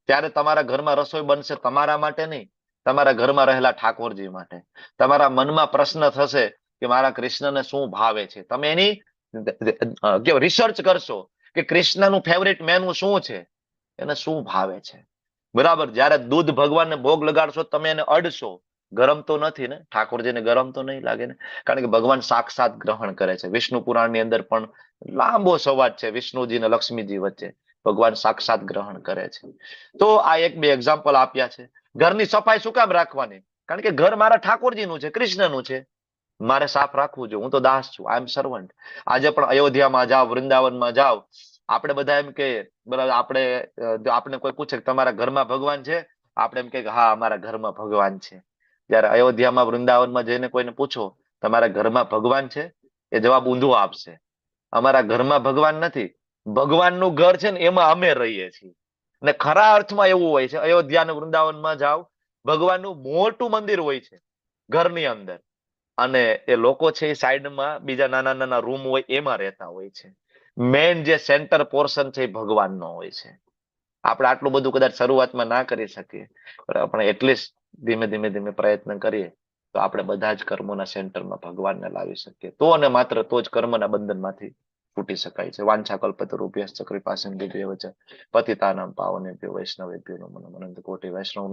ત્યારે તમારા ઘરમાં રસોઈ બનશે તમારા માટે નહીં, તમારા ઘરમાં રહેલા ઠાકોરજી માટે. તમારા મનમાં પ્રશ્ન થશે કે મારા કૃષ્ણને શું ભાવે છે. તમે એની રિસર્ચ કરશો કે કૃષ્ણનું ફેવરિટ મેનુ શું છે, એને શું ભાવે છે. બરાબર, જ્યારે દૂધ ભગવાનને ભોગ લગાડશો તમે એને અડશો, ગરમ તો નથી ને, ઠાકોરજીને ગરમ તો નહીં લાગે ને, કારણ કે ભગવાન સાક્ષાત ગ્રહણ કરે છે. વિષ્ણુ પુરાણની અંદર પણ લાંબો સંવાદ છે વિષ્ણુજી અને લક્ષ્મીજી વચ્ચે, ભગવાન સાક્ષાત ગ્રહણ કરે છે. તો આ 1-2 એક્ઝામ્પલ આપ્યા છે. ઘરની સફાઈ શું કામ રાખવાની? કારણ કે ઘર મારા ઠાકોરજીનું છે, કૃષ્ણનું છે, મારે સાફ રાખવું જોઈએ. હું તો દાસ છું, આઈ એમ સર્વન્ટ. આજે પણ અયોધ્યામાં જાઓ, વૃંદાવનમાં જાઓ, આપણે બધા એમ કે બરાબર, આપણે કોઈ પૂછે તમારા ઘરમાં ભગવાન છે, આપણે એમ કે હા અમારા ઘરમાં ભગવાન છે. જયારે અયોધ્યામાં, વૃંદાવનમાં જઈને કોઈને પૂછો તમારા ઘરમાં ભગવાન છે, એ જવાબ ઊંધો આપશે, અમારા ઘરમાં ભગવાન નથી, ભગવાનનું ઘર છે ને એમાં અમે રહીએ છીએ. અને ખરા અર્થમાં એવું હોય છે, અયોધ્યા અને વૃંદાવનમાં જાઓ, ભગવાનનું મોટું મંદિર હોય છે ઘરની અંદર, અને એ લોકો છે એ સાઈડમાં બીજા નાના નાના રૂમ હોય એમાં રહેતા હોય છે. મેઇન જે સેન્ટર પોર્શન છે એ ભગવાનનો હોય છે. આપણે આટલું બધું કદાચ શરૂઆતમાં ના કરી શકીએ, પણ એટલીસ્ટ ધીમે ધીમે ધીમે પ્રયત્ન કરીએ તો આપણે બધા જ કર્મોના સેન્ટરમાં ભગવાનને લાવી શકીએ. તો અને માત્ર તો જ કર્મના બંધનમાંથી છૂટી શકાય છે. વાંછા કલ્પતરુભ્યશ્ચ કૃપા સિંધુભ્યઃ ચ પતિતાનાં પાવનેભ્યો વૈષ્ણવેભ્યો નમો નમઃ. અનંત કોટિ વૈષ્ણવ